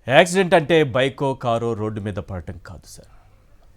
Accident అంటే బైకో కారో road మీద పడటం కాదు సార్.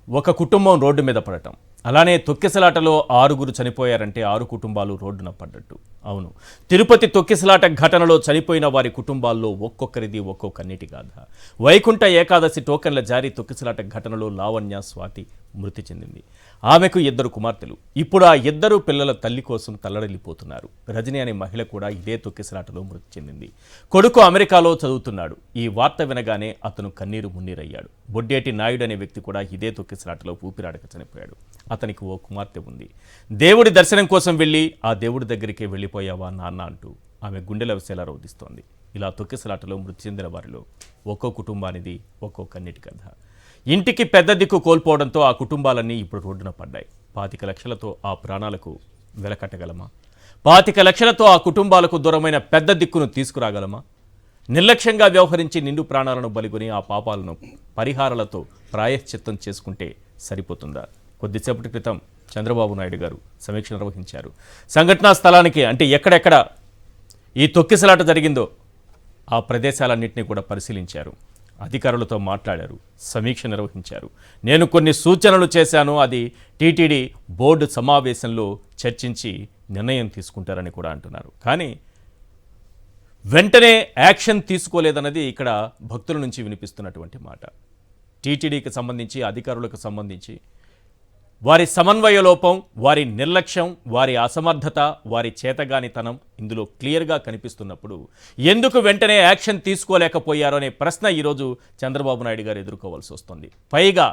ఒక కుటుంబం రోడ్డు మీద పడటం. అలానే తొక్కిసలాటలో 6 చనిపోయారంటే 6 కుటుంబాలు రోడ్డున పడ్డట్టు. అవును, తిరుపతి తొక్కిసలాట ఘటనలో చనిపోయిన వారి కుటుంబాల్లో ఒక్కొక్కరిది ఒక్కో కన్నీటి గాథ. వైకుంఠ ఏకాదశి టోకెన్ల జారీ తొక్కిసలాట ఘటనలో లావణ్య, స్వాతి మృతి చెందింది. ఆమెకు 2 కుమార్తెలు. ఇప్పుడు ఆ 2 పిల్లల తల్లి కోసం తల్లడిల్లిపోతున్నారు. రజని అనే మహిళ కూడా ఇదే తొక్కిసలాటలో మృతి చెందింది. కొడుకు అమెరికాలో చదువుతున్నాడు. ఈ వార్త వినగానే అతను కన్నీరు మున్నీరయ్యాడు. బొడ్డేటి నాయుడు అనే వ్యక్తి కూడా ఇదే తొక్కిసలాటలో ఊపిరాడక చనిపోయాడు. అతనికి ఓ కుమార్తె ఉంది. దేవుడి దర్శనం కోసం వెళ్ళి ఆ దేవుడి దగ్గరికి వెళ్ళిపోయావా నాన్న అంటూ ఆమె గుండెల విసేలా రోధిస్తోంది. ఇలా తొక్కిసలాటలో మృతి చెందిన వారిలో ఒక్కో కుటుంబానిది ఒక్కో కన్నీటి కథ. ఇంటికి పెద్ద దిక్కు కోల్పోవడంతో ఆ కుటుంబాలన్నీ ఇప్పుడు రోడ్డున పడ్డాయి. 25 లక్షలతో ఆ ప్రాణాలకు వెలకట్టగలమా? 25 లక్షలతో ఆ కుటుంబాలకు దూరమైన పెద్ద దిక్కును తీసుకురాగలమా? నిర్లక్ష్యంగా వ్యవహరించి నిండు ప్రాణాలను బలిగొని ఆ పాపాలను పరిహారాలతో ప్రాయశ్చిత్తం చేసుకుంటే సరిపోతుందా? కొద్దిసేపటి క్రితం చంద్రబాబు నాయుడు గారు సమీక్ష నిర్వహించారు. సంఘటనా స్థలానికి అంటే ఎక్కడెక్కడ ఈ తొక్కిసలాట జరిగిందో ఆ ప్రదేశాలన్నింటినీ కూడా పరిశీలించారు. అధికారులతో మాట్లాడారు, సమీక్ష నిర్వహించారు. నేను కొన్ని సూచనలు చేశాను, అది టీటీడీ బోర్డు సమావేశంలో చర్చించి నిర్ణయం తీసుకుంటారని కూడా అంటున్నారు. కానీ వెంటనే యాక్షన్ తీసుకోలేదన్నది ఇక్కడ భక్తుల నుంచి వినిపిస్తున్నటువంటి మాట. టీటీడీకి సంబంధించి, అధికారులకు సంబంధించి వారి సమన్వయ లోపం, వారి నిర్లక్ష్యం, వారి అసమర్థత, వారి చేతగానితనం ఇందులో క్లియర్గా కనిపిస్తున్నప్పుడు ఎందుకు వెంటనే యాక్షన్ తీసుకోలేకపోయారో అనే ప్రశ్న ఈరోజు చంద్రబాబు నాయుడు గారు ఎదుర్కోవాల్సి వస్తుంది. పైగా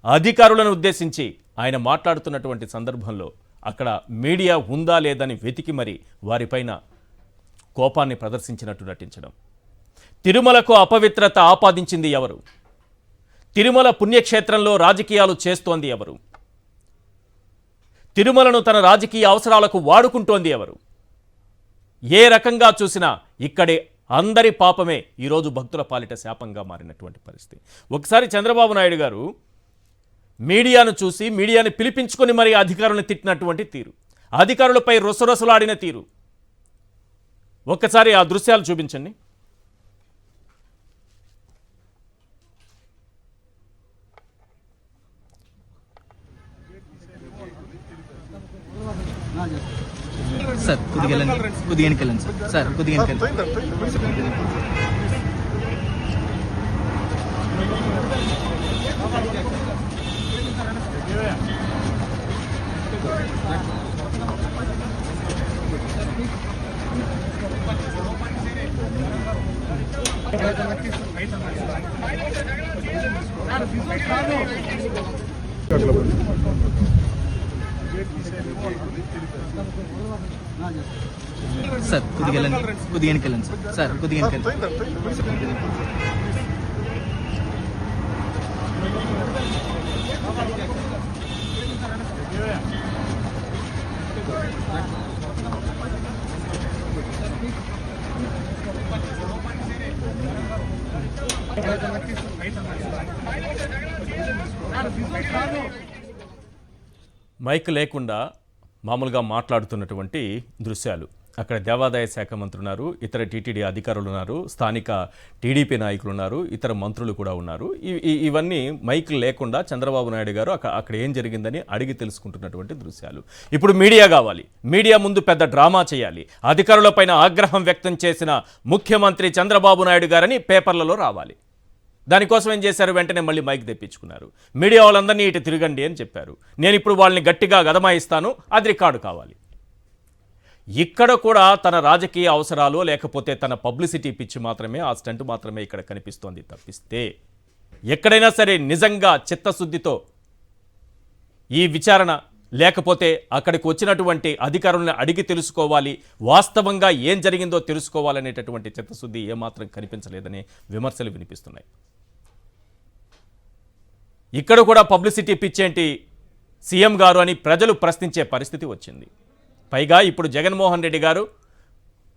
అధికారులను ఉద్దేశించి ఆయన మాట్లాడుతున్నటువంటి సందర్భంలో అక్కడ మీడియా ఉందా లేదని వెతికి మరి వారిపైన కోపాన్ని ప్రదర్శించినట్టు నటించడం. తిరుమలకు అపవిత్రత ఆపాదించింది ఎవరు? తిరుమల పుణ్యక్షేత్రంలో రాజకీయాలు చేస్తోంది ఎవరు? తిరుమలను తన రాజకీయ అవసరాలకు వాడుకుంటోంది ఎవరు? ఏ రకంగా చూసినా ఇక్కడే అందరి పాపమే ఈరోజు భక్తుల పాలిట శాపంగా మారినటువంటి పరిస్థితి. ఒకసారి చంద్రబాబు నాయుడు గారు మీడియాను చూసి మీడియాని పిలిపించుకొని మరి అధికారులను తిట్టినటువంటి తీరు, అధికారులపై రొసరొసలాడిన తీరు, ఒక్కసారి ఆ దృశ్యాలు చూపించండి. సార్ కొద్దిగా వెనకెళ్ళండి సార్ కొద్దిగా సార్ కొద్దిగా వెనకెళ్ళండి సార్ కొద్దిగా మైక్ లేకుండా మామూలుగా మాట్లాడుతున్నటువంటి దృశ్యాలు. అక్కడ దేవాదాయ శాఖ మంత్రి ఉన్నారు, ఇతర టీటీడీ అధికారులు ఉన్నారు, స్థానిక టీడీపీ నాయకులు ఉన్నారు, ఇతర మంత్రులు కూడా ఉన్నారు. ఇవన్నీ మైక్ లేకుండా చంద్రబాబు నాయుడు గారు అక్కడ ఏం జరిగిందని అడిగి తెలుసుకుంటున్నటువంటి దృశ్యాలు. ఇప్పుడు మీడియా కావాలి, మీడియా ముందు పెద్ద డ్రామా చేయాలి. అధికారులపైన ఆగ్రహం వ్యక్తం చేసిన ముఖ్యమంత్రి చంద్రబాబు నాయుడు గారని పేపర్లలో రావాలి. దానికోసం ఏం చేశారు? వెంటనే మళ్ళీ మైక్ తెప్పించుకున్నారు. మీడియా వాళ్ళందరినీ ఇటు తిరగండి అని చెప్పారు. నేను ఇప్పుడు వాళ్ళని గట్టిగా గదమాయిస్తాను, అది రికార్డు కావాలి. ఇక్కడ కూడా తన రాజకీయ అవసరాలు లేకపోతే తన పబ్లిసిటీ పిచ్చి మాత్రమే, ఆ స్టంట్ మాత్రమే ఇక్కడ కనిపిస్తోంది తప్పిస్తే ఎక్కడైనా సరే నిజంగా చిత్తశుద్ధితో ఈ విచారణ లేకపోతే అక్కడికి వచ్చినటువంటి అధికారులను అడిగి తెలుసుకోవాలి, వాస్తవంగా ఏం జరిగిందో తెలుసుకోవాలనేటటువంటి చిత్తశుద్ధి ఏమాత్రం కనిపించలేదనే విమర్శలు వినిపిస్తున్నాయి. ఇక్కడ కూడా పబ్లిసిటీ పిచ్చేంటి సీఎం గారు అని ప్రజలు ప్రశ్నించే పరిస్థితి వచ్చింది. పైగా ఇప్పుడు జగన్మోహన్ రెడ్డి గారు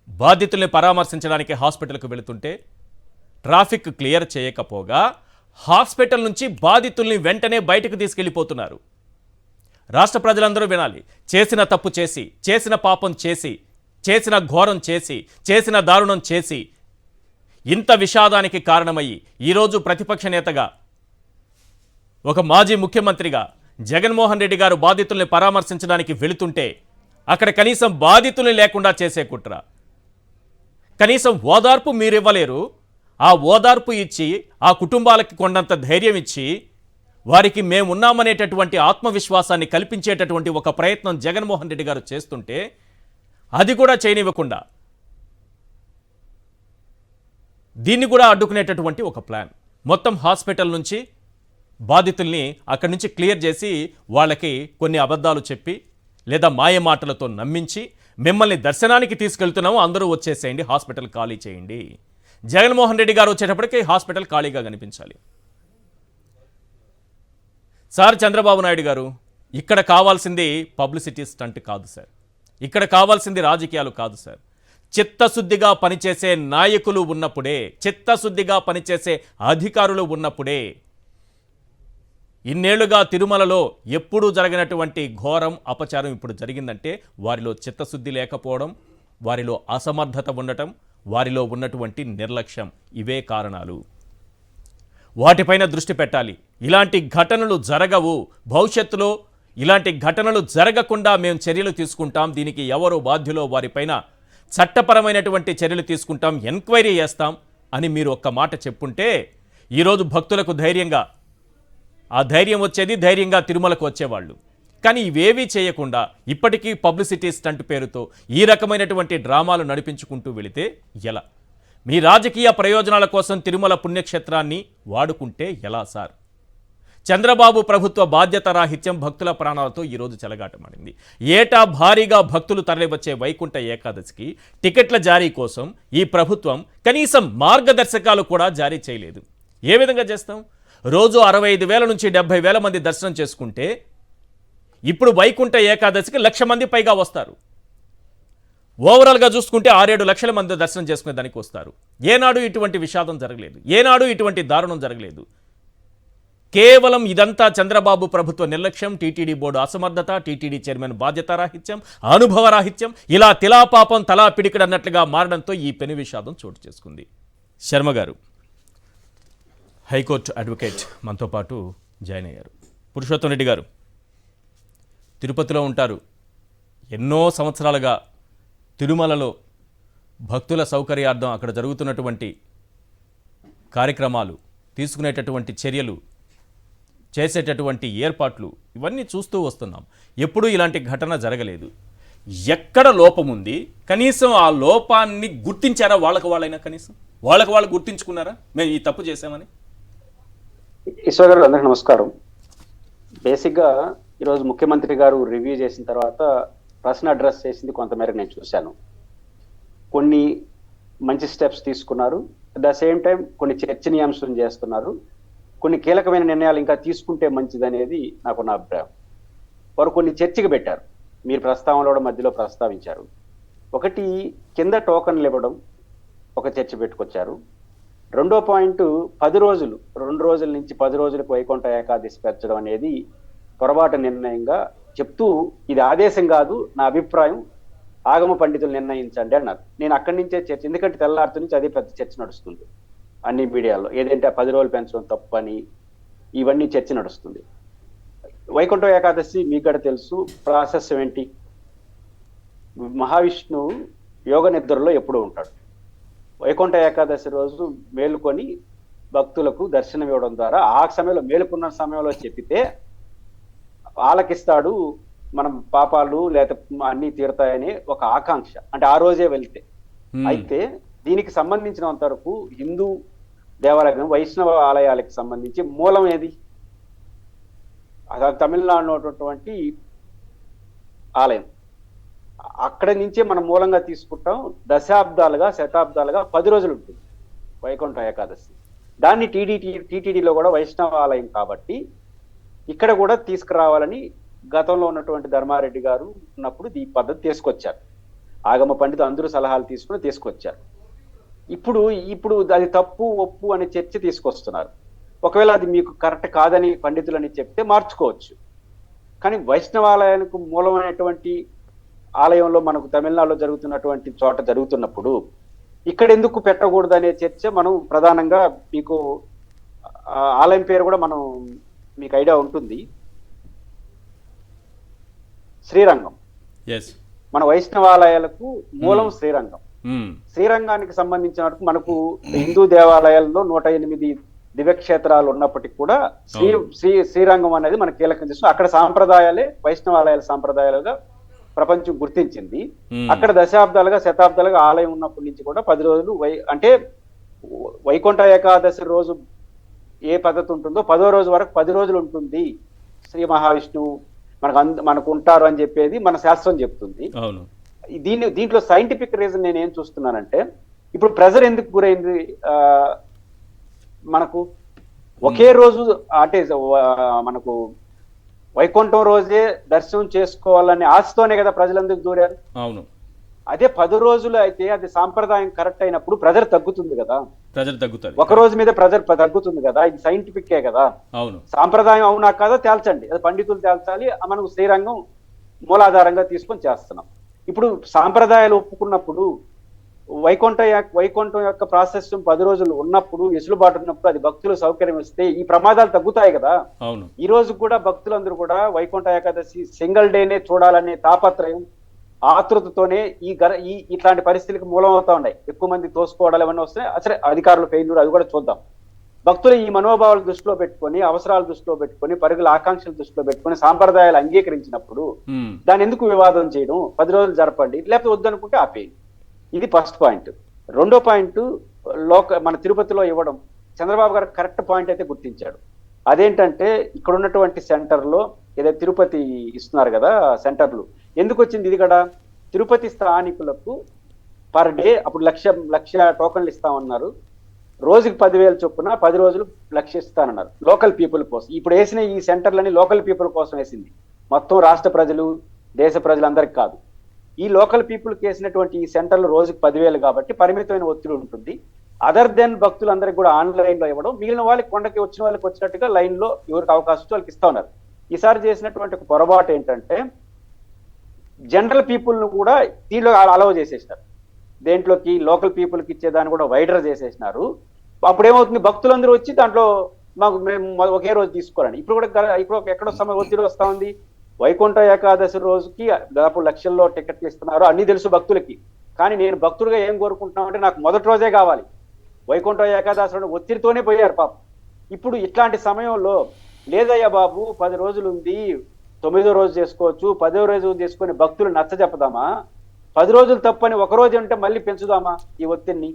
బాధితుల్ని పరామర్శించడానికి హాస్పిటల్కు వెళుతుంటే ట్రాఫిక్ క్లియర్ చేయకపోగా హాస్పిటల్ నుంచి బాధితుల్ని వెంటనే బయటకు తీసుకెళ్ళిపోతున్నారు. రాష్ట్ర ప్రజలందరూ వినాలి. చేసిన తప్పు చేసి, చేసిన పాపం చేసి, చేసిన ఘోరం చేసి, చేసిన దారుణం చేసి ఇంత విషాదానికి కారణమయ్యి ఈరోజు ప్రతిపక్ష నేతగా ఒక మాజీ ముఖ్యమంత్రిగా జగన్మోహన్ రెడ్డి గారు బాధితుల్ని పరామర్శించడానికి వెళుతుంటే అక్కడ కనీసం బాధితుల్ని లేకుండా చేసే కుట్ర. కనీసం ఓదార్పు మీరివ్వలేరు. ఆ ఓదార్పు ఇచ్చి ఆ కుటుంబాలకి కొండంత ధైర్యం ఇచ్చి వారికి మేమున్నామనేటటువంటి ఆత్మవిశ్వాసాన్ని కల్పించేటటువంటి ఒక ప్రయత్నం జగన్మోహన్ రెడ్డి గారు చేస్తుంటే అది కూడా చేయనివ్వకుండా దీన్ని కూడా అడ్డుకునేటటువంటి ఒక ప్లాన్. మొత్తం హాస్పిటల్ నుంచి బాధితుల్ని అక్కడి నుంచి క్లియర్ చేసి వాళ్ళకి కొన్ని అబద్ధాలు చెప్పి లేదా మాయ మాటలతో నమ్మించి మిమ్మల్ని దర్శనానికి తీసుకెళ్తున్నాము, అందరూ వచ్చేసేయండి, హాస్పిటల్ ఖాళీ చేయండి. జగన్మోహన్ రెడ్డి గారు వచ్చేటప్పటికి హాస్పిటల్ ఖాళీగా కనిపించాలి. సార్ చంద్రబాబు నాయుడు గారు, ఇక్కడ కావాల్సింది పబ్లిసిటీ స్టంట్ కాదు సార్, ఇక్కడ కావాల్సింది రాజకీయాలు కాదు సార్. చిత్తశుద్ధిగా పనిచేసే నాయకులు ఉన్నప్పుడే, చిత్తశుద్ధిగా పనిచేసే అధికారులు ఉన్నప్పుడే ఇన్నేళ్లుగా తిరుమలలో ఎప్పుడూ జరగినటువంటి ఘోరం అపచారం ఇప్పుడు జరిగిందంటే వారిలో చిత్తశుద్ధి లేకపోవడం, వారిలో అసమర్థత ఉండటం, వారిలో ఉన్నటువంటి నిర్లక్ష్యం, ఇవే కారణాలు. వాటిపైన దృష్టి పెట్టాలి. ఇలాంటి ఘటనలు జరగవు, భవిష్యత్తులో ఇలాంటి ఘటనలు జరగకుండా మేము చర్యలు తీసుకుంటాం, దీనికి ఎవరు బాధ్యులో వారిపైన చట్టపరమైనటువంటి చర్యలు తీసుకుంటాం, ఎంక్వైరీ చేస్తాం అని మీరు ఒక్క మాట చెప్పుంటే ఈరోజు భక్తులకు ధైర్యంగా ఆ ధైర్యం వచ్చేది, ధైర్యంగా తిరుమలకు వచ్చేవాళ్ళు. కానీ ఇవేవీ చేయకుండా ఇప్పటికీ పబ్లిసిటీ స్టంట్ పేరుతో ఈ రకమైనటువంటి డ్రామాలు నడిపించుకుంటూ వెళితే ఎలా? మీ రాజకీయ ప్రయోజనాల కోసం తిరుమల పుణ్యక్షేత్రాన్ని వాడుకుంటే ఎలా సార్? చంద్రబాబు ప్రభుత్వ బాధ్యత రాహిత్యం భక్తుల ప్రాణాలతో ఈరోజు చెలగాటమాడింది. ఏటా భారీగా భక్తులు తరలివచ్చే వైకుంఠ ఏకాదశికి టికెట్ల జారీ కోసం ఈ ప్రభుత్వం కనీసం మార్గదర్శకాలు కూడా జారీ చేయలేదు. ఏ విధంగా చేస్తాం? రోజు 65,000 నుంచి 70,000 మంది దర్శనం చేసుకుంటే ఇప్పుడు వైకుంఠ ఏకాదశికి 1,00,000 మంది పైగా వస్తారు. ఓవరాల్గా చూసుకుంటే 6-7 లక్షల మంది దర్శనం చేసుకునే దానికి వస్తారు. ఏనాడు ఇటువంటి విషాదం జరగలేదు, ఏనాడు ఇటువంటి దారుణం జరగలేదు. కేవలం ఇదంతా చంద్రబాబు ప్రభుత్వ నిర్లక్ష్యం, టీటీడీ బోర్డు అసమర్థత, టీటీడీ చైర్మన్ బాధ్యత రాహిత్యం, అనుభవ రాహిత్యం, ఇలా తిలాపాపం తలా పిడికిడు అన్నట్లుగా మారడంతో ఈ పెను విషాదం చోటు చేసుకుంది. శర్మ గారు హైకోర్టు అడ్వకేట్ మనతో పాటు జాయిన్ అయ్యారు. పురుషోత్తం రెడ్డి గారు తిరుపతిలో ఉంటారు. ఎన్నో సంవత్సరాలుగా తిరుమలలో భక్తుల సౌకర్యార్థం అక్కడ జరుగుతున్నటువంటి కార్యక్రమాలు, తీసుకునేటటువంటి చర్యలు, చేసేటటువంటి ఏర్పాట్లు ఇవన్నీ చూస్తూ వస్తున్నాం. ఎప్పుడూ ఇలాంటి ఘటన జరగలేదు. ఎక్కడ లోపం ఉంది? కనీసం ఆ లోపాన్ని గుర్తించారా? వాళ్ళైనా కనీసం వాళ్ళు గుర్తించుకున్నారా మేము ఈ తప్పు చేశామని? ఈశ్వర్ గారు, అందరికి నమస్కారం. బేసిక్గా ఈరోజు ముఖ్యమంత్రి గారు రివ్యూ చేసిన తర్వాత ప్రశ్న అడ్రస్ చేసింది కొంతమేరకు నేను చూశాను. కొన్ని మంచి స్టెప్స్ తీసుకున్నారు, అట్ ద సేమ్ టైం కొన్ని చర్చనీయాంశం చేస్తున్నారు. కొన్ని కీలకమైన నిర్ణయాలు ఇంకా తీసుకుంటే మంచిదనేది నాకున్న అభిప్రాయం. వారు కొన్ని చర్చకు పెట్టారు, మీరు ప్రస్తావనలో కూడా మధ్యలో ప్రస్తావించారు. ఒకటి, కింద టోకన్లు ఇవ్వడం ఒక చర్చ పెట్టుకొచ్చారు. రెండో పాయింట్, 10 రోజులు, 2 రోజుల నుంచి 10 రోజులకు వైకుంఠ ఏకాదశి పెంచడం అనేది పొరపాటు నిర్ణయంగా చెప్తూ, ఇది ఆదేశం కాదు, నా అభిప్రాయం, ఆగమ పండితులు నిర్ణయించండి అన్నారు. నేను అక్కడి నుంచే చర్చ, ఎందుకంటే తెల్లారితో నుంచి అదే పెద్ద చర్చ నడుస్తుంది అన్ని మీడియాలో, ఏదంటే 10 రోజులు పెంచడం తప్పని, ఇవన్నీ చర్చ నడుస్తుంది. వైకుంఠ ఏకాదశి మీకు కూడా తెలుసు, ప్రాసెస్ ఏంటి? మహావిష్ణువు యోగ నిద్రలో ఎప్పుడూ ఉంటాడు. వైకుంఠ ఏకాదశి రోజు మేలుకొని భక్తులకు దర్శనం ఇవ్వడం ద్వారా ఆ సమయంలో, మేలుకున్న సమయంలో చెప్పితే ఆలకిస్తాడు, మనం పాపాలు లేక అన్ని తీరుతాయని ఒక ఆకాంక్ష, అంటే ఆ రోజే వెళ్తే. అయితే దీనికి సంబంధించినంత వరకు హిందూ దేవాలయం, వైష్ణవ ఆలయాలకు సంబంధించి మూలం ఏది? తమిళనాడులో ఉన్నటువంటి ఆలయం, అక్కడి నుంచే మనం మూలంగా తీసుకుంటాం. దశాబ్దాలుగా, శతాబ్దాలుగా 10 రోజులు ఉంటుంది వైకుంఠ ఏకాదశి. దాన్ని టీటీడీలో కూడా వైష్ణవ ఆలయం కాబట్టి ఇక్కడ కూడా తీసుకురావాలని గతంలో ఉన్నటువంటి ధర్మారెడ్డి గారు ఉన్నప్పుడు ఈ పద్ధతి తీసుకొచ్చారు. ఆగమ పండితులు అందరూ సలహాలు తీసుకొచ్చారు. ఇప్పుడు అది తప్పు ఒప్పు అనే చర్చ తీసుకొస్తున్నారు. ఒకవేళ అది మీకు కరెక్ట్ కాదని పండితులని చెప్తే మార్చుకోవచ్చు. కానీ వైష్ణవాలయానికి మూలమైనటువంటి ఆలయంలో మనకు తమిళనాడులో జరుగుతున్నటువంటి చోట జరుగుతున్నప్పుడు ఇక్కడ ఎందుకు పెట్టకూడదు అనే చర్చ మనం ప్రధానంగా మీకు ఆలయం పేరు కూడా మనం మీకు ఐడియా ఉంటుంది, శ్రీరంగం. ఎస్. మన వైష్ణవాలయాలకు మూలం శ్రీరంగం. శ్రీరంగానికి సంబంధించిన మనకు హిందూ దేవాలయాల్లో 108 దివ్యక్షేత్రాలు ఉన్నప్పటికీ కూడా శ్రీరంగం అనేది మన కీలకం చేస్తుంది. అక్కడ సాంప్రదాయాలే వైష్ణవాలయాల సాంప్రదాయాలుగా ప్రపంచం గుర్తించింది. అక్కడ దశాబ్దాలుగా శతాబ్దాలుగా ఆలయం ఉన్నప్పటి నుంచి కూడా 10 రోజులు అంటే వైకుంఠ ఏకాదశి రోజు ఏ పద్ధతి ఉంటుందో 10వ రోజు వరకు 10 రోజులు ఉంటుంది శ్రీ మహావిష్ణువు మనకు ఉంటారు అని చెప్పేది మన శాస్త్రం చెప్తుంది. దీంట్లో సైంటిఫిక్ రీజన్ నేను ఏం చూస్తున్నానంటే, ఇప్పుడు ప్రెజర్ ఎందుకు గురైంది మనకు ఒకే రోజు అంటే మనకు వైకుంఠం రోజే దర్శనం చేసుకోవాలనే ఆశతోనే కదా ప్రజలందరూ దూరారు. అవును. అదే 10 రోజులు అయితే అది సాంప్రదాయం కరెక్ట్ అయినప్పుడు ప్రెజర్ తగ్గుతుంది కదా. ప్రెజర్ తగ్గుతుంది, ఒక రోజు మీద ప్రెజర్ తగ్గుతుంది కదా. ఇది సైంటిఫిక్ కదా. అవును. సాంప్రదాయం అవునా కాదా తేల్చండి, అది పండితులు తేల్చాలి. మనం శ్రీరంగం మూలాధారంగా తీసుకొని చేస్తున్నాం. ఇప్పుడు సాంప్రదాయాలు ఒప్పుకున్నప్పుడు వైకుంఠం యొక్క ప్రాసెస్ 10 రోజులు ఉన్నప్పుడు, వెసులుబాటు ఉన్నప్పుడు, అది భక్తులు సౌకర్యం ఇస్తే ఈ ప్రమాదాలు తగ్గుతాయి కదా. అవును. ఈ రోజు కూడా భక్తులందరూ కూడా వైకుంఠ ఏకాదశి సింగిల్ డేనే చూడాలనే తాపత్రయం ఆతృతతోనే ఇట్లాంటి పరిస్థితులకు మూలం అవుతా ఉన్నాయి. ఎక్కువ మంది తోసుకోవడాలు ఏమన్నా వస్తే అసలు అధికారులు ఫెయిల్యూర్, అది కూడా చూద్దాం. భక్తులు ఈ మనోభావాలు దృష్టిలో పెట్టుకొని, అవసరాల దృష్టిలో పెట్టుకొని, పరుగుల ఆకాంక్షల దృష్టిలో పెట్టుకొని సాంప్రదాయాలు అంగీకరించినప్పుడు దాన్ని ఎందుకు వివాదం చేయడం? 10 రోజులు జరపండి, లేకపోతే వద్దనుకుంటే ఆపేయండి. ఇది ఫస్ట్ పాయింట్. రెండో పాయింట్, మన తిరుపతిలో ఇవ్వడం చంద్రబాబు గారు కరెక్ట్ పాయింట్ అయితే గుర్తించాడు. అదేంటంటే ఇక్కడ ఉన్నటువంటి సెంటర్లో ఏదైతే తిరుపతి ఇస్తున్నారు కదా సెంటర్లు, ఎందుకు వచ్చింది ఇది కూడా? తిరుపతి స్థానికులకు పర్ డే అప్పుడు లక్ష టోకన్లు ఇస్తామన్నారు. రోజుకి 10,000 చొప్పున 10 రోజులు 1,00,000 ఇస్తానన్నారు లోకల్ పీపుల్ కోసం. ఇప్పుడు వేసిన ఈ సెంటర్లని లోకల్ పీపుల్ కోసం వేసింది, మొత్తం రాష్ట్ర ప్రజలు దేశ ప్రజలందరికీ కాదు. ఈ లోకల్ పీపుల్కి వేసినటువంటి ఈ సెంటర్లు రోజుకి 10,000 కాబట్టి పరిమితమైన ఒత్తిడి ఉంటుంది. అదర్ దెన్ భక్తులందరికీ కూడా ఆన్లైన్ లో ఇవ్వడం, మిగిలిన వాళ్ళకి కొండకి వచ్చిన వాళ్ళకి వచ్చినట్టుగా లైన్ లో ఎవరికి అవకాశం ఇస్తే వాళ్ళకి ఇస్తా ఉన్నారు. ఈసారి చేసినటువంటి ఒక పొరపాటు ఏంటంటే జనరల్ పీపుల్ ను కూడా దీనిలో అలవ్ చేసేసినారు. దేంట్లోకి లోకల్ పీపుల్కి ఇచ్చేదాన్ని కూడా వైడర్ చేసేసినారు. అప్పుడేమవుతుంది, భక్తులందరూ వచ్చి దాంట్లో మేము ఒకే రోజు తీసుకోవాలని. ఇప్పుడు ఎక్కడో ఒత్తిడి వస్తా ఉంది. వైకుంఠ ఏకాదశి రోజుకి దాదాపు లక్షల్లో టికెట్లు ఇస్తున్నారు, అన్ని తెలుసు భక్తులకి. కానీ నేను భక్తులుగా ఏం కోరుకుంటున్నామంటే నాకు మొదటి రోజే కావాలి. వైకుంఠ ఏకాదశి రోజు ఒత్తిడితోనే పోయారు పాపం. ఇప్పుడు ఇట్లాంటి సమయంలో లేదయ్యా బాబు 10 రోజులు ఉంది, 9వ రోజు చేసుకోవచ్చు, 10వ రోజు చేసుకుని భక్తులు నచ్చ చెప్పదామా? 10 రోజులు తప్పని ఒక రోజు అంటే మళ్ళీ పెంచుదామా ఈ ఒత్తిడిని?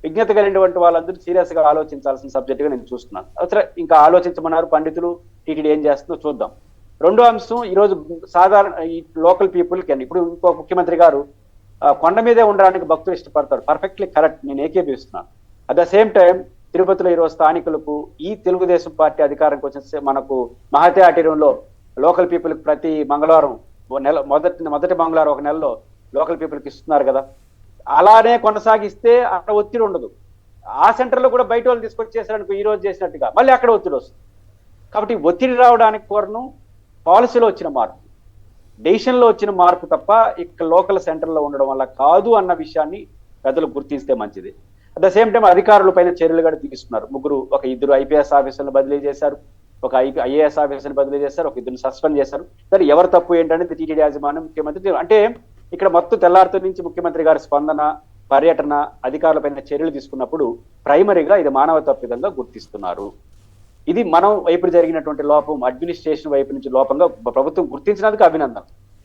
విజ్ఞత కలిగినటువంటి వాళ్ళందరూ సీరియస్ గా ఆలోచించాల్సిన సబ్జెక్ట్ గా నేను చూస్తున్నాను. అసలు ఇంకా ఆలోచించమన్నారు పండితులు, టీటీడీ ఏం చేస్తుందో చూద్దాం. రెండో అంశం, ఈరోజు సాధారణ ఈ లోకల్ పీపుల్ కి ఇప్పుడు ఇంకో ముఖ్యమంత్రి గారు కొండ మీదే ఉండడానికి భక్తులు ఇష్టపడతారు, పర్ఫెక్ట్లీ కరెక్ట్, నేను ఏకీభవిస్తున్నాను. అట్ ద సేమ్ టైం తిరుపతిలో ఈరోజు స్థానికులకు ఈ తెలుగుదేశం పార్టీ అధికారంకి వచ్చిన మనకు మహతి ఆటిరంలో లోకల్ పీపుల్ కి ప్రతి మంగళవారం మొదటి మంగళవారం ఒక నెలలో లోకల్ పీపుల్కి ఇస్తున్నారు కదా. అలానే కొనసాగిస్తే అక్కడ ఒత్తిడి ఉండదు. ఆ సెంటర్లో కూడా బయట వాళ్ళు తీసుకొచ్చేసారనుకో ఈ రోజు చేసినట్టుగా మళ్ళీ అక్కడ ఒత్తిడి వస్తుంది. కాబట్టి ఒత్తిడి రావడానికి కారణం పాలసీలో వచ్చిన మార్పు, డెసిషన్లో వచ్చిన మార్పు తప్ప ఇక్కడ లోకల్ సెంటర్లో ఉండడం వల్ల కాదు అన్న విషయాన్ని పెద్దలు గుర్తిస్తే మంచిది. అట్ ద సేమ్ టైం అధికారుల పైన చర్యలు కూడా తీసుకున్నారు. ఒక ఇద్దరు ఐపీఎస్ ఆఫీసర్లను బదిలీ చేశారు, ఒక ఐఏఎస్ ఆఫీసర్ని బదిలీ చేశారు, ఒక ఇద్దరు సస్పెండ్ చేశారు. సరే ఎవరు తప్పు ఏంటనేది టీటీడీ యాజమాన్యం ముఖ్యమంత్రి అంటే ఇక్కడ మొత్తం తెల్లారితో నుంచి ముఖ్యమంత్రి గారి స్పందన, పర్యటన, అధికారులపైన చర్యలు తీసుకున్నప్పుడు ప్రైమరీగా ఇది మానవ తప్పిదంగా గుర్తిస్తున్నారు. ఇది మనం వైపు జరిగినటువంటి లోపం, అడ్మినిస్ట్రేషన్ వైపు నుంచి లోపంగా ప్రభుత్వం గుర్తించినందుకు అభినందన.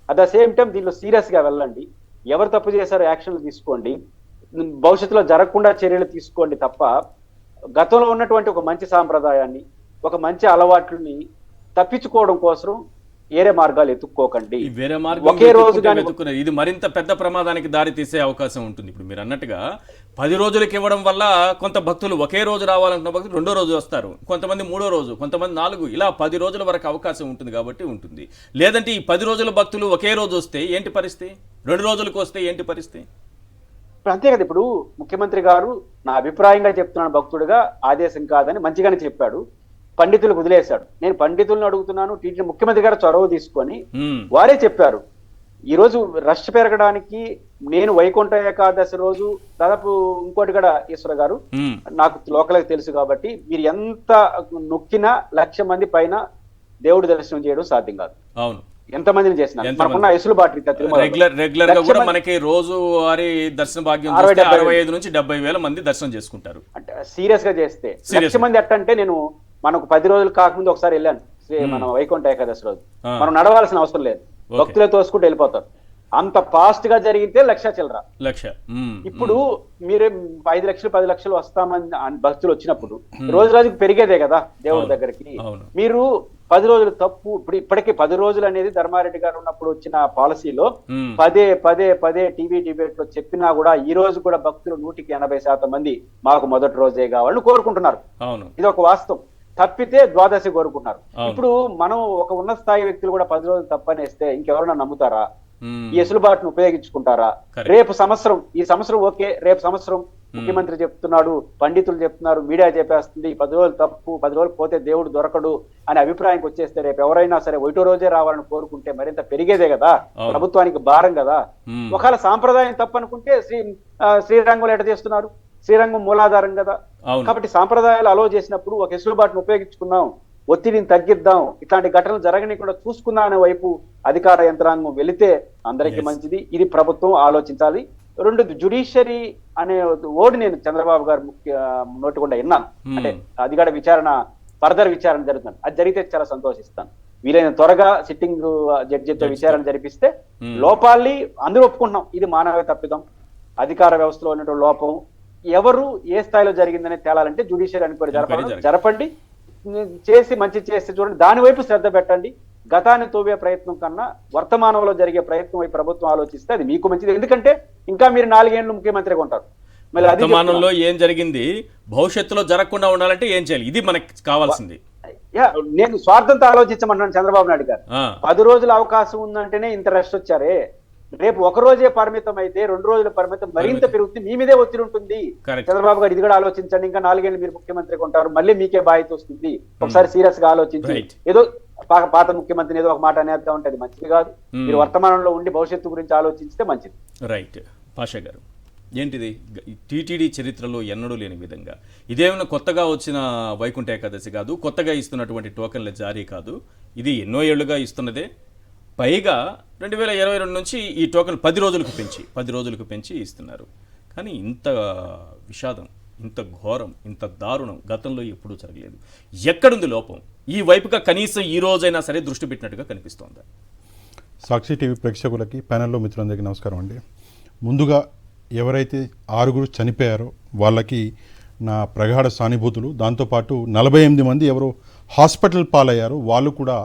అట్ ద సేమ్ టైం దీనిలో సీరియస్ గా వెళ్ళండి, ఎవరు తప్పు చేశారో యాక్షన్లు తీసుకోండి, భవిష్యత్తులో జరగకుండా చర్యలు తీసుకోండి తప్ప గతంలో ఉన్నటువంటి ఒక మంచి సాంప్రదాయాన్ని, ఒక మంచి అలవాట్లని తప్పించుకోవడం కోసం వేరే మార్గాలు ఎత్తుక్కోకండి. వేరే మార్గం ఇది మరింత పెద్ద ప్రమాదానికి దారి తీసే అవకాశం ఉంటుంది. ఇప్పుడు మీరు అన్నట్టుగా 10 రోజులకి ఇవ్వడం వల్ల కొంత భక్తులు ఒకే రోజు రావాలనుకున్న భక్తులు 2వ రోజు వస్తారు, కొంతమంది 3వ రోజు, కొంతమంది 4, ఇలా 10 రోజుల వరకు అవకాశం ఉంటుంది కాబట్టి ఉంటుంది. లేదంటే ఈ 10 రోజుల భక్తులు ఒకే రోజు వస్తే ఏంటి పరిస్థితి? 2 రోజులకు వస్తే ఏంటి పరిస్థితి? అంతే కదా. ఇప్పుడు ముఖ్యమంత్రి గారు నా అభిప్రాయంగా చెప్తున్నాను, భక్తుడిగా ఆదేశం కాదని మంచిగానే చెప్పాడు, పండితులకు వదిలేశాడు. నేను పండితులను అడుగుతున్నాను, టీటీడీ ముఖ్యమంత్రి గారు చొరవ తీసుకొని వారే చెప్పారు ఈ రోజు రష్ పెరగడానికి నేను వైకుంఠ ఏకాదశి రోజు దాదాపు ఇంకోటి కూడా ఈశ్వర గారు నాకు లోకల్గా తెలుసు కాబట్టి మీరు ఎంత నొక్కినా 1,00,000 మంది పైన దేవుడి దర్శనం చేయడం సాధ్యం కాదు. అవును, ఎంతమందిని చేసిన మనకున్న వెసులుబాటు రెగ్యులర్ గా కూడా మనకి రోజు వారి దర్శన భాగ్యం 65 నుంచి 70,000 మంది దర్శనం చేసుకుంటారు. అంటే సీరియస్ గా చేస్తే 1,00,000 మంది ఎట్టంటే నేను మనకు 10 రోజులు కాకముందు ఒకసారి వెళ్ళాను మనం వైకుంఠ ఏకాదశి రోజు. మనం నడవాల్సిన అవసరం లేదు, భక్తులే తోసుకుంటూ వెళ్ళిపోతారు. అంత ఫాస్ట్ గా జరిగితే 1,00,000 చిల్లర. ఇప్పుడు మీరే 5 లక్షలు 10 లక్షలు వస్తామని భక్తులు వచ్చినప్పుడు రోజు రోజుకి పెరిగేదే కదా దేవుడి దగ్గరికి. మీరు 10 రోజులు తప్పు. ఇప్పటికీ 10 రోజులు అనేది ధర్మారెడ్డి గారు ఉన్నప్పుడు వచ్చిన పాలసీలో పదే టీవీ డిబేట్ లో చెప్పినా కూడా ఈ రోజు కూడా భక్తులు 180% మంది మాకు మొదటి రోజే కావాలని కోరుకుంటున్నారు. ఇది ఒక వాస్తవం. తప్పితే ద్వాదశి కోరుకుంటున్నారు. ఇప్పుడు మనం ఒక ఉన్నత స్థాయి వ్యక్తులు కూడా 10 రోజులు తప్పనేస్తే ఇంకెవరైనా నమ్ముతారా? ఈ వెసులుబాటును ఉపయోగించుకుంటారా? రేపు సంవత్సరం, ఈ సంవత్సరం ఓకే, రేపు సంవత్సరం ముఖ్యమంత్రి చెప్తున్నాడు, పండితులు చెప్తున్నారు, మీడియా చెప్పేస్తుంది 10 రోజులు తప్పు, 10 రోజులు పోతే దేవుడు దొరకడు అనే అభిప్రాయానికి వచ్చేస్తే రేపు ఎవరైనా సరే ఒకటో రోజే రావాలని కోరుకుంటే మరింత పెరిగేదే కదా, ప్రభుత్వానికి భారం కదా. ఒకవేళ సాంప్రదాయం తప్పనుకుంటే శ్రీరంగంలో ఎట చేస్తున్నారు? శ్రీరంగం మూలాధారం కదా. కాబట్టి సాంప్రదాయాలు అలో చేసినప్పుడు ఒక వెసులుబాటును ఉపయోగించుకున్నాం, ఒత్తిడిని తగ్గిద్దాం, ఇట్లాంటి ఘటనలు జరగని కూడా చూసుకుందాం అనే వైపు అధికార యంత్రాంగం వెళితే అందరికీ మంచిది. ఇది ప్రభుత్వం ఆలోచించాలి. రెండోది జ్యుడిషియరీ అనే ఓడి నేను చంద్రబాబు గారు నోటి కూడా విన్నాను. అంటే అది కూడా విచారణ, ఫర్దర్ విచారణ జరుగుతుంది. అది జరిగితే చాలా సంతోషిస్తాను. వీలైన త్వరగా సిట్టింగ్ జడ్జితో విచారణ జరిపిస్తే లోపాల్ని అందరూ ఒప్పుకుంటున్నాం, ఇది మానవ తప్పిదం, అధికార వ్యవస్థలో ఉన్నటువంటి లోపం, ఎవరు ఏ స్థాయిలో జరిగిందనే తేలాలంటే జ్యుడిషియరీ అనుకోని జరపండి, చేసి మంచి చేసి చూడండి, దాని వైపు శ్రద్ధ పెట్టండి. గతాన్ని తోవే ప్రయత్నం కన్నా వర్తమానంలో జరిగే ప్రయత్నం వైపు ప్రభుత్వం ఆలోచిస్తే అది మీకు మంచిది. ఎందుకంటే ఇంకా మీరు 4 ఏళ్ళు ముఖ్యమంత్రిగా ఉంటారు. వర్తమానంలో ఏం జరిగింది భవిష్యత్తులో జరగకుండా ఉండాలంటే ఏం చేయాలి, ఇది మనకి కావాల్సింది. నేను స్వార్థంతో ఆలోచించమన్నాను చంద్రబాబు నాయుడు గారు. 10 రోజుల అవకాశం ఉందంటేనే ఇంత రష్ వచ్చారే, రేపు ఒక రోజే పరిమితం అయితే 2 రోజుల పరిమితం మరింత పెరుగుతుంది, మీ మీదే ఒత్తిడి ఉంటుంది. చంద్రబాబు గారు ఇది కూడా ఆలోచించండి. ఇంకా 4 ఏళ్ళు మీరు ముఖ్యమంత్రిగా ఉంటారు, మళ్ళీ మీకే బాధ్యత వస్తుంది. ఒకసారి సీరియస్ గా ఆలోచించి ఏదో పాత ముఖ్యమంత్రిని ఏదో ఒక మాట అనేద్దాం ఉంటే అది మంచిది కాదు. మీరు వర్తమానంలో ఉండి భవిష్యత్తు గురించి ఆలోచిస్తే మంచిది. రైట్. పాషా గారు, ఏంటిది టీటీడీ చరిత్రలో ఎన్నడూ లేని విధంగా ఇదేమైనా కొత్తగా వచ్చిన వైకుంఠ ఏకాదశి కాదు, కొత్తగా ఇస్తున్నటువంటి టోకెన్ల జారీ కాదు, ఇది ఎన్నో ఏళ్లుగా ఇస్తున్నదే. పైగా 2022 నుంచి ఈ టోకెన్ 10 రోజులకు పెంచి ఇస్తున్నారు. కానీ ఇంత విషాదం, ఇంత ఘోరం, ఇంత దారుణం గతంలో ఎప్పుడూ జరగలేదు. ఎక్కడుంది లోపం? ఈ వైపుగా కనీసం ఈ రోజైనా సరే దృష్టి పెట్టినట్టుగా కనిపిస్తోంది. సాక్షి టీవీ ప్రేక్షకులకి, ప్యానెల్లో మిత్రులందరికీ నమస్కారం అండి. ముందుగా ఎవరైతే 6 చనిపోయారో వాళ్ళకి నా ప్రగాఢ సానుభూతులు. దాంతోపాటు 48 మంది ఎవరో హాస్పిటల్ పాలయ్యారో వాళ్ళు కూడా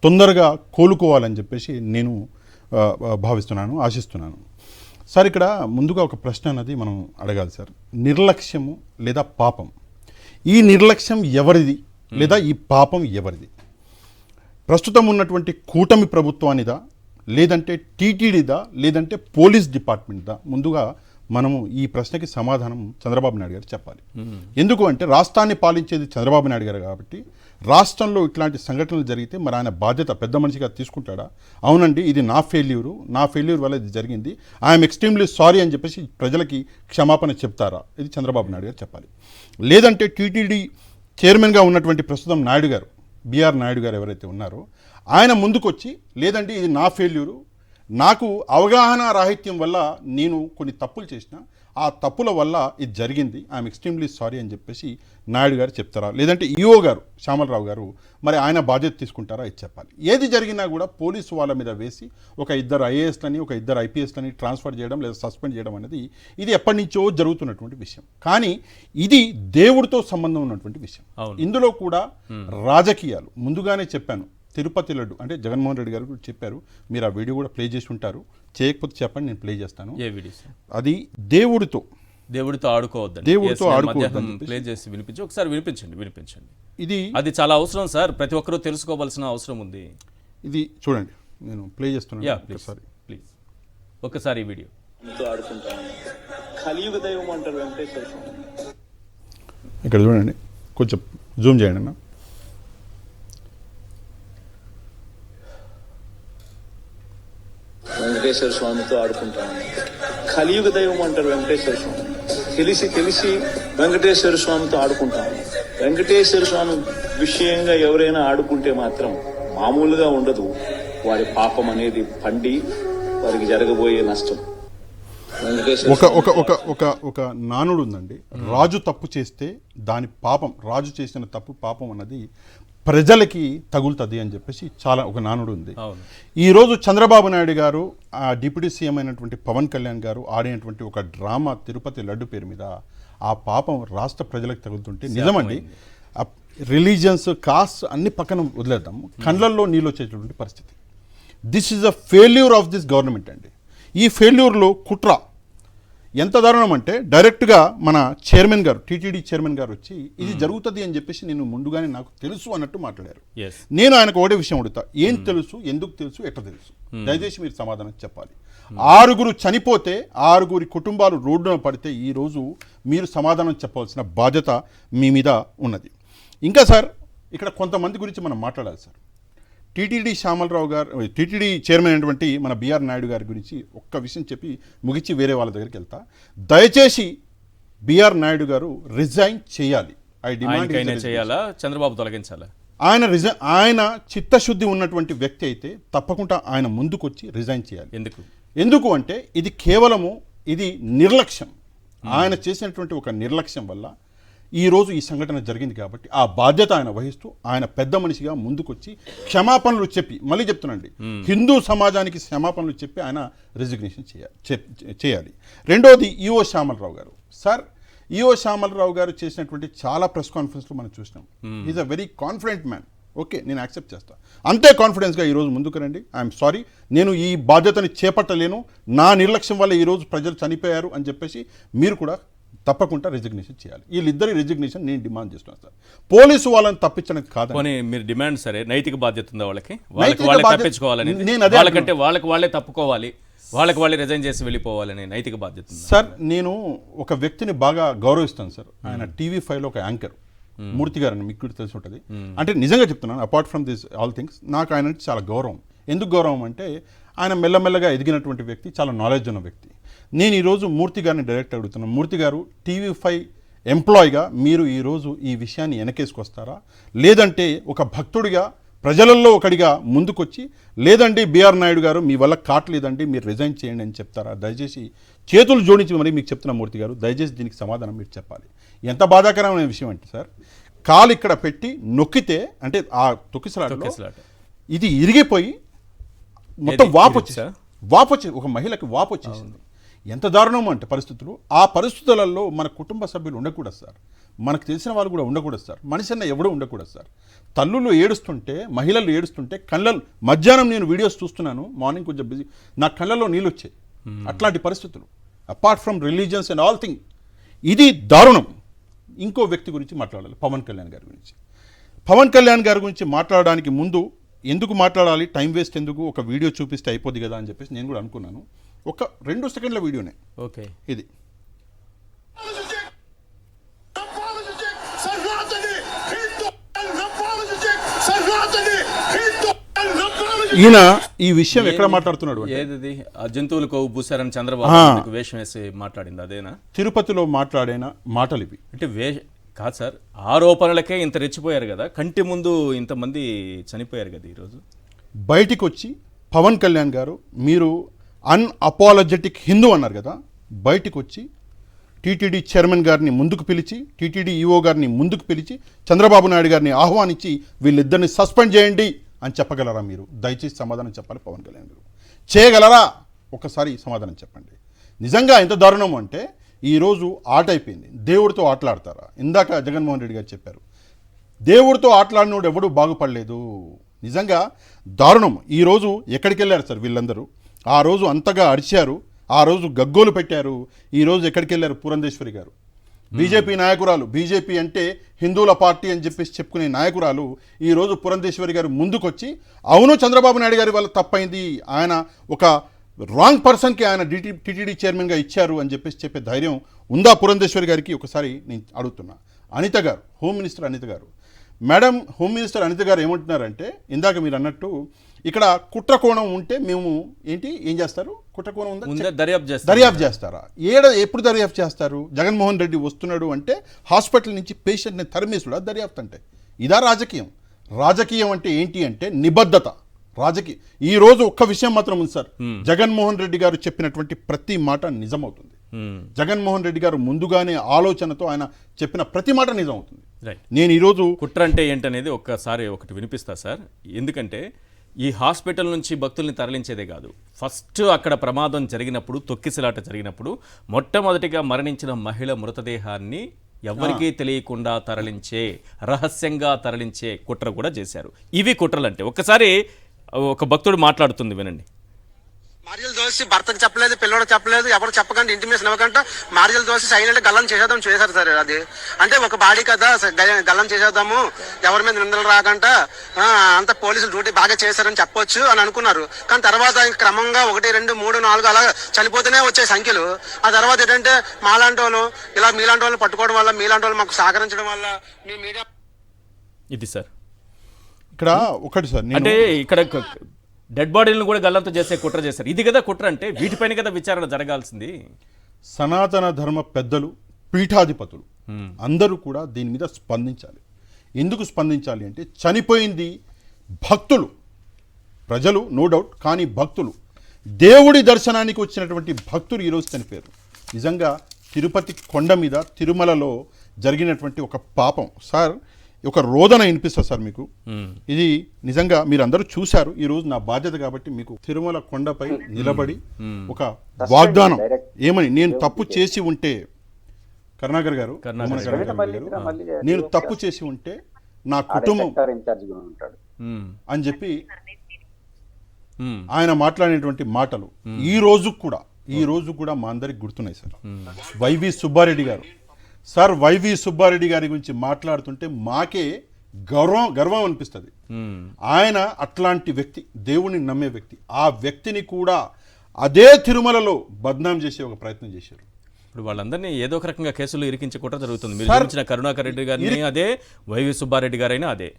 తొందరగా కోలుకోవాలని చెప్పేసి నేను భావిస్తున్నాను, ఆశిస్తున్నాను. సార్, ఇక్కడ ముందుగా ఒక ప్రశ్న అన్నది మనం అడగాలి సార్. నిర్లక్ష్యము లేదా పాపం, ఈ నిర్లక్ష్యం ఎవరిది లేదా ఈ పాపం ఎవరిది? ప్రస్తుతం ఉన్నటువంటి కూటమి ప్రభుత్వానిదా, లేదంటే టీటీడీదా, లేదంటే పోలీస్ డిపార్ట్మెంట్దా? ముందుగా మనము ఈ ప్రశ్నకి సమాధానం చంద్రబాబు నాయుడు గారు చెప్పాలి. ఎందుకు అంటే రాష్ట్రాన్ని పాలించేది చంద్రబాబు నాయుడు గారు కాబట్టి రాష్ట్రంలో ఇట్లాంటి సంఘటనలు జరిగితే మరి ఆయన బాధ్యత పెద్ద మనిషిగా తీసుకుంటాడా? అవునండి, ఇది నా ఫెయిల్యూర్ వల్ల ఇది జరిగింది, ఐఎమ్ ఎక్స్ట్రీమ్లీ సారీ అని చెప్పేసి ప్రజలకి క్షమాపణ చెప్తారా? ఇది చంద్రబాబు నాయుడు గారు చెప్పాలి. లేదంటే టీటీడీ చైర్మన్గా ఉన్నటువంటి ప్రస్తుతం నాయుడు గారు, బిఆర్ నాయుడు గారు ఎవరైతే ఉన్నారో ఆయన ముందుకొచ్చి లేదంటే ఇది నా ఫెయిల్యూరు, నాకు అవగాహన రాహిత్యం వల్ల నేను కొన్ని తప్పులు చేసిన, ఆ తప్పుల వల్ల ఇది జరిగింది, ఐఎమ్ ఎక్స్ట్రీమ్లీ సారీ అని చెప్పేసి నాయుడు గారు చెప్తారా? లేదంటే ఈఓ గారు శ్యామలరావు గారు మరి ఆయన బాధ్యత తీసుకుంటారా? ఇది చెప్పాలి. ఏది జరిగినా కూడా పోలీసు వాళ్ళ మీద వేసి ఒక 2 ఐఏఎస్లని, ఒక 2 ఐపీఎస్లని ట్రాన్స్ఫర్ చేయడం లేదా సస్పెండ్ చేయడం అనేది ఇది ఎప్పటి నుంచో జరుగుతున్నటువంటి విషయం. కానీ ఇది దేవుడితో సంబంధం ఉన్నటువంటి విషయం. ఇందులో కూడా రాజకీయాలు, ముందుగానే చెప్పాను, తిరుపతి లడ్డు అంటే జగన్మోహన్ రెడ్డి గారు చెప్పారు, మీరు ఆ వీడియో కూడా ప్లే చేసి ఉంటారు, చేయకపోతే చెప్పండి, నేను ప్లే చేస్తాను. అది దేవుడితో ఆడుకోవద్దు, ప్లే చేసి వినిపించి ఒకసారి వినిపించండి. ఇది అది చాలా అవసరం సార్, ప్రతి ఒక్కరూ తెలుసుకోవాల్సిన అవసరం ఉంది. ఇది చూడండి, నేను ప్లే చేస్తున్నాను. ప్లీజ్ ఒకసారి ఈ వీడియో. ఇక్కడ చూడండి, కొంచెం జూమ్ చేయండి అన్న. వెంకటేశ్వర స్వామితో ఆడుకుంటాను. కలియుగ దైవం అంటారు వెంకటేశ్వర స్వామి. తెలిసి తెలిసి వెంకటేశ్వర స్వామితో ఆడుకుంటాము. వెంకటేశ్వర స్వామి విషయంగా ఎవరైనా ఆడుకుంటే మాత్రం మామూలుగా ఉండదు. వారి పాపం అనేది పండి వారికి జరగబోయే నష్టం. ఒక ఒక ఒక ఒక ఒక నానుడు ఉందండి, రాజు తప్పు చేస్తే దాని పాపం, రాజు చేసిన తప్పు పాపం అన్నది ప్రజలకి తగులుతుంది అని చెప్పేసి చాలా ఒక నానుడు ఉంది. ఈరోజు చంద్రబాబు నాయుడు గారు, ఆ డిప్యూటీ సీఎం అయినటువంటి పవన్ కళ్యాణ్ గారు ఆడినటువంటి ఒక డ్రామా తిరుపతి లడ్డు పేరు మీద ఆ పాపం రాష్ట్ర ప్రజలకు తగులుతుంటే నిజమండి, రిలీజియన్స్, కాస్ట్ అన్ని పక్కన వదిలేద్దాం, కళ్ళల్లో నీళ్ళు వచ్చేటటువంటి పరిస్థితి. This is a failure of this government అండి. ఈ ఫెయిల్యూర్లో కుట్ర ఎంత దారుణం అంటే డైరెక్ట్గా మన చైర్మన్ గారు, టీటీడీ చైర్మన్ గారు వచ్చి ఇది జరుగుతుంది అని చెప్పేసి నేను ముందుగానే నాకు తెలుసు అన్నట్టు మాట్లాడారు. నేను ఆయనకు ఒకటే విషయం అడుగుతా, ఏం తెలుసు, ఎందుకు తెలుసు, ఎట్లా తెలుసు, దయచేసి మీరు సమాధానం చెప్పాలి. 6 చనిపోతే 6 కుటుంబాలు రోడ్డున పడితే ఈరోజు మీరు సమాధానం చెప్పవలసిన బాధ్యత మీ మీద ఉన్నది. ఇంకా సార్, ఇక్కడ కొంతమంది గురించి మనం మాట్లాడాలి సార్. టీటీడీ శ్యామలరావు గారు, టీటీడీ చైర్మన్ అయినటువంటి మన బిఆర్ నాయుడు గారి గురించి ఒక్క విషయం చెప్పి ముగించి వేరే వాళ్ళ దగ్గరికి వెళ్తా. దయచేసి బిఆర్ నాయుడు గారు రిజైన్ చేయాలి. చేయాలా, చంద్రబాబు తొలగించాలా? ఆయన చిత్తశుద్ధి ఉన్నటువంటి వ్యక్తి అయితే తప్పకుండా ఆయన ముందుకొచ్చి రిజైన్ చేయాలి. ఎందుకు అంటే ఇది కేవలము ఇది నిర్లక్ష్యం, ఆయన చేసినటువంటి ఒక నిర్లక్ష్యం వల్ల ఈరోజు ఈ సంఘటన జరిగింది. కాబట్టి ఆ బాధ్యత ఆయన వహిస్తూ ఆయన పెద్ద మనిషిగా ముందుకొచ్చి క్షమాపణలు చెప్పి, మళ్ళీ చెప్తున్నాండి, హిందూ సమాజానికి క్షమాపణలు చెప్పి ఆయన రిజిగ్నేషన్ చేయాలి. రెండోది ఈఓ శ్యామలరావు గారు. సార్, ఈఓ శ్యామలరావు గారు చేసినటువంటి చాలా ప్రెస్ కాన్ఫరెన్స్లో మనం చూసినాం. Is a very confident man. Okay, నేను యాక్సెప్ట్ చేస్తాను. అంతే కాన్ఫిడెన్స్గా ఈరోజు ముందుకు రండి. ఐఎమ్ సారీ, నేను ఈ బాధ్యతని చేపట్టలేను, నా నిర్లక్ష్యం వల్ల ఈరోజు ప్రజలు చనిపోయారు అని చెప్పేసి మీరు కూడా తప్పకుండా రిజిగ్నేషన్ చేయాలి. వీళ్ళిద్దరి రిజిగ్నేషన్ నేను డిమాండ్ చేస్తున్నాను సార్. పోలీసు వాళ్ళని తప్పించడానికి కాదు మీరు డిమాండ్. సరే, నైతిక బాధ్యత ఉందా వాళ్ళకి? తప్పించుకోవాలని, వాళ్ళకంటే వాళ్ళే తప్పుకోవాలి, వాళ్ళే రిజైన్ చేసి వెళ్ళిపోవాలని నైతిక బాధ్యత సార్. నేను ఒక వ్యక్తిని బాగా గౌరవిస్తాను సార్. ఆయన TV5లో ఒక యాంకర్ మూర్తి గారని మీకు కూడా తెలిసి ఉంటుంది. అంటే నిజంగా చెప్తున్నాను, apart from this all things, నాకు ఆయన చాలా గౌరవం. ఎందుకు గౌరవం అంటే ఆయన మెల్లమెల్లగా ఎదిగినటువంటి వ్యక్తి, చాలా నాలెడ్జ్ ఉన్న వ్యక్తి. నేను ఈరోజు మూర్తి గారిని డైరెక్ట్ అడుగుతున్నాను, మూర్తి గారు, TV5 ఎంప్లాయీగా మీరు ఈరోజు ఈ విషయాన్ని వెనకేసుకొస్తారా, లేదంటే ఒక భక్తుడిగా ప్రజలలో ఒకడిగా ముందుకొచ్చి, లేదండి బిఆర్ నాయుడు గారు మీ వల్ల కావట్లేదండి, మీరు రిజైన్ చేయండి అని చెప్తారా? దయచేసి చేతులు జోడించి మరి మీకు చెప్తున్న మూర్తి గారు, దయచేసి దీనికి సమాధానం మీరు చెప్పాలి. ఎంత బాధాకరమైన విషయం అంటే సార్, కాలు ఇక్కడ పెట్టి నొక్కితే, అంటే ఆ తొక్కిసలాటలో ఇది ఇరిగిపోయి మొత్తం వాపు వచ్చి ఒక మహిళకి వాపు వచ్చేసింది. ఎంత దారుణం అంటే పరిస్థితులు. ఆ పరిస్థితులలో మన కుటుంబ సభ్యులు ఉండకూడదు సార్, మనకు తెలిసిన వాళ్ళు కూడా ఉండకూడదు సార్, మనిషి అన్న ఎవడూ ఉండకూడదు సార్. తల్లులు ఏడుస్తుంటే, మహిళలు ఏడుస్తుంటే కళ్ళలు, మధ్యాహ్నం నేను వీడియోస్ చూస్తున్నాను, మార్నింగ్ కొంచెం బిజీ, నా కళ్ళలో నీళ్ళు వచ్చాయి. అట్లాంటి పరిస్థితులు, apart from religions and all thing, ఇది దారుణం. ఇంకో వ్యక్తి గురించి మాట్లాడాలి, పవన్ కళ్యాణ్ గారి గురించి. పవన్ కళ్యాణ్ గారి గురించి మాట్లాడడానికి ముందు ఎందుకు మాట్లాడాలి, టైం వేస్ట్ ఎందుకు, ఒక వీడియో చూపిస్తే అయిపోద్ది కదా అని చెప్పేసి నేను కూడా అనుకున్నాను. ఒక 2 సెకండ్ల వీడియోనే. ఓకే, ఇది ఈయన ఈ విషయం ఎక్కడ మాట్లాడుతున్నాడు, ఏది జంతువులు కొవ్వు పూసారని చంద్రబాబు వేషం వేసి మాట్లాడింది అదేనా? తిరుపతిలో మాట్లాడిన మాటలు ఇవి. అంటే కాదు సార్, ఆరోపణలకే ఇంత రెచ్చిపోయారు కదా, కంటి ముందు ఇంతమంది చనిపోయారు కదా. ఈరోజు బయటికి వచ్చి పవన్ కళ్యాణ్ గారు, మీరు అన్అపాలజెటిక్ హిందూ అన్నారు కదా, బయటికి వచ్చి టీటీడీ చైర్మన్ గారిని ముందుకు పిలిచి, టీటీడీ ఈఓ గారిని ముందుకు పిలిచి, చంద్రబాబు నాయుడు గారిని ఆహ్వానించి వీళ్ళిద్దరిని సస్పెండ్ చేయండి అని చెప్పగలరా? మీరు దయచేసి సమాధానం చెప్పాలి. పవన్ కళ్యాణ్ గారు చేయగలరా? ఒకసారి సమాధానం చెప్పండి. నిజంగా ఎంత దారుణం అంటే ఈరోజు ఆట అయిపోయింది. దేవుడితో ఆటలాడతారా? ఇందాక జగన్మోహన్ రెడ్డి గారు చెప్పారు, దేవుడితో ఆటలాడినోడు ఎవడు బాగుపడలేదు. నిజంగా దారుణం. ఈరోజు ఎక్కడికి వెళ్ళారు సార్ వీళ్ళందరూ? ఆ రోజు అంతగా అరిచారు, ఆ రోజు గగ్గోలు పెట్టారు. ఈరోజు ఎక్కడికి వెళ్ళారు? పురంధేశ్వరి గారు, బీజేపీ నాయకురాలు, బీజేపీ అంటే హిందువుల పార్టీ అని చెప్పేసి చెప్పుకునే నాయకురాలు, ఈరోజు పురంధేశ్వరి గారు ముందుకొచ్చి, అవును చంద్రబాబు నాయుడు గారి వల్ల తప్పైంది, ఆయన ఒక రాంగ్ పర్సన్కి ఆయన టీటీడీ చైర్మన్గా ఇచ్చారు అని చెప్పేసి చెప్పే ధైర్యం ఉందా పురంధేశ్వరి గారికి? ఒకసారి నేను అడుగుతున్నా. అనిత గారు, హోమ్ మినిస్టర్ అనిత గారు, మేడం హోమ్ మినిస్టర్ అనిత గారు ఏమంటున్నారంటే ఇందాక మీరు అన్నట్టు ఇక్కడ కుట్ర కోణం ఉంటే మేము ఏం చేస్తారు? కుట్ర కోణం ఉందా? దర్యాప్తు చేస్తారా? ఎప్పుడు దర్యాప్తు చేస్తారు? జగన్మోహన్ రెడ్డి వస్తున్నాడు అంటే హాస్పిటల్ నుంచి పేషెంట్ని తరిమేసుడా దర్యాప్తు అంటే? ఇదా రాజకీయం? రాజకీయం అంటే ఏంటి అంటే నిబద్ధత. రాజకీయ ఈ రోజు ఒక్క విషయం మాత్రం ఉంది సార్, జగన్మోహన్ రెడ్డి గారు చెప్పినటువంటి ప్రతి మాట నిజమవుతుంది. జగన్మోహన్ రెడ్డి గారు ముందుగానే ఆలోచనతో ఆయన చెప్పిన ప్రతి మాట నిజం అవుతుంది. నేను ఈరోజు కుట్ర అంటే ఏంటనేది ఒకటి వినిపిస్తా సార్. ఎందుకంటే ఈ హాస్పిటల్ నుంచి భక్తుల్ని తరలించేదే కాదు, ఫస్ట్ అక్కడ ప్రమాదం జరిగినప్పుడు, తొక్కిసలాట జరిగినప్పుడు మొట్టమొదటిగా మరణించిన మహిళ మృతదేహాన్ని ఎవరికీ తెలియకుండా రహస్యంగా తరలించే కుట్ర కూడా చేశారు. ఇవి కుట్రలంటే. ఒక్కసారి ఒక భక్తుడు మాట్లాడుతుంది వినండి. మార్జల్ దోసి భర్తకు చెప్పలేదు, పిల్లడికి చెప్పలేదు, ఎవరు చెప్పకుండా ఇంటిమేషన్ ఇవ్వకుండా మార్జల్ దోసి సైలెంట్ గల్లం చేసేద్దాం చేశారు సార్. అది అంటే ఒక బాడీ కదా, గల్లం చేసేద్దాము, ఎవరి మీద నిందలు రాకుండా అంత పోలీసులు డ్యూటీ బాగా చేశారని చెప్పొచ్చు అని అనుకున్నారు. కానీ తర్వాత క్రమంగా 1, 2, 3, 4 అలా చనిపోతూనే వచ్చే సంఖ్యలు. ఆ తర్వాత ఏంటంటే మాలాంటి వాళ్ళు ఇలా మీలాంటి వాళ్ళని పట్టుకోవడం వల్ల, మీలాంటి వాళ్ళు మాకు సహకరించడం వల్ల మీ మీడియా ఇది సార్. ఇక్కడ ఒకటి సార్, అంటే ఇక్కడ డెడ్ బాడీలను కూడా గల్లంతో చేసే కుట్ర చేశారు. ఇది కదా కుట్ర అంటే, వీటిపైన కదా విచారణ జరగాల్సింది. సనాతన ధర్మ పెద్దలు, పీఠాధిపతులు అందరూ కూడా దీని మీద స్పందించాలి. ఎందుకు స్పందించాలి అంటే చనిపోయింది భక్తులు, ప్రజలు నో డౌట్, కానీ భక్తులు, దేవుడి దర్శనానికి వచ్చినటువంటి భక్తులు ఈరోజు చనిపోయారు. నిజంగా తిరుపతి కొండ మీద తిరుమలలో జరిగినటువంటి ఒక పాపం సార్. ఒక రోదన వినిపిస్తుంది సార్ మీకు. ఇది నిజంగా మీరు అందరూ చూశారు. ఈ రోజు నా బాధ్యత కాబట్టి మీకు తిరుమల కొండపై నిలబడి ఒక వాగ్దానం ఏమని, నేను తప్పు చేసి ఉంటే కరుణాకర్ గారు, నేను తప్పు చేసి ఉంటే నా కుటుంబం అని చెప్పి ఆయన మాట్లాడినటువంటి మాటలు ఈ రోజు కూడా మా అందరికి గుర్తున్నాయి సార్. వైవి సుబ్బారెడ్డి గారు సార్, వైవి సుబ్బారెడ్డి గారి గురించి మాట్లాడుతుంటే మాకే గర్వం అనిపిస్తుంది. ఆయన అట్లాంటి వ్యక్తి, దేవుణ్ణి నమ్మే వ్యక్తి. ఆ వ్యక్తిని కూడా అదే తిరుమలలో బద్నాం చేసే ఒక ప్రయత్నం చేశారు. ఇప్పుడు వాళ్ళందరినీ ఏదో ఒక రకంగా కేసులు ఇరికించే కుట్ర జరుగుతుంది. మీరు చూపించిన కరుణాకర్ రెడ్డి గారిని అదే, వైవి సుబ్బారెడ్డి గారైనా అదే.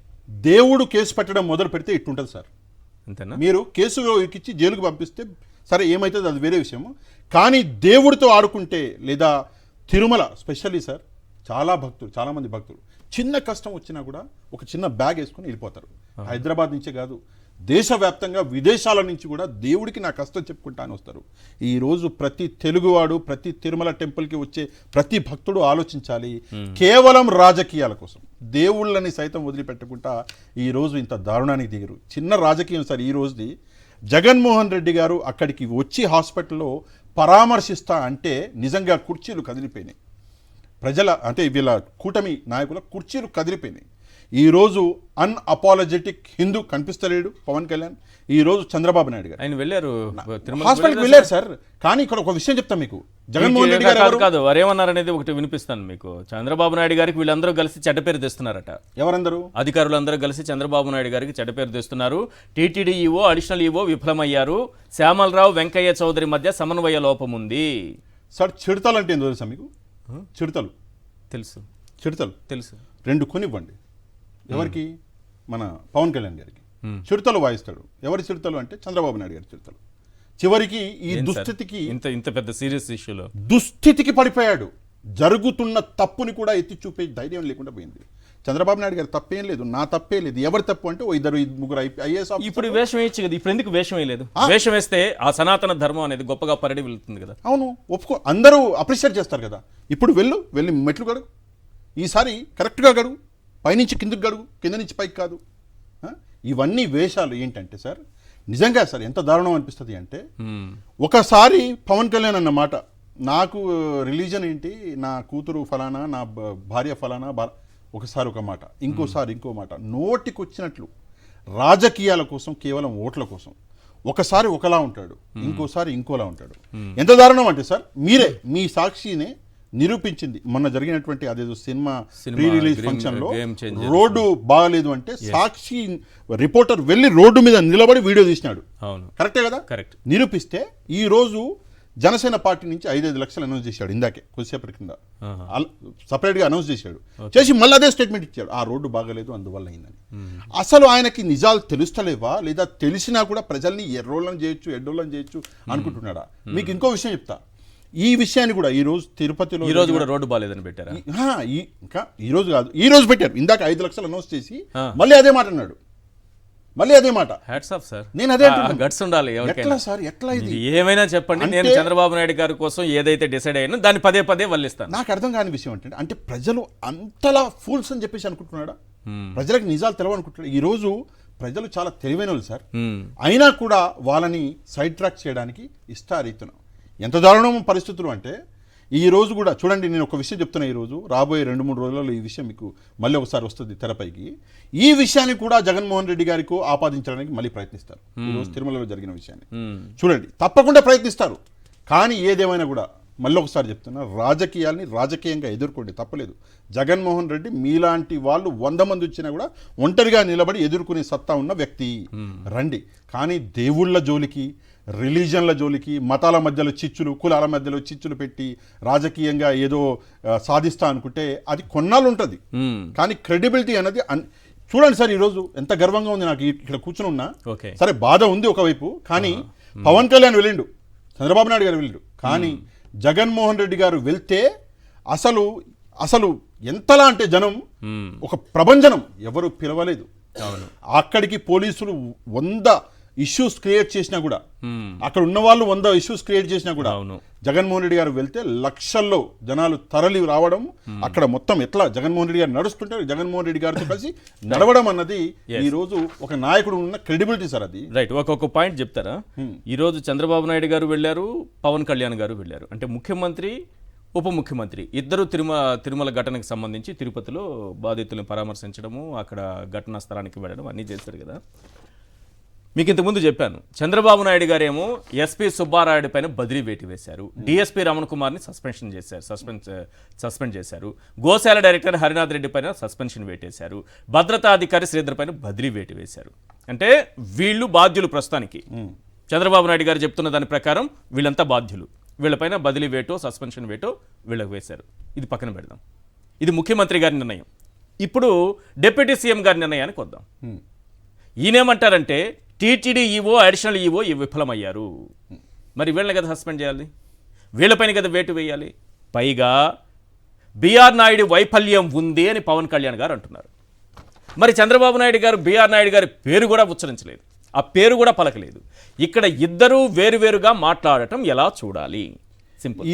దేవుడు కేసు పెట్టడం మొదలు పెడితే ఇట్టుంటుంది సార్. అంతేనా? మీరు కేసులో ఇరికించి జైలుకు పంపిస్తే సరే ఏమవుతుంది అది వేరే విషయము. కానీ దేవుడితో ఆడుకుంటే, లేదా తిరుమల స్పెషల్లీ సార్, చాలామంది భక్తులు చిన్న కష్టం వచ్చినా కూడా ఒక చిన్న బ్యాగ్ వేసుకొని వెళ్ళిపోతారు. హైదరాబాద్ నుంచే కాదు, దేశవ్యాప్తంగా విదేశాల నుంచి కూడా దేవుడికి నా కష్టం చెప్పుకుంటా అని వస్తారు. ఈరోజు ప్రతి తెలుగువాడు, ప్రతి తిరుమల టెంపుల్కి వచ్చే ప్రతి భక్తుడు ఆలోచించాలి. కేవలం రాజకీయాల కోసం దేవుళ్ళని సైతం వదిలిపెట్టకుండా ఈరోజు ఇంత దారుణానికి దిగరు. చిన్న రాజకీయం సార్. ఈ రోజుది జగన్మోహన్ రెడ్డి గారు అక్కడికి వచ్చి హాస్పిటల్లో పరామర్శిస్తా అంటే నిజంగా కుర్చీలు కదిలిపోయినాయి. అంటే వీళ్ళ కూటమి నాయకుల కుర్చీలు కదిలిపోయినాయి. ఈరోజు అన్అపాలజెటిక్ హిందూ కనిపిస్తలేడు పవన్ కళ్యాణ్. ఈరోజు చంద్రబాబు నాయుడు గారు ఆయన వెళ్ళారు, హాస్పిటల్కి వెళ్ళారు సార్. కానీ ఇక్కడ ఒక విషయం చెప్తాను మీకు, జగన్మోహన్ రెడ్డి గారు కాదు వారేమన్నారనేది ఒకటి వినిపిస్తాను మీకు. చంద్రబాబు నాయుడు గారికి వీళ్ళందరూ కలిసి చెడ్డ పేరు తెస్తున్నారట. ఎవరందరూ? అధికారులందరూ కలిసి చంద్రబాబు నాయుడు గారికి చెడ్డ పేరు తెస్తున్నారు. టీటీడీ ఈవో, అడిషనల్ ఈవో విఫలమయ్యారు. శ్యామలరావు, వెంకయ్య చౌదరి మధ్య సమన్వయ లోపం ఉంది. సార్ చిడతలు అంటే ఏందో తెలుసా మీకు? చిడతలు తెలుసు. 2 కొనివ్వండి. ఎవరికి? మన పవన్ కళ్యాణ్ గారికి. చిడతలు వాయిస్తాడు. ఎవరి చిడతలు అంటే చంద్రబాబు నాయుడు గారి చిడతలు. చివరికి ఈ దుస్థితికి, ఇంత పెద్ద సీరియస్ ఇష్యూలో దుస్థితికి పడిపోయాడు. జరుగుతున్న తప్పుని కూడా ఎత్తి చూపే ధైర్యం లేకుండా పోయింది. చంద్రబాబు నాయుడు గారు తప్పేం లేదు, నా తప్పే లేదు. ఎవరి తప్పు అంటే 2-3 ఐఏఎస్. ఇప్పుడు వేషం వేయచ్చు కదా, ఇప్పుడు ఎందుకు వేషం వేయలేదు? వేషం వేస్తే ఆ సనాతన ధర్మం అనేది గొప్పగా పరిడి వెళ్తుంది కదా. అవును, ఒప్పుకో, అందరూ అప్రిషియేట్ చేస్తారు కదా. ఇప్పుడు వెళ్ళి మెట్లు గడుగు, ఈసారి కరెక్ట్గా గడుగు, పైనుంచి కిందకి గడుగు, కింద నుంచి పైకి కాదు. ఇవన్నీ వేషాలు ఏంటంటే సార్, నిజంగా సార్ ఎంత దారుణం అనిపిస్తుంది అంటే, ఒకసారి పవన్ కళ్యాణ్ అన్న మాట, నాకు రిలీజన్ ఏంటి, నా కూతురు ఫలానా, నా భార్య ఫలానా, ఒకసారి ఒక మాట, ఇంకోసారి ఇంకో మాట, నోటికి వచ్చినట్లు రాజకీయాల కోసం, కేవలం ఓట్ల కోసం. ఒకసారి ఒకలా ఉంటాడు, ఇంకోసారి ఇంకోలా ఉంటాడు. ఎంత దారుణం అంటే సార్, మీరే మీ సాక్షినే నిరూపించింది. మొన్న జరిగినటువంటి అదేదో సినిమా ప్రీ రిలీజ్ ఫంక్షన్ లో రోడ్డు బాగలేదు అంటే సాక్షి రిపోర్టర్ వెళ్ళి రోడ్డు మీద నిలబడి వీడియో తీసినాడు. కరెక్టే కదా? కరెక్ట్. నిరూపిస్తే ఈ రోజు జనసేన పార్టీ నుంచి 5 లక్షలు అనౌన్స్ చేశాడు ఇందాకే కొద్దిసేపటి కింద సపరేట్గా అనౌన్స్ చేశాడు. చేసి మళ్ళీ అదే స్టేట్మెంట్ ఇచ్చాడు, ఆ రోడ్డు బాగలేదు అందువల్ల అయిందని. అసలు ఆయనకి నిజాలు తెలుస్తలేవా లేదా తెలిసినా కూడా ప్రజల్ని ఎర్రోళ్ళని చేయొచ్చు ఎడ్డోళ్ళని చేయొచ్చు అనుకుంటున్నాడా? మీకు ఇంకో విషయం చెప్తా, ఈ విషయాన్ని కూడా ఈ రోజు తిరుపతిలో ఈ రోజు కూడా రోడ్డు బాగాలేదని పెట్టారా? ఇంకా ఈ రోజు కాదు, ఈ రోజు పెట్టారు. ఇందాక 5 లక్షలు అనౌన్స్ చేసి మళ్ళీ అదే మాట అన్నాడు, మళ్ళీ అదే మాట. హ్యాట్స్ ఆఫ్ సార్, నేను అదే గట్స్ ఉండాలి ఎవరికైనా. ఎట్లా సార్, ఎట్లా ఇది? ఏమైనా చెప్పండి, నేను చంద్రబాబు నాయుడు గారి కోసం ఏదైతే డిసైడ్ అయ్యానో దాన్ని పదే పదే వల్లిస్తాను. నాకు అర్థం కాని విషయం ఏంటంటే, అంటే ప్రజలు అంతలా ఫూల్స్ అని చెప్పేసి అనుకుంటున్నాడా? ప్రజలకు నిజాలు తెలవనుకుంటున్నాడు. ఈ రోజు ప్రజలు చాలా తెలివైన వాళ్ళు సార్, అయినా కూడా వాళ్ళని సైడ్ ట్రాక్ చేయడానికి ఇష్టారీతున్నాం. ఎంత దారుణం పరిస్థితులు అంటే, ఈ రోజు కూడా చూడండి, నేను ఒక విషయం చెప్తున్నా, ఈ రోజు రాబోయే 2-3 రోజులలో ఈ విషయం మీకు మళ్ళీ ఒకసారి వస్తుంది తెరపైకి. ఈ విషయాన్ని కూడా జగన్మోహన్ రెడ్డి గారికి ఆపాదించడానికి మళ్ళీ ప్రయత్నిస్తారు. ఈరోజు తిరుమలలో జరిగిన విషయాన్ని చూడండి, తప్పకుండా ప్రయత్నిస్తారు. కానీ ఏదేమైనా కూడా మళ్ళీ ఒకసారి చెప్తున్నా, రాజకీయాల్ని రాజకీయంగా ఎదుర్కోండి, తప్పలేదు. జగన్మోహన్ రెడ్డి మీలాంటి వాళ్ళు 100 మంది వచ్చినా కూడా ఒంటరిగా నిలబడి ఎదుర్కొనే సత్తా ఉన్న వ్యక్తి, రండి. కానీ దేవుళ్ళ జోలికి, రిలీజన్ల జోలికి, మతాల మధ్యలో చిచ్చులు, కులాల మధ్యలో చిచ్చులు పెట్టి రాజకీయంగా ఏదో సాధిస్తా అనుకుంటే అది కొన్నాళ్ళు ఉంటుంది. కానీ క్రెడిబిలిటీ అనేది చూడండి సార్, ఈరోజు ఎంత గర్వంగా ఉంది నాకు ఇక్కడ కూర్చుని ఉన్నా. సరే బాధ ఉంది ఒకవైపు, కానీ పవన్ కళ్యాణ్ వెళ్ళిండు, చంద్రబాబు నాయుడు గారు వెళ్ళిండు, కానీ జగన్మోహన్ రెడ్డి గారు వెళ్తే అసలు అసలు ఎంతలా అంటే జనం ఒక ప్రభంజనం, ఎవరు పిలవలేదు. అక్కడికి పోలీసులు 100 ఇష్యూస్ క్రియేట్ చేసినా కూడా, అక్కడ ఉన్న వాళ్ళు 100 ఇష్యూస్ క్రియేట్ చేసినా కూడా జగన్మోహన్ రెడ్డి గారు వెళ్తే లక్షల్లో జనాలు తరలి రావడం, అక్కడ మొత్తం ఎట్లా జగన్మోహన్ రెడ్డి గారు నడుస్తుంటే జగన్మోహన్ రెడ్డి గారితో కలిసి నడవడం అన్నది ఈ రోజు ఒక నాయకుడు ఉన్న క్రెడిబిలిటీ సార్. అది రైట్. ఒక్కొక్క పాయింట్ చెప్తారా? ఈ రోజు చంద్రబాబు నాయుడు గారు వెళ్ళారు, పవన్ కళ్యాణ్ గారు వెళ్ళారు. అంటే ముఖ్యమంత్రి, ఉప ముఖ్యమంత్రి ఇద్దరు తిరుమల ఘటనకు సంబంధించి తిరుపతిలో బాధితులను పరామర్శించడము, అక్కడ ఘటనా స్థలానికి వెళ్ళడం అన్నీ చేశారు కదా. మీకు ఇంతకుముందు చెప్పాను, చంద్రబాబు నాయుడు గారేమో ఎస్పీ సుబ్బారాయుడు పైన బదిలీ వేటు వేశారు, డిఎస్పీ రమణ కుమార్ని సస్పెండ్ చేశారు, గోశాల డైరెక్టర్ హరినాథ్ రెడ్డి పైన సస్పెన్షన్ వేటేశారు, భద్రతా అధికారి శ్రీధర్ పైన బదిలీ వేటు వేశారు. అంటే వీళ్ళు బాధ్యులు ప్రస్తుతానికి. చంద్రబాబు నాయుడు గారు చెప్తున్న దాని ప్రకారం వీళ్ళంతా బాధ్యులు. వీళ్ళపైన బదిలీ వేటో సస్పెన్షన్ వేటో వీళ్ళకి వేశారు. ఇది పక్కన పెడదాం, ఇది ముఖ్యమంత్రి గారి నిర్ణయం. ఇప్పుడు డిప్యూటీ సీఎం గారి నిర్ణయానికి వద్దాం. ఈయనేమంటారంటే టీటీడీ ఈవో, అడిషనల్ ఈవో విఫలమయ్యారు, మరి వీళ్ళని కదా సస్పెండ్ చేయాలి, వీళ్ళపైన కదా వేటు వేయాలి. పైగా బీఆర్ నాయుడు వైఫల్యం ఉంది అని పవన్ కళ్యాణ్ గారు అంటున్నారు. మరి చంద్రబాబు నాయుడు గారు బీఆర్ నాయుడు గారి పేరు కూడా ఉచ్చరించలేదు, ఆ పేరు కూడా పలకలేదు. ఇక్కడ ఇద్దరూ వేరువేరుగా మాట్లాడటం ఎలా చూడాలి? సింపుల్.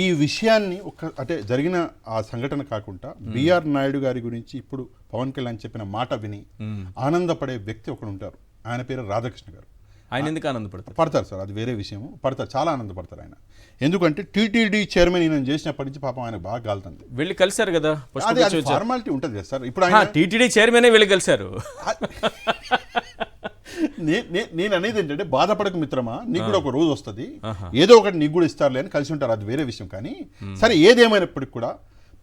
ఈ విషయాన్ని అంటే జరిగిన ఆ సంఘటన కాకుండా బీఆర్ నాయుడు గారి గురించి ఇప్పుడు పవన్ కళ్యాణ్ చెప్పిన మాట విని ఆనందపడే వ్యక్తి ఒకడు ఉంటారు, ఆయన పేరు రాధాకృష్ణ గారు. ఆయన ఎందుకు పడతారు సార్, అది వేరే విషయం. పడతారు, చాలా ఆనందపడతారు ఆయన. ఎందుకంటే టీటీడీ చైర్మన్ ఈయన చేసినప్పటి నుంచి పాపం ఆయన బాగా గాలుతుంది. వెళ్ళి కలిశారు కదా, ఫార్మాలిటీ ఉంటుంది కదా సార్. ఇప్పుడు ఆయన టీటీడీ చైర్మనే వెళ్ళి కలిశారు. నేను అనేది ఏంటంటే, బాధపడక మిత్రమా, నీకు కూడా ఒక రోజు వస్తుంది, ఏదో ఒకటి నీకు కూడా ఇస్తారులే అని కలిసి ఉంటారు, అది వేరే విషయం. కానీ సరే, ఏదేమైనప్పటికీ కూడా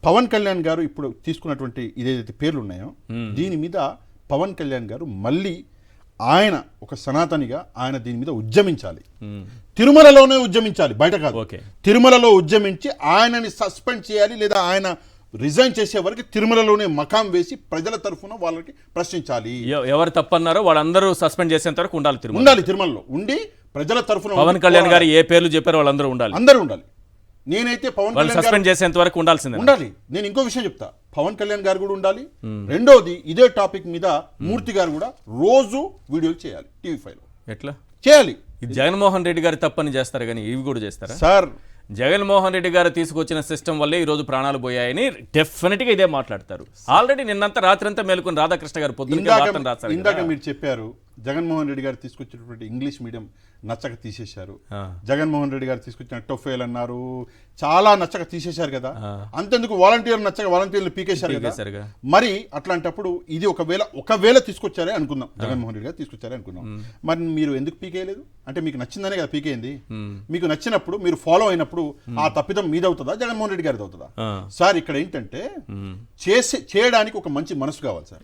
పవన్ కళ్యాణ్ గారు ఇప్పుడు తీసుకున్నటువంటి ఇదేదైతే పేర్లు ఉన్నాయో దీని మీద పవన్ కళ్యాణ్ గారు మళ్ళీ ఆయన ఒక సనాతనిగా ఆయన దీని మీద ఉద్యమించాలి. తిరుమలలోనే ఉద్యమించాలి, బయట కాదు. తిరుమలలో ఉద్యమించి ఆయనని సస్పెండ్ చేయాలి, లేదా ఆయన రిజైన్ చేసే వరకు తిరుమలలోనే మకాం వేసి ప్రజల తరఫున వాళ్ళకి ప్రశ్నించాలి. ఎవరు తప్పన్నారో వాళ్ళందరూ సస్పెండ్ చేసేంత వరకు ఉండాలి, తిరుమలలో ఉండి ప్రజల తరఫున. పవన్ కళ్యాణ్ గారు ఏ పేర్లు చెప్పారో వాళ్ళందరూ ఉండాలి, అందరూ ఉండాలి. నేనైతే పవన్ కళ్యాణ్ సస్పెండ్ చేసేంత వరకు ఉండాలి. నేను ఇంకో విషయం చెప్తా, పవన్ కళ్యాణ్ గారు కూడా ఉండాలి. రెండోది, ఇదే టాపిక్ మీద మూర్తి గారు కూడా రోజు వీడియోలు చేయాలి టీవీ5లో. ఎట్లా చేయాలి? ఇది జగన్మోహన్ రెడ్డి గారు తప్పని చేస్తారు కానీ ఇవి కూడా చేస్తారా సార్? జగన్మోహన్ రెడ్డి గారు తీసుకొచ్చిన సిస్టమ్ వల్లే ఈ రోజు ప్రాణాలు పోయాయని డెఫినెట్ గా ఇదే మాట్లాడతారు. ఆల్రెడీ నిన్నంతా రాత్రంతా మేలుకొని రాధాకృష్ణ గారు పొద్దున్న ఇందాక మీరు చెప్పారు, జగన్మోహన్ రెడ్డి గారు తీసుకొచ్చినటువంటి ఇంగ్లీష్ మీడియం నచ్చక తీసేశారు, జగన్మోహన్ రెడ్డి గారు తీసుకొచ్చిన టొఫేల్ అన్నారు, చాలా నచ్చక తీసేశారు కదా. అంతెందుకు వాలంటీర్లు పీకేశారు కదా. మరి అట్లాంటప్పుడు ఇది ఒకవేళ తీసుకొచ్చారే అనుకుందాం, జగన్మోహన్ రెడ్డి గారు తీసుకొచ్చారే అనుకుందాం, మరి మీరు ఎందుకు పీకేయలేదు? అంటే మీకు నచ్చిందనే కదా పీకేయింది. మీకు నచ్చినప్పుడు మీరు ఫాలో అయినప్పుడు ఆ తప్పిదం మీదవుతుందా, జగన్మోహన్ రెడ్డి గారిది అవుతుందా? సార్, ఇక్కడ ఏంటంటే చేయడానికి ఒక మంచి మనసు కావాలి సార్.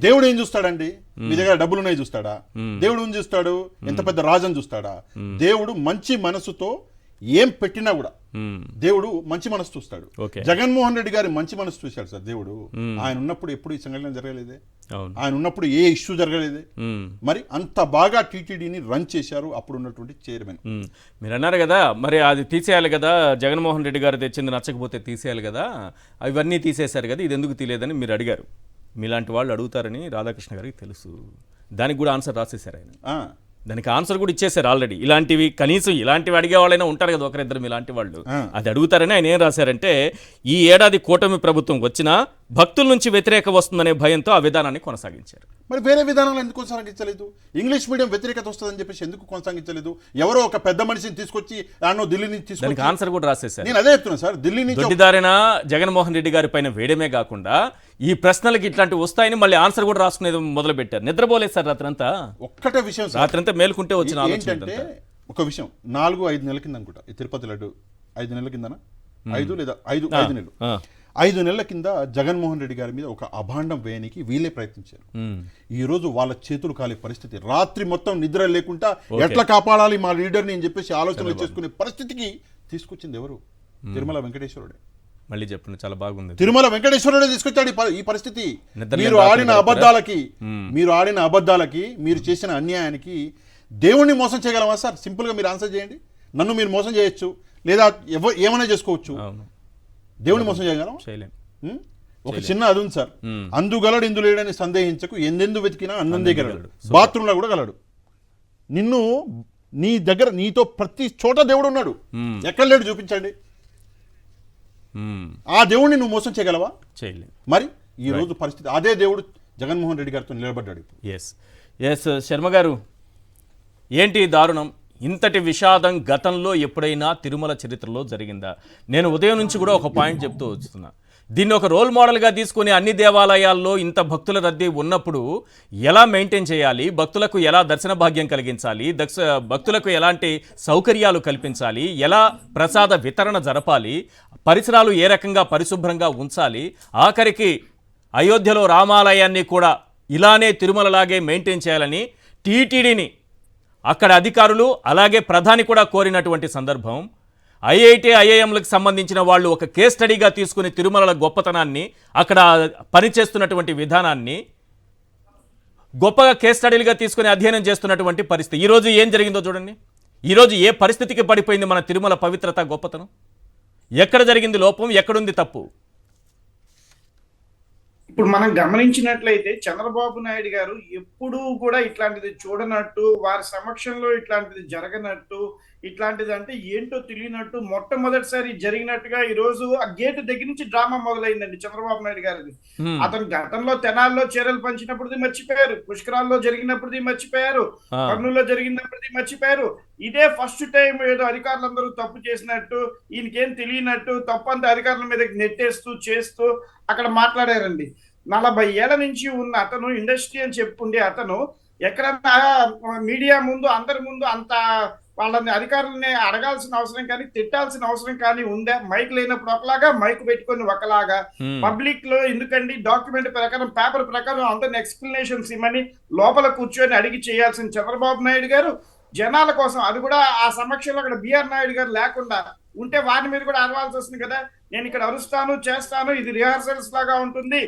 దేవుడు ఏం చూస్తాడండి? మీ దగ్గర డబ్బులు ఉన్నాయి చూస్తాడా? దేవుడు ఏం చూస్తాడు? ఎంత పెద్ద రాజని చూస్తాడా? దేవుడు మంచి మనసుతో ఏం పెట్టినా కూడా మ్మ్. దేవుడు మంచి మనసు చూస్తాడు. ఓకే. జగన్మోహన్ రెడ్డి గారి మంచి మనసు చూశాడు సార్ దేవుడు. ఆయన ఉన్నప్పుడు ఎప్పుడు ఈ సంఘటన జరగలేదే, అవును. ఆయన ఉన్నప్పుడు ఏ ఇష్యూ జరగలేదే. మ్మ్. మరి అంత బాగా టీటీడీని రన్ చేశారు అప్పుడు ఉన్నటువంటి చైర్మన్. మీరు అన్నారు కదా, మరి అది తీసేయాలి కదా, జగన్మోహన్ రెడ్డి గారు తెచ్చింది నచ్చకపోతే తీసేయాలి కదా, అవన్నీ తీసేశారు కదా, ఇది ఎందుకు తీయలేదని మీరు అడిగారు. మీలాంటి వాళ్ళు అడుగుతారని రాధాకృష్ణ గారికి తెలుసు. దానికి కూడా ఆన్సర్ రాసేశారు ఆయన. దానికి ఆన్సర్ కూడా ఇచ్చేసారు ఆల్రెడీ. ఇలాంటివి కనీసం ఇలాంటివి అడిగే వాళ్ళైనా ఉంటారు కదా ఒకరిద్దరు ఇలాంటి వాళ్ళు, అది అడుగుతారని ఆయన ఏం రాశారంటే, ఈ ఏడాది కూటమి ప్రభుత్వం వచ్చినా భక్తుల నుంచి వ్యతిరేక వస్తుందనే భయంతో ఆ విధానాన్ని కొనసాగించారు. మరి వేరే విధానాలు ఎందుకు కొనసాగించలేదు? ఇంగ్లీష్ మీడియం వ్యతిరేకత వస్తుందని చెప్పేసి ఎందుకు కొనసాగించలేదు? ఎవరో ఒక పెద్ద మనిషిని తీసుకొచ్చి ఢిల్లీ నుంచి దానికి తీసుకొచ్చి, ఆన్సర్ కూడా రాసేశారు. నేను అదే చెప్తున్నా సార్, ఢిల్లీ నుంచి దొడ్డిదారిన జగన్మోహన్ రెడ్డి గారి పైన వేయడమే కాకుండా ఈ ప్రశ్నలకి ఇట్లాంటివి వస్తాయని మళ్ళీ ఆన్సర్ కూడా రాసుకునేది మొదలు పెట్టారు. నిద్రపోలేదు సార్ రాత్రంతా. ఒక్కటే విషయం సార్, రాత్రంతా మేలుకుంటే వచ్చిన ఆలోచన ఏంటంటే ఒక విషయం, 4-5 నెలల కింద అనుకుంటా ఈ తిరుపతి లడ్డు 5 నెలల కిందనా, 5 లేదా 5 నెలలు, 5 నెలల కింద జగన్మోహన్ రెడ్డి గారి మీద ఒక అభాండం వేయడానికి వీళ్ళే ప్రయత్నించారు. ఈ రోజు వాళ్ళ చేతులు కాలే పరిస్థితి, రాత్రి మొత్తం నిద్ర లేకుండా ఎట్లా కాపాడాలి మా లీడర్ని అని చెప్పేసి ఆలోచనలు చేసుకునే పరిస్థితికి తీసుకొచ్చింది ఎవరు? తిరుమల వెంకటేశ్వరుడే. మళ్ళీ చెప్పండి, చాలా బాగుంది. తిరుమల వెంకటేశ్వరుడే తీసుకొచ్చాడు ఈ పరిస్థితి. నిద్రలేని మీరు రాత్రి ఆడిన అబద్ధాలకి మీరు చేసిన అన్యాయానికి దేవుణ్ణి మోసం చేయగలమా సార్? సింపుల్ గా మీరు ఆన్సర్ చేయండి. నన్ను మీరు మోసం చేయొచ్చు, లేదా ఏమైనా చేసుకోవచ్చు, దేవుని మోసం చేయగలం? ఒక చిన్న అది ఉంది సార్, అందుగలడు ఇందులేడని సందేహించకు, ఎందెందు వెతికినా అన్నందే గలడు, బాత్రూంలో కూడా గలడు. నిన్ను నీ దగ్గర నీతో ప్రతి చోట దేవుడు ఉన్నాడు, ఎక్కడ లేడు చూపించండి. ఆ దేవుడిని నువ్వు మోసం చేయగలవా? చేయలేదు. మరి ఈ రోజు పరిస్థితి అదే దేవుడు జగన్మోహన్ రెడ్డి గారితో నిలబడ్డాడు. ఎస్ శర్మ గారు, ఏంటి దారుణం? ఇంతటి విషాదం గతంలో ఎప్పుడైనా తిరుమల చరిత్రలో జరిగిందా? నేను ఉదయం నుంచి కూడా ఒక పాయింట్ చెప్తూ వస్తున్నా. దీన్ని ఒక రోల్ మోడల్గా తీసుకుని అన్ని దేవాలయాల్లో ఇంత భక్తుల రద్దీ ఉన్నప్పుడు ఎలా మెయింటైన్ చేయాలి, భక్తులకు ఎలా దర్శన భాగ్యం కలిగించాలి, భక్తులకు ఎలాంటి సౌకర్యాలు కల్పించాలి, ఎలా ప్రసాద వితరణ జరపాలి, పరిసరాలు ఏ రకంగా పరిశుభ్రంగా ఉంచాలి, ఆఖరికి అయోధ్యలో రామాలయాన్ని కూడా ఇలానే తిరుమలలాగే మెయింటైన్ చేయాలని టీటీడీని అక్కడ అధికారులు అలాగే ప్రధాని కూడా కోరినటువంటి సందర్భం. ఐఐటి ఐఐఎంలకు సంబంధించిన వాళ్ళు ఒక కేస్ స్టడీగా తీసుకుని తిరుమల గొప్పతనాన్ని, అక్కడ పనిచేస్తున్నటువంటి విధానాన్ని గొప్పగా కేస్ స్టడీలుగా తీసుకుని అధ్యయనం చేస్తున్నటువంటి పరిస్థితి. ఈరోజు ఏం జరిగిందో చూడండి. ఈరోజు ఏ పరిస్థితికి పడిపోయింది మన తిరుమల పవిత్రత, గొప్పతనం? ఎక్కడ జరిగింది లోపం, ఎక్కడుంది తప్పు? ఇప్పుడు మనం గమనించినట్లయితే చంద్రబాబు నాయుడు గారు ఎప్పుడూ కూడా ఇట్లాంటిది చూడనట్టు, వారి సమక్షంలో ఇట్లాంటిది జరగనట్టు, ఇట్లాంటిది అంటే ఏంటో తెలియనట్టు, మొట్టమొదటిసారి జరిగినట్టుగా ఈ రోజు ఆ గేటు దగ్గర నుంచి డ్రామా మొదలైందండి చంద్రబాబు నాయుడు గారిది. అతను గతంలో తెనాల్లో చీరలు పంచినప్పుడుది మర్చిపోయారు, పుష్కరాల్లో జరిగినప్పుడుది మర్చిపోయారు, కర్నూలులో జరిగినప్పుడుది మర్చిపోయారు. ఇదే ఫస్ట్ టైం ఏదో అధికారులందరూ తప్పు చేసినట్టు, ఈయనకేం తెలియనట్టు తప్పు అంతా అధికారుల మీద నెట్టేస్తూ చేస్తూ అక్కడ మాట్లాడారండి. 40 ఏళ్ల నుంచి ఉన్న అతను, ఇండస్ట్రీ అని చెప్పుకుంటే అతను ఎక్కడన్నా మీడియా ముందు అందరి ముందు అంత వాళ్ళని అధికారులని అడగాల్సిన అవసరం కానీ తిట్టాల్సిన అవసరం కానీ ఉందా? మైక్ లేనప్పుడు ఒకలాగా, మైక్ పెట్టుకొని ఒకలాగా, పబ్లిక్ లో ఎందుకండి డాక్యుమెంట్ ప్రకారం పేపర్ ప్రకారం అందరిని ఎక్స్ప్లెనేషన్స్ ఇమ్మని లోపల కూర్చొని అడిగి చేయాల్సిన చంద్రబాబు నాయుడు గారు జనాల కోసం, అది కూడా ఆ సమక్షంలో అక్కడ బిఆర్ నాయుడు గారు లేకుండా ఉంటే వారి మీద కూడా అరవాల్సి వస్తుంది కదా. నేను ఇక్కడ అరుస్తాను చేస్తాను, ఇది రిహార్సల్స్ లాగా ఉంటుంది,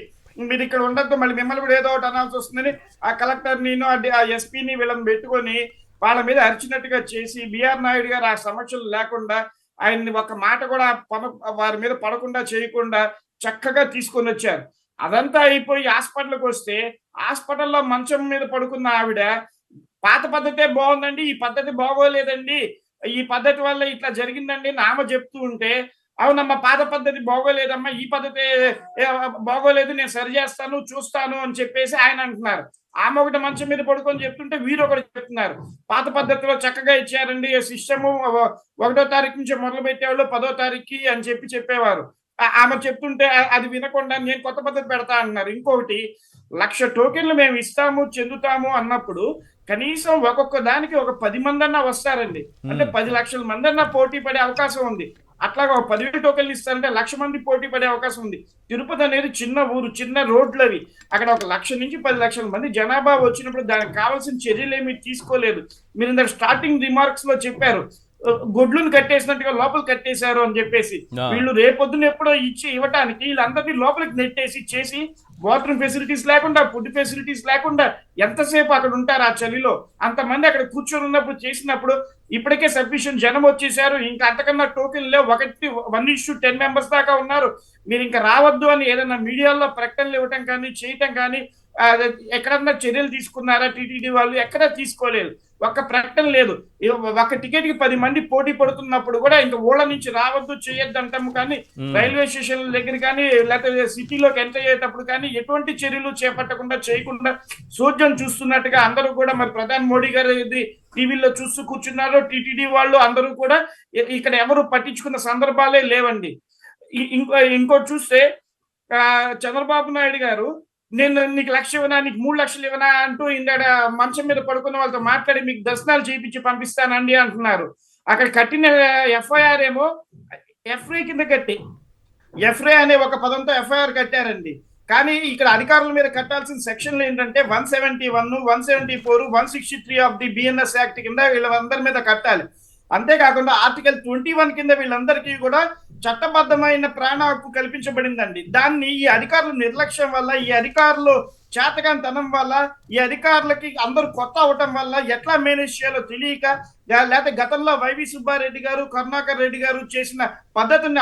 మీరు ఇక్కడ ఉండద్దు, మళ్ళీ మిమ్మల్ని కూడా ఏదో ఒకటి అనాల్సి వస్తుందని ఆ కలెక్టర్ నేను ఆ ఎస్పీని వీళ్ళని పెట్టుకొని వాళ్ళ మీద అరిచినట్టుగా చేసి బిఆర్ నాయుడు గారు ఆ సమస్యలు లేకుండా ఆయన్ని ఒక మాట కూడా వారి మీద పడకుండా చేయకుండా చక్కగా తీసుకొని వచ్చారు. అదంతా అయిపోయి హాస్పిటల్కి వస్తే హాస్పిటల్లో మంచం మీద పడుకున్న ఆవిడ పాత పద్ధతే బాగుందండి, ఈ పద్ధతి బాగోలేదండి, ఈ పద్ధతి వల్ల ఇట్లా జరిగిందండి నామ చెప్తూ ఉంటే, అవునమ్మా పాత పద్ధతి బాగోలేదమ్మా, ఈ పద్ధతి బాగోలేదు, నేను సరి చేస్తాను చూస్తాను అని చెప్పేసి ఆయన అంటున్నారు. ఆమె ఒకటి మంచం మీద పడుకొని చెప్తుంటే వీరు ఒకటి చెప్తున్నారు. పాత పద్ధతిలో చక్కగా ఇచ్చారండి, సిస్టము 1వ తారీఖు నుంచి మొదలు పెట్టేవాళ్ళు 10వ తారీఖుకి అని చెప్పేవారు. ఆమె చెప్తుంటే అది వినకుండా నేను కొత్త పద్ధతి పెడతా అంటున్నారు. ఇంకొకటి 1,00,000 టోకెన్లు మేము ఇస్తాము చెందుతాము అన్నప్పుడు కనీసం ఒక్కొక్క దానికి ఒక 10 మంది అన్నా వస్తారండి. అంటే 10 లక్షల మంది అన్నా పోటీ పడే అవకాశం ఉంది. అట్లాగా 10,000 టోకెన్లు ఇస్తారంటే 1,00,000 మంది పోటీ పడే అవకాశం ఉంది. తిరుపతి అనేది చిన్న ఊరు, చిన్న రోడ్లు అవి. అక్కడ 1,00,000 నుంచి 10 లక్షల మంది జనాభా వచ్చినప్పుడు దానికి కావాల్సిన చర్యలు ఏమి తీసుకోలేదు. మీరు ఇందాక స్టార్టింగ్ రిమార్క్స్ లో చెప్పారు, గొడ్లను కట్టేసినట్టుగా లోపల కట్టేశారు అని చెప్పేసి వీళ్ళు రేపొద్దున ఎప్పుడో ఇవ్వటానికి వీళ్ళందరినీ లోపలికి నెట్టేసి చేసి బాత్రూమ్ ఫెసిలిటీస్ లేకుండా ఫుడ్ ఫెసిలిటీస్ లేకుండా ఎంతసేపు అక్కడ ఉంటారు ఆ చలిలో? అంతమంది అక్కడ కూర్చొని ఉన్నప్పుడు చేసినప్పుడు ఇప్పటికే సఫిషియెంట్ జనం వచ్చేసారు, ఇంకా అంతకన్నా టోకెన్ లేవు, 1:10 మెంబర్స్ దాకా ఉన్నారు, మీరు ఇంకా రావద్దు అని ఏదైనా మీడియాలో ప్రకటనలు ఇవ్వటం కానీ చేయటం కానీ ఎక్కడన్నా చర్యలు తీసుకున్నారా టీటీడీ వాళ్ళు? ఎక్కడా తీసుకోలేదు, ఒక్క ప్రకటన లేదు. ఒక టికెట్ కి 10 మంది పోటీ పడుతున్నప్పుడు కూడా ఇంకా ఊళ్ళ నుంచి రావద్దు చేయొద్దు అంటాము, కానీ రైల్వే స్టేషన్ల దగ్గర కానీ లేకపోతే సిటీలోకి ఎంటర్ అయ్యేటప్పుడు కానీ ఎటువంటి చర్యలు చేపట్టకుండా చేయకుండా సూర్యం చూస్తున్నట్టుగా అందరూ కూడా మరి ప్రధాని మోడీ గారు ఇది టీవీలో చూస్తూ కూర్చున్నారు. టీటీడీ వాళ్ళు అందరూ కూడా ఇక్కడ ఎవరు పట్టించుకున్న సందర్భాలే లేవండి. ఇంకోటి చూస్తే చంద్రబాబు నాయుడు గారు నేను నీకు 1,00,000 ఇవ్వనా, నీకు 3 లక్షలు ఇవ్వనా అంటూ ఇందాడ మంచం మీద పడుకున్న వాళ్ళతో మాట్లాడి మీకు దర్శనాలు చేయించి పంపిస్తానండి అంటున్నారు. అక్కడ కట్టిన ఎఫ్ఐఆర్ ఏమో ఎఫ్ఐ కింద కట్టి ఎఫ్ఐ అనే ఒక పదంతో ఎఫ్ఐఆర్ కట్టారండి. కానీ ఇక్కడ అధికారుల మీద కట్టాల్సిన సెక్షన్లు ఏంటంటే 171, 174, 163 ఆఫ్ ది బిఎన్ఎస్ యాక్ట్ కింద వీళ్ళందరి మీద కట్టాలి. అంతేకాకుండా ఆర్టికల్ 21 కింద వీళ్ళందరికీ కూడా చట్టబద్ధమైన ప్రాణ హక్కు కల్పించబడిందండి. దాన్ని ఈ అధికారుల నిర్లక్ష్యం వల్ల, ఈ అధికారులు చేతకానితనం వల్ల, ఈ అధికారులకి అందరూ కొత్త అవటం వల్ల ఎట్లా మేనేజ్ చేయాలో తెలియక, లేకపోతే గతంలో వైవి సుబ్బారెడ్డి గారు, కరుణాకర్ రెడ్డి గారు చేసిన పద్ధతిని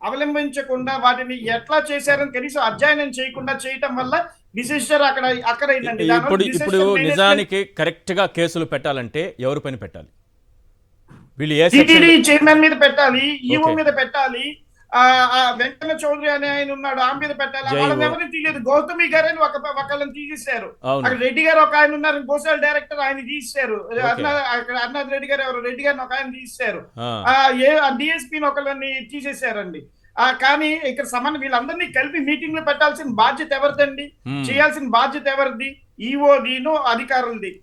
అవలంబించకుండా వాటిని ఎట్లా చేశారని కనీసం అధ్యయనం చేయకుండా చేయటం వల్ల డిసిజన్ అక్కడ ఇప్పుడు నిజానికి కరెక్ట్ గా కేసులు పెట్టాలంటే ఎవరి పైన పెట్టాలి? వీళ్ళు టీటీడీ చైర్మన్ మీద పెట్టాలి, ఈఓ మీద పెట్టాలి, వెంకన్న చౌదరి అనే ఆయన ఉన్నాడు ఆ మీద పెట్టాలి. వాళ్ళని ఎవరిని తీయలేదు. గౌతమి గారు అని ఒకళ్ళని తీసేశారు. అక్కడ రెడ్డి గారు ఒక ఆయన ఉన్నారు, గోసాల్ డైరెక్టర్, ఆయన తీసేశారు. అక్కడ అర్నాథ్ రెడ్డి గారు ఎవరు రెడ్డి గారిని ఒక ఆయన తీసేశారు. డిఎస్పీని ఒకళ్ళని తీసేశారండి. కానీ ఇక్కడ వీళ్ళందరినీ కలిపి మీటింగ్ లో పెట్టాల్సిన బాధ్యత ఎవరిదండి? చేయాల్సిన బాధ్యత ఎవరిది? ఈఓడిను అధికారులది.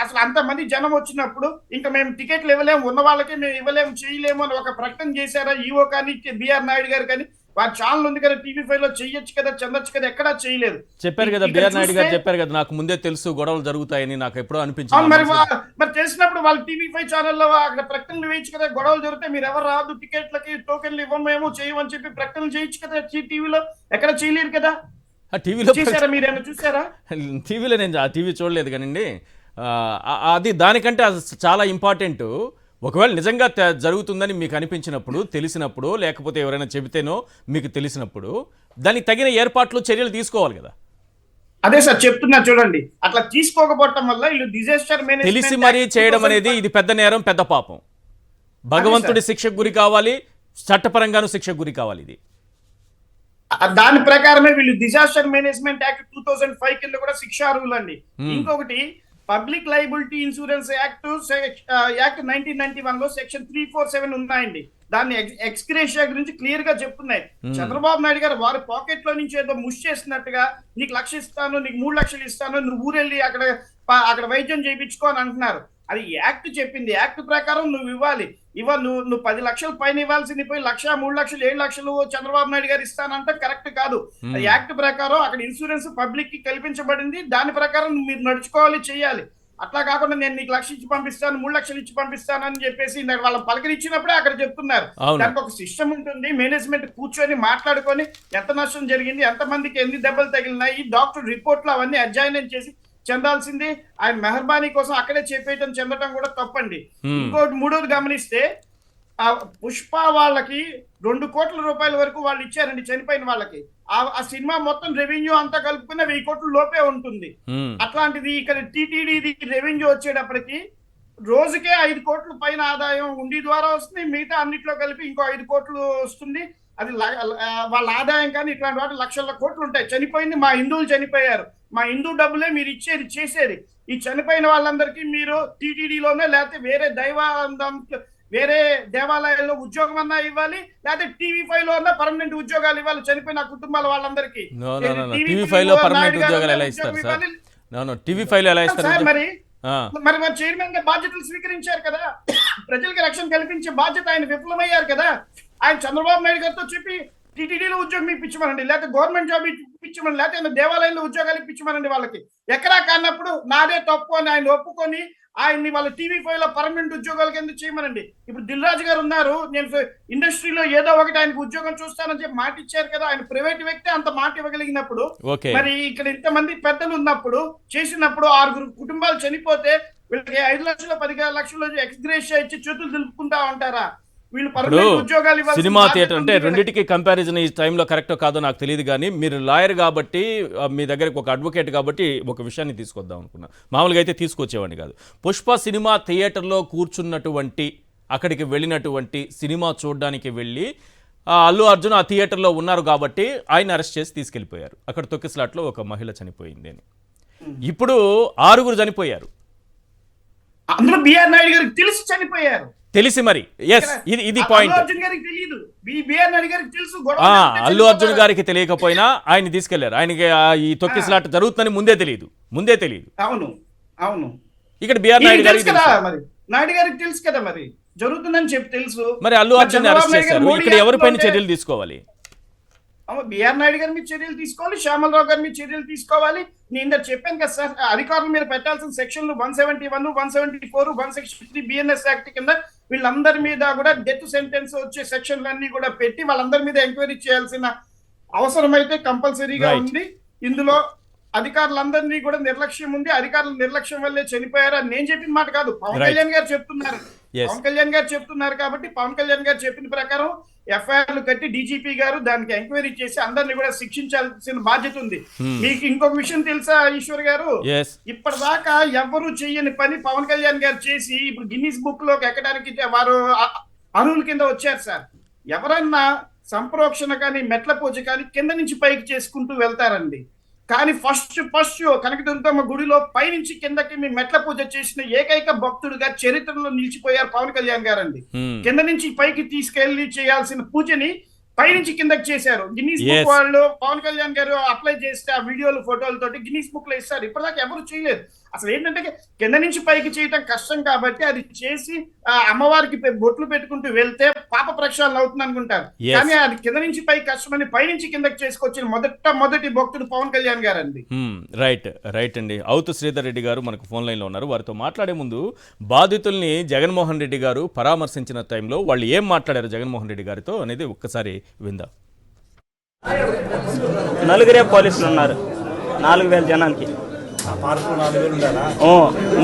అసలు అంతమంది జనం వచ్చినప్పుడు ఇంకా మేము టికెట్లు ఇవ్వలేము, ఉన్న వాళ్ళకి మేము ఇవ్వలేము, చేయలేము అని ఒక ప్రకటన చేశారా ఈఓ కానీ బిఆర్ నాయుడు గారు కానీ? వారి ఛానల్ ఉంది కదా, టీవీ5 లో చెయ్యొచ్చు కదా, చెందొచ్చు కదా, ఎక్కడా చేయలేదు. చెప్పారు కదా బిఆర్ నాయుడు గారు, చెప్పారు కదా నాకు ముందే తెలుసు గొడవలు జరుగుతాయని, నాకు ఎప్పుడో అనిపించింది. మరి తెలిసినప్పుడు వాళ్ళు టీవీ5 ఛానల్లో అక్కడ ప్రకటనలు వేయచ్చు కదా, గొడవలు జరిగితే మీరు ఎవరు రాదు, టికెట్లకి టోకెన్లు ఇవ్వమేమో చేయమని చెప్పి ప్రకటనలు చేయొచ్చు కదా. టీవీలో ఎక్కడ చేయలేరు కదా. టీవీలో చూసారా, మీరేమో చూసారా? టీవీలో నేను ఆ టీవీ చూడలేదు కానండి. అది దానికంటే చాలా ఇంపార్టెంట్. ఒకవేళ నిజంగా జరుగుతుందని మీకు అనిపించినప్పుడు, తెలిసినప్పుడు, లేకపోతే ఎవరైనా చెబితేనో మీకు తెలిసినప్పుడు దానికి తగిన ఏర్పాట్లు చర్యలు తీసుకోవాలి కదా. అదే సార్ చెప్తున్నా చూడండి, అట్లా తీసుకోకపోవటం వల్ల వీళ్ళు డిజాస్టర్ మేనేజ్మెంట్ తెలిసి మరీ చేయడం అనేది ఇది పెద్ద నేరం, పెద్ద పాపం. భగవంతుడి శిక్షకు గురి కావాలి, చట్టపరంగాను శిక్షకు గురి కావాలి. ఇది దాని ప్రకారమే వీళ్ళు డిజాస్టర్ మేనేజ్మెంట్ యాక్ట్ 2005 కింద కూడా శిక్షార్హులండి. ఇంకొకటి పబ్లిక్ లైబిలిటీ ఇన్సూరెన్స్ యాక్ట్ 1991 లో సెక్షన్ 347 ఉన్నాయండి. దాన్ని ఎక్స్గ్రేషియా గురించి క్లియర్ గా చెప్తున్నాయి. చంద్రబాబు నాయుడు గారు వారి పాకెట్ లో నుంచి ఏదో ముష్ చేసినట్టుగా నీకు 1,00,000 ఇస్తాను, నీకు 3 లక్షలు ఇస్తాను, నువ్వు ఊరెళ్ళి అక్కడ వైద్యం చేయించుకో అని అంటున్నారు. అది యాక్ట్ చెప్పింది, యాక్ట్ ప్రకారం నువ్వు ఇవ్వాలి. నువ్వు 10 లక్షల పైన ఇవ్వాల్సింది పోయి 1,00,000, 3 లక్షలు, 7 లక్షలు చంద్రబాబు నాయుడు గారు ఇస్తానంటే కరెక్ట్ కాదు. యాక్ట్ ప్రకారం అక్కడ ఇన్సూరెన్స్ పబ్లిక్ కి కల్పించబడింది, దాని ప్రకారం మీరు నడుచుకోవాలి, చేయాలి. అట్లా కాకుండా నేను నీకు 1,00,000 ఇచ్చి పంపిస్తాను, 3 లక్షలు ఇచ్చి పంపిస్తాను అని చెప్పేసి వాళ్ళ పలకరించినప్పుడే అక్కడ చెప్తున్నారు. దానికి ఒక సిస్టమ్ ఉంటుంది, మేనేజ్మెంట్ కూర్చొని మాట్లాడుకొని ఎంత నష్టం జరిగింది, ఎంతమందికి ఎన్ని దెబ్బలు తగిలినాయి, డాక్టర్ రిపోర్ట్లు అవన్నీ అధ్యయనం చేసి చెందాల్సింది. ఆయన మెహర్బానీ కోసం అక్కడే చెప్పేయటం, చెందటం కూడా తప్పండి. ఇంకోటి మూడోది గమనిస్తే పుష్ప వాళ్ళకి 2 కోట్ల రూపాయల వరకు వాళ్ళు ఇచ్చారండి చనిపోయిన వాళ్ళకి. ఆ సినిమా మొత్తం రెవెన్యూ అంతా కలుపుకున్న 1000 కోట్ల లోపే ఉంటుంది. అట్లాంటిది ఇక్కడ టీటీడీ రెవెన్యూ వచ్చేటప్పటికి రోజుకే 5 కోట్ల పైన ఆదాయం ఉండి ద్వారా వస్తుంది, మిగతా అన్నిట్లో కలిపి ఇంకో 5 కోట్లు వస్తుంది. అది వాళ్ళ ఆదాయం. కానీ ఇట్లాంటి వాటి లక్షల కోట్లు ఉంటాయి. చనిపోయింది మా హిందువులు చనిపోయారు, మా హిందూ డబ్బులే మీరు ఇచ్చేది చేసేది. ఈ చనిపోయిన వాళ్ళందరికీ మీరు టీటీడీలోనే లేకపోతే వేరే దేవాలయాల్లో ఉద్యోగం అన్నా ఇవ్వాలి, లేకపోతే టీవీ5 లో అన్నా పర్మనెంట్ ఉద్యోగాలు ఇవ్వాలి చనిపోయిన కుటుంబాల వాళ్ళందరికీ. టీవీ5 లో పర్మనెంట్ ఉద్యోగాలు ఎలా ఇస్తారు సార్? టీవీ5 లో ఎలా ఇస్తారు? మరి చైర్మన్ గా బాధ్యతలు స్వీకరించారు కదా, ప్రజలకు రక్షణ కల్పించే బాధ్యత ఆయన విఫలమయ్యారు కదా. ఆయన చంద్రబాబు నాయుడు గారితో చెప్పి టీటీడీలో ఉద్యోగం ఇప్పించమనండి, లేకపోతే గవర్నమెంట్ జాబ్ ఇప్పించమని, లేకపోతే దేవాలయంలో ఉద్యోగాలు ఇప్పించమనండి. వాళ్ళకి ఎక్కడా కానప్పుడు నాదే తప్పు అని ఆయన ఒప్పుకొని ఆయన్ని వాళ్ళ TV5 లో పర్మనెంట్ ఉద్యోగాల కింద చేయమనండి. ఇప్పుడు దిల్ రాజు గారు ఉన్నారు, నేను ఇండస్ట్రీలో ఏదో ఒకటి ఆయనకు ఉద్యోగం చూస్తానని చెప్పి మాట ఇచ్చారు కదా. ఆయన ప్రైవేట్ వ్యక్తి అంత మాట ఇవ్వగలిగినప్పుడు ఓకే. మరి ఇక్కడ ఇంతమంది పెద్దలు ఉన్నప్పుడు చేసినప్పుడు 6 కుటుంబాలు చనిపోతే వీళ్ళకి 5 లక్షలు 10 లక్షలు ఎక్స్గ్రేషియా ఇచ్చి చేతులు దులుపుకుంటా ఉంటారా? వీళ్ళు ఇప్పుడు పర్మనెంట్ ఉద్యోగాలు ఇవ్వాల్సిన సినిమా బాధ్యత థియేటర్ అంటే ఉంది కదా. రెండింటికి కంపారిజన్ ఈ టైంలో కరెక్టో కాదో నాకు తెలియదు, కానీ మీరు లాయర్ కాబట్టి మీ దగ్గరకు ఒక అడ్వకేట్ కాబట్టి ఒక విషయాన్ని తీసుకొద్దాం అనుకున్నా. మామూలుగా అయితే తీసుకొచ్చేవాడిని కాదు. పుష్ప సినిమా థియేటర్లో కూర్చున్నటువంటి, అక్కడికి వెళ్ళినటువంటి, సినిమా చూడడానికి వెళ్ళి అల్లు అర్జున్ ఆ థియేటర్లో ఉన్నారు కాబట్టి ఆయన అరెస్ట్ చేసి తీసుకెళ్ళిపోయారు. అక్కడ తొక్కిసలాట్లో ఒక మహిళ చనిపోయింది అని. ఇప్పుడు 6 చనిపోయారు. అందులో బిఆర్ నాయుడు గారికి తెలిసి చనిపోయారు. తెలిసి మరి ఎస్ ఇది పాయింట్. అల్లు అర్జున్ గారికి తెలియదు, బిఆర్ నాయుడు గారికి తెలుసు. అల్లు అర్జున్ గారికి తెలియకపోయినా ఆయన తీసుకెళ్లారు. ఆయనకి ఈ తొక్కిసలాట జరుగుతుందని ముందే తెలియదు. అవును అవును. ఇక్కడ బిఆర్ నాయుడు గారికి కదా, మరి నాయుడు గారికి తెలుసు కదా, మరి జరుగుతుందని చెప్పి తెలుసు. మరి అల్లు అర్జున్ అరెస్ట్ చేశారు. ఇక్కడ ఎవరిపైన చర్యలు తీసుకోవాలి? బిఆర్ నాయుడు గారి మీద చర్యలు తీసుకోవాలి, శ్యామలరావు గారి మీద చర్యలు తీసుకోవాలి. నేను చెప్పాను కదా సార్, అధికారుల మీద పెట్టాల్సిన సెక్షన్లు 171, 174, 163 BNS యాక్ట్ కింద వీళ్ళందరి మీద కూడా డెత్ సెంటెన్స్ వచ్చే సెక్షన్లన్నీ కూడా పెట్టి వాళ్ళందరి మీద ఎంక్వైరీ చేయాల్సిన అవసరం అయితే కంపల్సరీగా ఉంది. ఇందులో అధికారులందరినీ కూడా నిర్లక్ష్యం ఉంది. అధికారుల నిర్లక్ష్యం వల్లే చనిపోయారు అని నేను చెప్పిన మాట కాదు, పవన్ కళ్యాణ్ గారు చెప్తున్నారు. పవన్ కళ్యాణ్ గారు చెప్తున్నారు కాబట్టి పవన్ కళ్యాణ్ గారు చెప్పిన ప్రకారం ఎఫ్ఐఆర్లు కట్టి డీజీపీ గారు దానికి ఎంక్వైరీ చేసి అందరినీ కూడా శిక్షించాల్సిన బాధ్యత ఉంది. మీకు ఇంకొక విషయం తెలుసా ఈశ్వర్ గారు, ఇప్పటిదాకా ఎవరు చెయ్యని పని పవన్ కళ్యాణ్ గారు చేసి ఇప్పుడు గిన్నీస్ బుక్ లోకి ఎక్కడానికి వారు అర్హుల కింద వచ్చారు సార్. ఎవరన్నా సంప్రోక్షణ కానీ మెట్ల పూజ కానీ కింద నుంచి పైకి చేసుకుంటూ వెళ్తారండి. కానీ ఫస్ట్ కనకదుర్గమ్మ గుడిలో పైనుంచి కిందకి మీ మెట్ల పూజ చేసిన ఏకైక భక్తుడిగా చరిత్రలో నిలిచిపోయారు పవన్ కళ్యాణ్ గారండి. కింద నుంచి పైకి తీసుకెళ్లి చేయాల్సిన పూజని పైనుంచి కిందకి చేశారు. గిన్నీస్ బుక్ వాళ్ళు పవన్ కళ్యాణ్ గారు అప్లై చేస్తే ఆ వీడియోలు ఫోటోలతోటి గిన్నీస్ బుక్ లో ఇస్తారు. ఇప్పటిదాకా ఎవరు చేయలేదు. అసలు ఏంటంటే కింద నుంచి పైకి చేయటం కష్టం కాబట్టి అది చేసి అమ్మవారికి బొట్లు పెట్టుకుంటూ వెళ్తే పాప ప్రక్షాళన అవుతుంది అనుకుంటారు. కానీ అది కింద నుంచి పైకి కష్టమని పైనుంచి కిందకి చేసుకొచ్చిన మొదటి భక్తుడు పవన్ కళ్యాణ్ గారు అండి. రైట్ అండి. అవుతు శ్రీధర్ రెడ్డి గారు మనకు ఫోన్ లైన్ లో ఉన్నారు. వారితో మాట్లాడే ముందు బాధితుల్ని జగన్మోహన్ రెడ్డి గారు పరామర్శించిన టైంలో వాళ్ళు ఏం మాట్లాడారు జగన్మోహన్ రెడ్డి గారితో అనేది ఒక్కసారి విందాం. 4 పోలీసులు ఉన్నారు 4,000 జనానికి.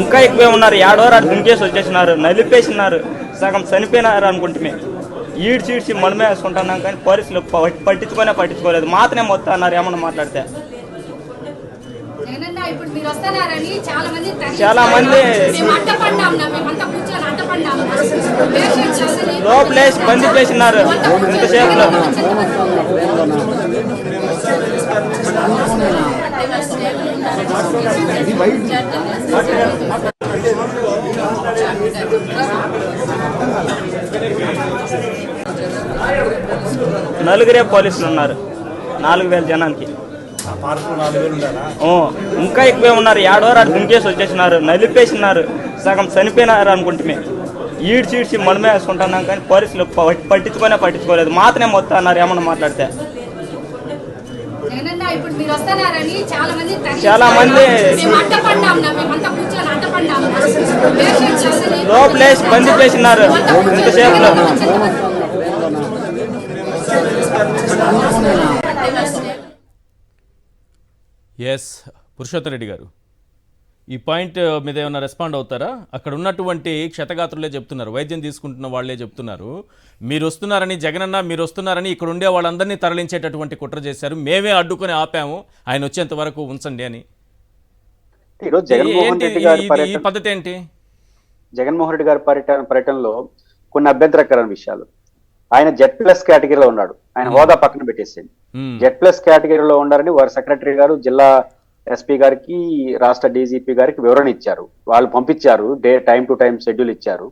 ఇంకా ఎక్కువే ఉన్నారు. 7 వారు దుంకేసి వచ్చేసినారు, నలిపేసినారు, సగం చనిపోయినారు అనుకుంటే ఈడ్చి మనమే వేసుకుంటున్నాం. కానీ పోలీసులు పట్టించుకోలేదు. మాత్రమే మొత్తం అన్నారు ఏమన్నా మాట్లాడితే. చాలా మంది లోపలేసి బందీ చేసినారు ఇంతసేపులో. నలుగురే పోలీసులు ఉన్నారు 4,000 జనానికి. ఇంకా ఎక్కువే ఉన్నారు. 7 వారు దుంకేసి వచ్చేసినారు, నలిపేసినారు, సగం చనిపోయినారు అనుకుంటే ఈడ్చి మనమే వేసుకుంటున్నాం. కానీ పోలీసులు పట్టించుకోలేదు. మాత్రమే మొత్తం అన్నారు ఏమన్నా మాట్లాడితే. చాలా మంది లోపలేసి బందీ చేసినారు ఇంతసేపులో. పురుషోత్తమ్ రెడ్డి గారు, ఈ పాయింట్ మీద ఏమైనా రెస్పాండ్ అవుతారా? అక్కడ ఉన్నటువంటి క్షతగాత్రులే చెప్తున్నారు, వైద్యం తీసుకుంటున్న వాళ్ళే చెప్తున్నారు, మీరు వస్తున్నారని, జగనన్న మీరు వస్తున్నారని ఇక్కడ ఉండే వాళ్ళందరినీ తరలించేటటువంటి కుట్ర చేశారు, మేమే అడ్డుకొని ఆపాము, ఆయన వచ్చేంత వరకు ఉంచండి అని. ఈ పద్ధతి ఏంటి? జగన్మోహన్ రెడ్డి గారి పర్యటనలో కొన్ని అభ్యంతరకరమైన విషయాలు. ఆయన Z+ కేటగిరీలో ఉన్నాడు. ఆయన హోదా పక్కన పెట్టేసింది. Z+ కేటగిరీలో ఉండాలని వారి సెక్రటరీ గారు జిల్లా ఎస్పీ గారికి, రాష్ట్ర డీజీపీ గారికి వివరణ ఇచ్చారు. వాళ్ళు పంపించారు, టైం టు టైం షెడ్యూల్ ఇచ్చారు.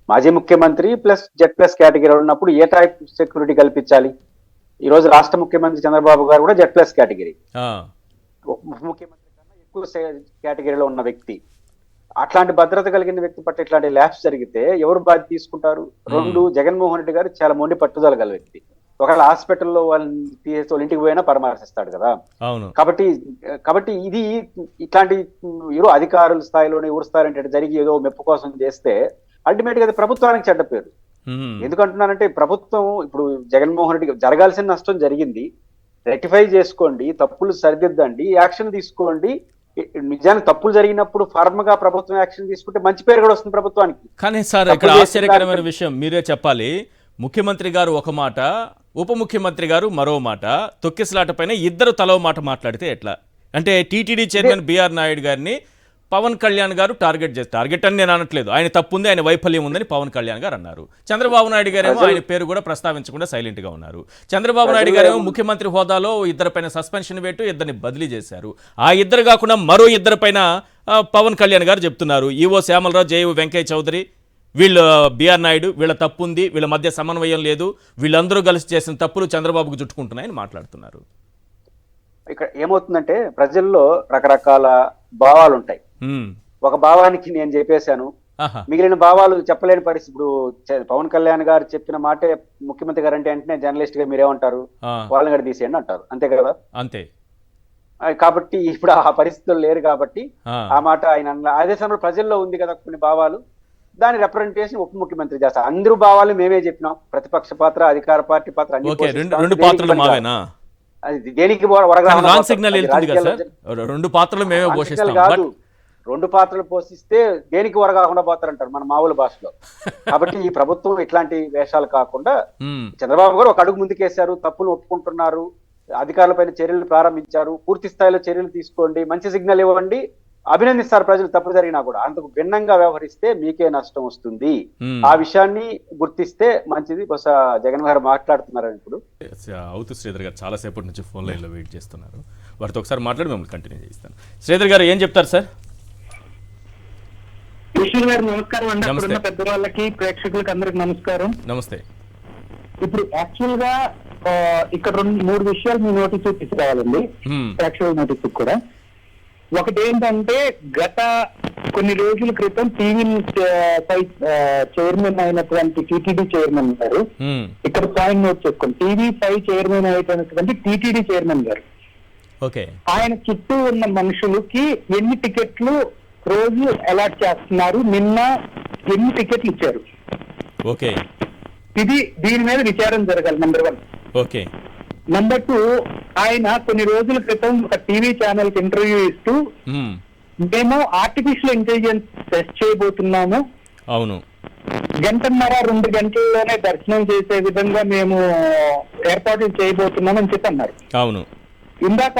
మాజీ ముఖ్యమంత్రి ప్లస్ Z+ కేటగిరీలో ఉన్నప్పుడు ఏ టైప్ సెక్యూరిటీ కల్పించాలి? ఈ రోజు రాష్ట్ర ముఖ్యమంత్రి చంద్రబాబు గారు కూడా Z+ కేటగిరీ, ముఖ్యమంత్రి కన్నా ఎక్కువ కేటగిరీలో ఉన్న వ్యక్తి. అట్లాంటి భద్రత కలిగిన వ్యక్తి పట్ల ఇట్లాంటి ల్యాబ్స్ జరిగితే ఎవరు బాధ్యత తీసుకుంటారు? 2, జగన్మోహన్ రెడ్డి గారు చాలా మొండి పట్టుదల గల వ్యక్తి. ఒకవేళ హాస్పిటల్లో వాళ్ళని తీసేసి వాళ్ళ ఇంటికి పోయినా పరామర్శిస్తాడు కదా. అవును. కాబట్టి ఇది ఇట్లాంటి ఏదో అధికారుల స్థాయిలోనే ఊరు స్థాయిలో జరిగి ఏదో మెప్పు కోసం చేస్తే అల్టిమేట్ గా అది ప్రభుత్వానికి చెడ్డ పేరు. ఎందుకంటున్నానంటే ప్రభుత్వం ఇప్పుడు జగన్మోహన్ రెడ్డి జరగాల్సిన నష్టం జరిగింది, రెక్టిఫై చేసుకోండి, తప్పులు సరిదిద్దండి, యాక్షన్ తీసుకోండి. నిజానికి తప్పులు జరిగినప్పుడు ఫర్మ్ గా ప్రభుత్వం యాక్షన్ తీసుకుంటే మంచి పేరు కూడా వస్తుంది ప్రభుత్వానికి. కానీ సార్ ఇక్కడ ఆశ్చర్యకరమైన విషయం మీరే చెప్పాలి. ముఖ్యమంత్రి గారు ఒక మాట, ఉప ముఖ్యమంత్రి గారు మరో మాట, తొక్కిసలాట పైన ఇద్దరు తలో మాట మాట్లాడితే ఎట్లా? అంటే టీటీడీ చైర్మన్ బిఆర్ నాయుడు గారిని పవన్ కళ్యాణ్ గారు టార్గెట్ అని నేను అనట్లేదు, ఆయన తప్పు ఉంది, ఆయన వైఫల్యం ఉందని పవన్ కళ్యాణ్ గారు అన్నారు. చంద్రబాబు నాయుడు గారేమో ఆయన పేరు కూడా ప్రస్తావించకుండా సైలెంట్ గా ఉన్నారు. చంద్రబాబు నాయుడు గారేమో ముఖ్యమంత్రి హోదాలో ఇద్దరిపైన సస్పెన్షన్ పెట్టు ఇద్దరిని బదిలీ చేశారు. ఆ ఇద్దరు కాకుండా మరో ఇద్దరిపైన పవన్ కళ్యాణ్ గారు చెప్తున్నారు, ఈవో శ్యామలరావు, జేయు వెంకయ్య చౌదరి, వీళ్ళు బిఆర్ నాయుడు, వీళ్ళ తప్పు ఉంది, వీళ్ళ మధ్య సమన్వయం లేదు, వీళ్ళందరూ కలిసి చేసిన తప్పులు చంద్రబాబుకు చుట్టుకుంటున్నాయని మాట్లాడుతున్నారు. ఇక్కడ ఏమవుతుందంటే ప్రజల్లో రకరకాల భావాలు ఉంటాయి. ఒక భావానికి నేను చెప్పేశాను, మిగిలిన భావాలు చెప్పలేని పరిస్థితి. ఇప్పుడు పవన్ కళ్యాణ్ గారు చెప్పిన మాటే ముఖ్యమంత్రి గారు అంటే వెంటనే జర్నలిస్ట్ గా మీరేమంటారు, వాళ్ళని కూడా తీసేయండి అంటారు, అంతే కదా. అంతే. కాబట్టి ఇప్పుడు ఆ పరిస్థితులు లేరు కాబట్టి ఆ మాట ఆయన అదే సమయంలో ప్రజల్లో ఉంది కదా కొన్ని భావాలు, దాని రిప్రజెంటేషన్ ఉప ముఖ్యమంత్రి చేస్తారు. అందరూ భావాలు మేమే చెప్పినాం, ప్రతిపక్ష పాత్ర అధికార పార్టీ పాత్ర రెండు పాత్రలు మావేనా? దేనికి రెండు పాత్రలు మేమే పోషిస్తాం కాదు, రెండు పాత్రలు పోషిస్తే దేనికి వరగాకుండా పోతారంటారు మన మామూలు భాషలో. కాబట్టి ఈ ప్రభుత్వం ఇట్లాంటి వేషాలు కాకుండా చంద్రబాబు గారు ఒక అడుగు ముందుకేశారు, తప్పులు ఒప్పుకుంటున్నారు, అధికారులపైన చర్యలు ప్రారంభించారు, పూర్తి స్థాయిలో చర్యలు తీసుకోండి, మంచి సిగ్నల్ ఇవ్వండి, అభినందిస్తారు ప్రజలు. తప్పు జరిగినా కూడా అంతకు భిన్నంగా వ్యవహరిస్తే మీకే నష్టం వస్తుంది. ఆ విషయాన్ని గుర్తిస్తే మంచిది. బహుశా జగన్ గారు మాట్లాడుతున్నారు ఇప్పుడు. అవుతూ శ్రీధర్ గారు చాలా సేపటి నుంచి ఫోన్ లైన్ లో వెయిట్ చేస్తున్నారు, వారితో ఒకసారి మాట్లాడి మిమ్మల్ని కంటిన్యూ చేస్తాను. శ్రీధర్ గారు ఏం చెప్తారు సార్? ఈశ్వర్ గారు నమస్కారం అండి. అక్కడున్న పెద్దవాళ్ళకి ప్రేక్షకులకి అందరికి నమస్కారం. నమస్తే. ఇప్పుడు యాక్చువల్ గా ఇక్కడ మూడు విషయాలు మీ నోటీస్ తీసుకురావాలండి, ప్రేక్షకుల నోటీస్ కూడా. ఒకటి ఏంటంటే గత కొన్ని రోజుల క్రితం టీవీ చైర్మన్ అయినటువంటి టీటీడీ చైర్మన్ గారు, ఇక్కడ పాయింట్ నోట్ చేసుకోండి, TV5 చైర్మన్ అయినటువంటి టీటీడీ చైర్మన్ గారు, ఆయన చుట్టూ ఉన్న మనుషులకి ఎన్ని టికెట్లు రోజు అలాట్ చేస్తున్నారు, నిన్న ఎన్ని టికెట్లు ఇచ్చారు, ఇది దీని మీద విచారం జరగాలి. నెంబర్ 1. నెంబర్ 2, ఆయన కొన్ని రోజుల క్రితం ఒక టీవీ ఛానల్ కి ఇంటర్వ్యూ ఇస్తూ మేము ఆర్టిఫిషియల్ ఇంటెలిజెన్స్ టెస్ట్ చేయబోతున్నాము, అవును, 1.5-2 గంటల్లోనే దర్శనం చేసే విధంగా మేము ఏర్పాట్లు చేయబోతున్నామని చెప్పి అన్నారు. అవును. ఇందాక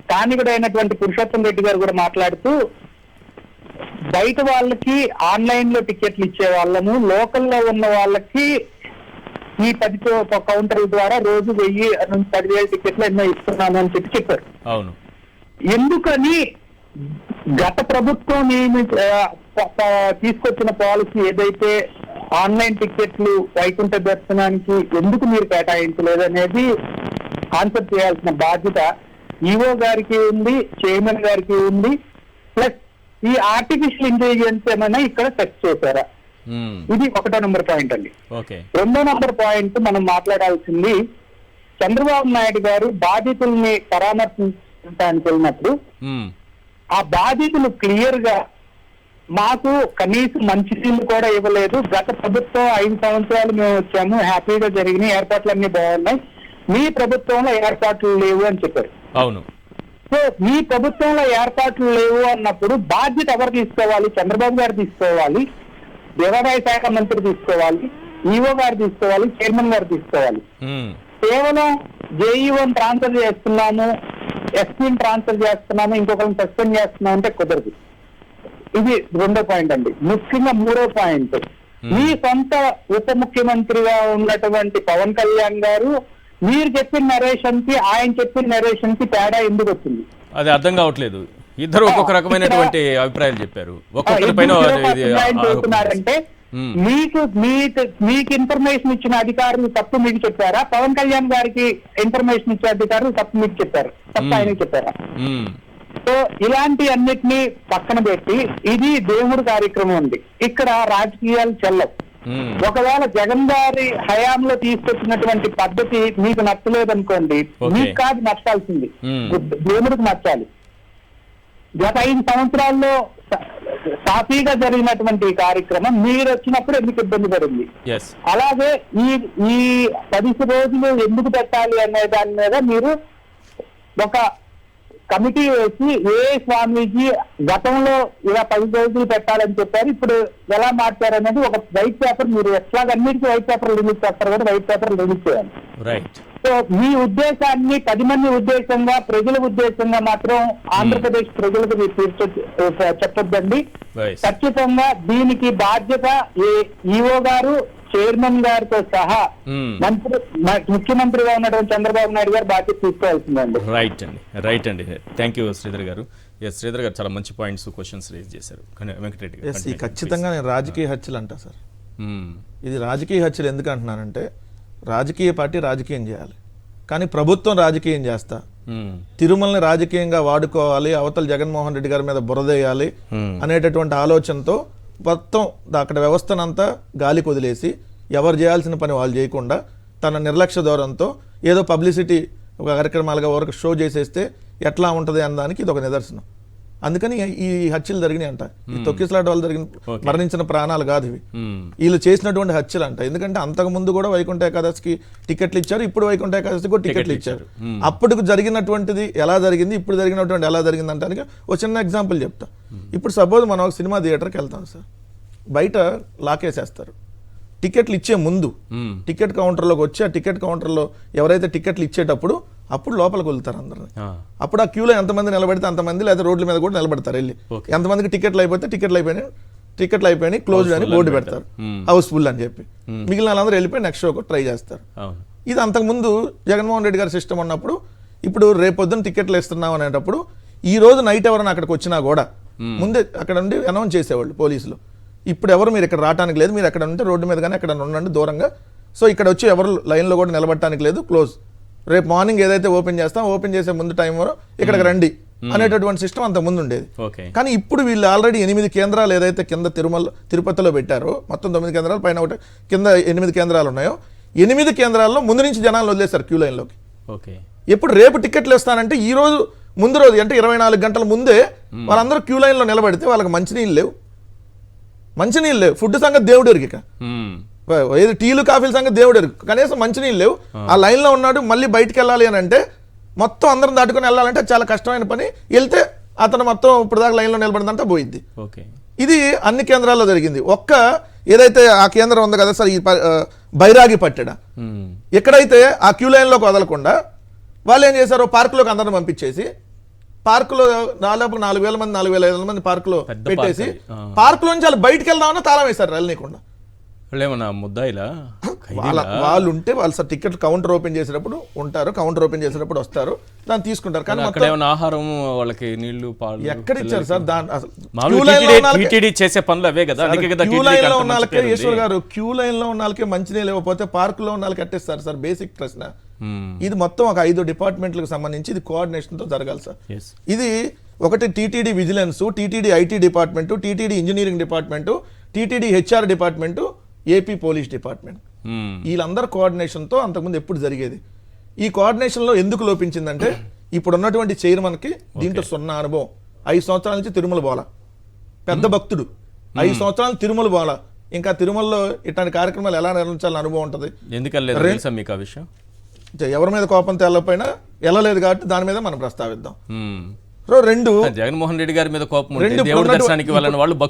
స్థానికుడైనటువంటి పురుషోత్తం రెడ్డి గారు కూడా మాట్లాడుతూ బయట వాళ్ళకి ఆన్లైన్ లో టికెట్లు ఇచ్చే వాళ్ళము, లోకల్లో ఉన్న వాళ్ళకి ఈ 10 కౌంటర్ల ద్వారా రోజు 10,000 టికెట్లు ఎన్నో ఇస్తున్నాను అని చెప్పారు. అవును. ఎందుకని గత ప్రభుత్వం తీసుకొచ్చిన పాలసీ ఏదైతే ఆన్లైన్ టికెట్లు వైకుంఠ దర్శనానికి ఎందుకు మీరు కేటాయించలేదు అనేది ఆన్సర్ చేయాల్సిన బాధ్యత ఈవో గారికి ఉంది, చైర్మన్ గారికి ఉంది. ప్లస్ ఈ ఆర్టిఫిషియల్ ఇంటెలిజెన్స్ ఏమైనా ఇక్కడ సెట్ చేశారా, ఇది 1వ నెంబర్ పాయింట్ అండి. 2వ నెంబర్ పాయింట్ మనం మాట్లాడాల్సింది, చంద్రబాబు నాయుడు గారు బాధితుల్ని పరామర్శించడానికి వెళ్ళినప్పుడు ఆ బాధితులు క్లియర్ గా మాకు కనీసం మంచినీళ్ళు కూడా ఇవ్వలేదు, గత ప్రభుత్వం 5 సంవత్సరాలు మేము వచ్చాము, హ్యాపీగా జరిగినాయి, ఏర్పాట్లు అన్ని బాగున్నాయి, మీ ప్రభుత్వంలో ఏర్పాట్లు లేవు అని చెప్పారు. అవును. సో మీ ప్రభుత్వంలో ఏర్పాట్లు లేవు అన్నప్పుడు బాధ్యత ఎవరు తీసుకోవాలి? చంద్రబాబు గారు తీసుకోవాలి, దేవాదాయ శాఖ మంత్రి తీసుకోవాలి, ఈవో గారు తీసుకోవాలి, చైర్మన్ గారు తీసుకోవాలి. కేవలం జేఈఓని ట్రాన్స్ఫర్ చేస్తున్నాము, ఎస్పీని ట్రాన్స్ఫర్ చేస్తున్నాము, ఇంకొకరిని సస్పెండ్ చేస్తున్నాం అంటే కుదరదు. ఇది 2వ పాయింట్ అండి. ముఖ్యంగా 3వ పాయింట్, మీ సొంత ఉప ముఖ్యమంత్రిగా ఉన్నటువంటి పవన్ కళ్యాణ్ గారు మీరు చెప్పిన నరేషన్ కి ఆయన చెప్పిన నరేషన్ కి తేడా ఎందుకు వచ్చింది? అది అర్థం కావట్లేదు. ఇద్దరు ఒక్కొక్క రకమైనటువంటి అభిప్రాయాలు చెప్పారు. చెప్తున్నారంటే మీకు ఇన్ఫర్మేషన్ ఇచ్చిన అధికారులు తప్పు మీకు చెప్పారా, పవన్ కళ్యాణ్ గారికి ఇన్ఫర్మేషన్ ఇచ్చే అధికారులు తప్పు మీకు చెప్పారు, తప్పు ఆయనకి చెప్పారా? సో ఇలాంటి అన్నిటినీ పక్కన పెట్టి ఇది దేవుడు కార్యక్రమం ఉంది, ఇక్కడ రాజకీయాలు చెల్లవు. ఒకవేళ జగన్ గారి హయాంలో తీసుకొచ్చినటువంటి పద్ధతి మీకు నచ్చలేదనుకోండి, మీకు కాదు నచ్చాల్సింది, దేవుడికి నచ్చాలి. గత 5 సంవత్సరాల్లో సాఫీగా జరిగినటువంటి కార్యక్రమం మీరు వచ్చినప్పుడు ఎందుకు ఇబ్బంది పడింది, అలాగే ఈ 10 రోజులు ఎందుకు పెట్టాలి అనే దాని మీద మీరు ఒక కమిటీ వేసి స్వామీజీ గతంలో ఇలా 10 రోజులు పెట్టాలని చెప్పారు, ఇప్పుడు ఎలా మార్చారు అనేది ఒక వైట్ పేపర్, మీరు ఎట్లాగన్నిటికీ వైట్ పేపర్ రిలీజ్ చేస్తారు కూడా వైట్ పేపర్ రిలీజ్ చేయాలి. సో మీ ఉద్దేశాన్ని 10 మంది ఉద్దేశంగా, ప్రజల ఉద్దేశంగా మాత్రం ఆంధ్రప్రదేశ్ ప్రజలకు మీరు చెప్పొద్దండి. ఖచ్చితంగా దీనికి బాధ్యత ఈఓ గారు, చైర్మన్ గారితో సహా ముఖ్యమంత్రిగా ఉన్నటువంటి చంద్రబాబు నాయుడు గారు బాధ్యత తీసుకోవాల్సిందండి. రైట్ అండి. థ్యాంక్ యూ శ్రీధర్ గారు. శ్రీధర్ గారు చాలా మంచి పాయింట్స్, క్వశ్చన్స్ రేజ్ చేశారు. వెంకటరెడ్డి గారు ఖచ్చితంగా నేను రాజకీయ హత్యలు అంటా సార్. ఇది రాజకీయ హత్యలు ఎందుకు అంటున్నానంటే, రాజకీయ పార్టీ రాజకీయం చేయాలి, కానీ ప్రభుత్వం రాజకీయం చేస్తా తిరుమలని రాజకీయంగా వాడుకోవాలి, అవతల జగన్మోహన్ రెడ్డి గారి మీద బురదేయాలి అనేటటువంటి ఆలోచనతో మొత్తం అక్కడ వ్యవస్థనంతా గాలికి వదిలేసి ఎవరు చేయాల్సిన పని వాళ్ళు చేయకుండా తన నిర్లక్ష్య ధోరణితో ఏదో పబ్లిసిటీ ఒక కార్యక్రమాలుగా వరకు షో చేసేస్తే ఎట్లా ఉంటుంది అనడానికి ఇది ఒక నిదర్శనం. అందుకని ఈ హత్యలు జరిగినాయి అంట. ఈ తొక్కిసలాట వాళ్ళు జరిగిన మరణించిన ప్రాణాలు కాదు ఇవి, వీళ్ళు చేసినటువంటి హత్యలు అంట. ఎందుకంటే అంతకు ముందు కూడా వైకుంఠ ఏకాదశికి టికెట్లు ఇచ్చారు, ఇప్పుడు వైకుంఠ ఏకాదశికి కూడా టికెట్లు ఇచ్చారు. అప్పటికి జరిగినటువంటిది ఎలా జరిగింది, ఇప్పుడు జరిగినటువంటి ఎలా జరిగింది అంటానికి ఒక చిన్న ఎగ్జాంపుల్ చెప్తా. ఇప్పుడు సపోజ్ మనం ఒక సినిమా థియేటర్కి వెళ్తాం సార్, బయట లాకేసేస్తారు. టికెట్లు ఇచ్చే ముందు టికెట్ కౌంటర్లోకి వచ్చి ఆ టికెట్ కౌంటర్లో ఎవరైతే టికెట్లు ఇచ్చేటప్పుడు అప్పుడు లోపలికి వెళ్తారు అందరిని. అప్పుడు ఆ క్యూలో ఎంతమంది నిలబడితే అంతమంది, లేదా రోడ్ల మీద కూడా నిలబడతారు వెళ్ళి. ఎంతమందికి టికెట్లు అయిపోతే టికెట్లు అయిపోయినాయి క్లోజ్ అని బోర్డు పెడతారు, హౌస్ఫుల్ అని చెప్పి. మిగిలిన వాళ్ళందరూ వెళ్ళిపోయి నెక్స్ట్ షోకి ట్రై చేస్తారు. ఇది అంతకుముందు జగన్మోహన్ రెడ్డి గారి సిస్టమ్ ఉన్నప్పుడు. ఇప్పుడు రేపొద్దున టికెట్లు ఇస్తున్నాం అనేటప్పుడు ఈ రోజు నైట్ ఎవరైనా అక్కడికి వచ్చినా కూడా ముందే అక్కడ నుండి అనౌన్స్ చేసేవాళ్ళు పోలీసులు, ఇప్పుడు ఎవరు మీరు ఇక్కడ రావడానికి లేదు, మీరు ఎక్కడ ఉంటే రోడ్డు మీద కానీ ఎక్కడ ఉండండి దూరంగా, సో ఇక్కడ వచ్చి ఎవరు లైన్లో కూడా నిలబడటానికి లేదు, క్లోజ్. రేపు మార్నింగ్ ఏదైతే ఓపెన్ చేస్తాం ఓపెన్ చేసే ముందు టైం వరకు ఇక్కడికి రండి అనేటటువంటి సిస్టమ్ అంత ముందు ఉండేది. కానీ ఇప్పుడు వీళ్ళు ఆల్రెడీ 8 కేంద్రాలు ఏదైతే కింద తిరుపతిలో పెట్టారో, మొత్తం 9 కేంద్రాలు పైన ఒకటి కింద 8 కేంద్రాలు ఉన్నాయో, 8 కేంద్రాల్లో ముందు నుంచి జనాలు వదిలేస్తారు క్యూ లైన్లోకి. ఎప్పుడు రేపు టికెట్లు ఇస్తానంటే ఈ రోజు ముందు రోజు అంటే 24 గంటల ముందే వాళ్ళందరూ క్యూ లైన్లో నిలబడితే వాళ్ళకి మంచినీళ్ళు లేవు, ఫుడ్ సంగతి దేవుడు ఎరిగిక, ఏది టీలు కాఫీల సంగతి దేవుడు ఎరుగు, కనీసం మంచినీళ్ళు లేవు. ఆ లైన్లో ఉన్నాడు, మళ్ళీ బయటికి వెళ్ళాలి అని అంటే మొత్తం అందరం దాటుకొని వెళ్ళాలంటే చాలా కష్టమైన పని. వెళ్తే అతను మొత్తం ఇప్పుడు దాకా లైన్లో నిలబడిందంటే పోయిద్ది. ఇది అన్ని కేంద్రాల్లో జరిగింది. ఒక్క ఏదైతే ఆ కేంద్రం ఉంది కదా సార్, ఈ బైరాగి పట్టెడ, ఎక్కడైతే ఆ క్యూ లైన్లోకి వదలకుండా వాళ్ళు ఏం చేశారు, పార్కులోకి అందరిని పంపించేసి పార్కులో దాదాపు 4,000 మంది 4,500 మంది పార్కులో పెట్టేసి పార్కులోంచి వాళ్ళు బయటకు వెళ్దామన్నా తాళం వేశారు వెళ్ళనీయకుండా. వాళ్ళు ఉంటే వాళ్ళు సార్ టికెట్ కౌంటర్ ఓపెన్ చేసేటప్పుడు ఉంటారు, కౌంటర్ ఓపెన్ చేసేటప్పుడు వస్తారు, దాన్ని తీసుకుంటారు. కానీ ఆహారం వాళ్ళకి నీళ్లు పాలు ఎక్కడ ఇచ్చారు సార్? చేసే పనులు అవే కదా. క్యూ లైన్ లో ఉన్న వాళ్ళకే ఈశ్వర్ గారు, క్యూ లైన్ లో ఉన్న వాళ్ళకే మంచినీళ్ళు ఇవ్వకపోతే పార్క్ లో ఉన్న వాళ్ళకి కట్టేస్తారు సార్. బేసిక్ ప్రశ్న ఇది. మొత్తం ఒక 5 డిపార్ట్మెంట్లకు సంబంధించి ఇది కోఆర్డినేషన్ తో జరగాలి సార్. ఇది ఒకటి TTD vigilance, TTD IT department, TTD engineering department, TTD HR department, AP police department, వీళ్ళందరూ కోఆర్డినేషన్తో అంతకుముందు ఎప్పుడు జరిగేది. ఈ కోఆర్డినేషన్లో ఎందుకు లోపించిందంటే ఇప్పుడు ఉన్నటువంటి చైర్మన్కి దీంట్లో 0 అనుభవం. 5 సంవత్సరాల నుంచి తిరుమల బోల, పెద్ద భక్తుడు, 5 సంవత్సరాలు తిరుమల బోల, ఇంకా తిరుమలలో ఇట్లాంటి కార్యక్రమాలు ఎలా నిర్వహించాలని అనుభవం ఉంటుంది. ఎందుకని మీకు ఆ విషయం ఎవరి మీద కోపంతో వెళ్ళకపోయినా వెళ్ళలేదు కాబట్టి దాని మీద మనం ప్రస్తావిద్దాం. రెండు, జగన్మోహన్ రెడ్డి గారి మీద కోపం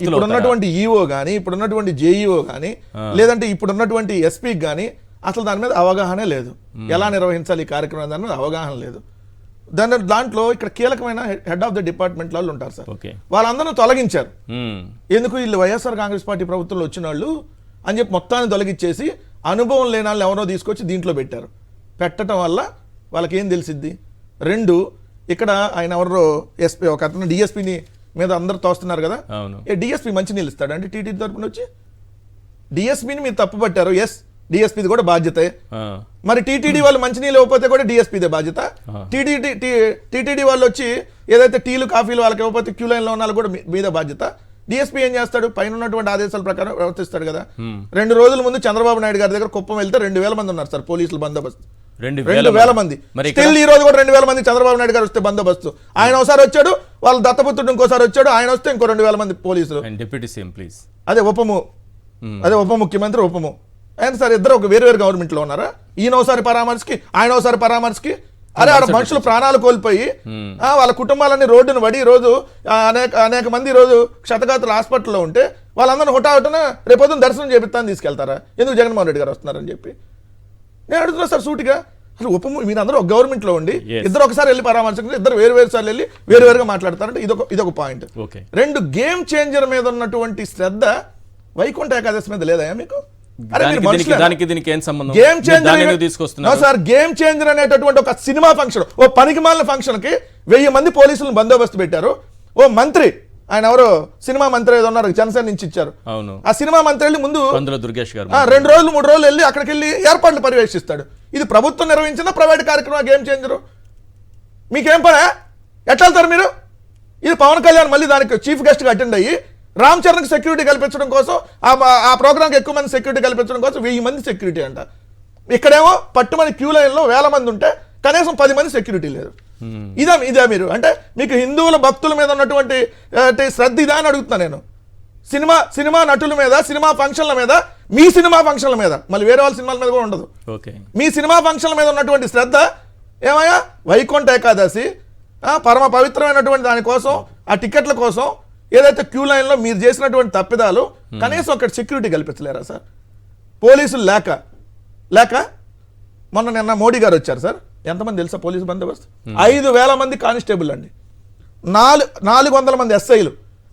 ఇప్పుడున్నటువంటి ఈఓ గానీ, ఇప్పుడున్నటువంటి జేఈఓ గానీ, లేదంటే ఇప్పుడున్నటువంటి ఎస్పీ గానీ అసలు దాని మీద అవగాహనే లేదు. ఎలా నిర్వహించాలి ఈ కార్యక్రమం దాని మీద అవగాహన లేదు. దాంట్లో ఇక్కడ కీలకమైన హెడ్ ఆఫ్ ద డిపార్ట్మెంట్ వాళ్ళు ఉంటారు సార్, వాళ్ళందరూ తొలగించారు. ఎందుకు వీళ్ళు వైఎస్ఆర్ కాంగ్రెస్ పార్టీ ప్రభుత్వంలో వచ్చిన వాళ్ళు అని చెప్పి మొత్తాన్ని తొలగించేసి అనుభవం లేని వాళ్ళని ఎవరో తీసుకొచ్చి దీంట్లో పెట్టారు. పెట్టడం వల్ల వాళ్ళకి ఏం తెలిసిద్ది? రెండు, ఇక్కడ ఆయన ఎవరో ఎస్పీ, ఒక అతను డిఎస్పీని మీద అందరు తోస్తున్నారు కదా, డిఎస్పీ మంచి నీళ్ళు ఇస్తాడు అంటే టీటీడీ తరపున వచ్చి డిఎస్పీని మీరు తప్పు పట్టారు, ఎస్ డిఎస్పీది కూడా బాధ్యతే. మరి టీటీడీ వాళ్ళు మంచినీళ్ళు ఇవ్వకపోతే కూడా డిఎస్పీదే బాధ్యత. టీటీడీ వాళ్ళు వచ్చి ఏదైతే టీలు కాఫీలు వాళ్ళకి ఇవ్వకపోతే క్యూ లైన్లో ఉన్న వాళ్ళు కూడా మీద బాధ్యత. డిఎస్పీ ఏం చేస్తాడు? పైన ఉన్నటువంటి ఆదేశాల ప్రకారం ప్రవర్తిస్తాడు కదా. 2 రోజుల ముందు చంద్రబాబు నాయుడు గారి దగ్గర కుప్పం వెళ్తే 2,000 మంది ఉన్నారు సార్ పోలీసులు బందోబస్తు. 2,000 మంది. స్టిల్ ఈ రోజు కూడా 2,000 మంది చంద్రబాబు నాయుడు గారు వస్తే బందోబస్తు. ఆయన ఒకసారి వచ్చాడు, వాళ్ళ దత్తపుత్రుడు ఇంకోసారి వచ్చాడు, ఆయన వస్తే ఇంకో 2,000 మంది పోలీసులు. డిప్యూటీ సీఎం ప్లీజ్ అదే ఉప ముఖ్యమంత్రి ఆయన సార్ ఇద్దరు ఒక వేరు గవర్నమెంట్ లో ఉన్నారా? ఈయన ఒకసారి పరామర్శకి, ఆయన ఒకసారి పరామర్శకి. అరే ఆడ మనుషులు ప్రాణాలు కోల్పోయి వాళ్ళ కుటుంబాలన్నీ రోడ్డును పడి రోజు అనేక మంది రోజు క్షతగాతులు హాస్పిటల్లో ఉంటే వాళ్ళందరూ హుటాహుటన రేపొద్దున దర్శనం చేపిస్తాను తీసుకెళ్తారా? ఎందుకు జగన్మోహన్ రెడ్డి గారు వస్తున్నారని చెప్పి నేను అడుగుతున్నా సార్ సూటిగా. అసలు మీరందరూ ఒక గవర్నమెంట్ లో ఉండి ఇద్దరు ఒకసారి వెళ్ళి పరామర్శించారు, ఇద్దరు వేరు సార్లు వెళ్ళి వేరుగా మాట్లాడతారంటే ఇదొక పాయింట్. 2 గేమ్ చేంజర్ మీద ఉన్నటువంటి శ్రద్ధ వైకుంఠ ఏకాదశి మీద లేదా మీకు? గేమ్ చేంజర్ అనేటటువంటి ఒక సినిమా ఫంక్షన్, ఓ పనికిమాలిన ఫంక్షన్ కి 1000 మంది పోలీసులను బందోబస్తు పెట్టారు. ఓ మంత్రి, ఆయన ఎవరో సినిమా మంత్రి ఏదో ఉన్నారు, జనసేన నుంచి ఇచ్చారు. ఆ సినిమా మంత్రి వెళ్ళి ముందు 2 రోజులు 3 రోజులు వెళ్ళి అక్కడికి వెళ్ళి ఏర్పాట్లు పర్యవేక్షిస్తాడు. ఇది ప్రభుత్వం నిర్వహించిన ప్రైవేట్ కార్యక్రమం గేమ్ చేంజరు. మీకేం పనే? ఎట్లా వెళ్తారు మీరు? ఇది పవన్ కళ్యాణ్ మళ్ళీ దానికి చీఫ్ గెస్ట్ గా అటెండ్ అయ్యి రామ్ చరణ్కి సెక్యూరిటీ కల్పించడం కోసం, ఆ ప్రోగ్రామ్కి ఎక్కువ మంది సెక్యూరిటీ కల్పించడం కోసం 1000 మంది సెక్యూరిటీ అంట. ఇక్కడేమో పట్టుమని క్యూ లైన్లో 1000 మంది ఉంటే కనీసం 10 మంది సెక్యూరిటీ లేరు. ఇదే మీరు అంటే మీకు హిందువుల భక్తుల మీద ఉన్నటువంటి శ్రద్ధ ఇదా అని అడుగుతున్నా నేను. సినిమా నటుల మీద, సినిమా ఫంక్షన్ల మీద, మీ సినిమా ఫంక్షన్ల మీద, మళ్ళీ వేరే వాళ్ళ సినిమాల మీద కూడా ఉండదు. మీ సినిమా ఫంక్షన్ల మీద ఉన్నటువంటి శ్రద్ధ ఏమయ్యా? వైకుంఠ ఏకాదశి పరమ పవిత్రమైనటువంటి దానికోసం, ఆ టికెట్ల కోసం ఏదైతే క్యూ లైన్లో మీరు చేసినటువంటి తప్పిదాలు కనీసం అక్కడ సెక్యూరిటీ కల్పించలేరా సార్? పోలీసులు లేక నిన్న మోడీ గారు వచ్చారు సార్, ఎంతమంది తెలుసా పోలీసు బందోబస్తు? 5,000 మంది కానిస్టేబుల్ అండి, 400 మంది ఎస్ఐలు,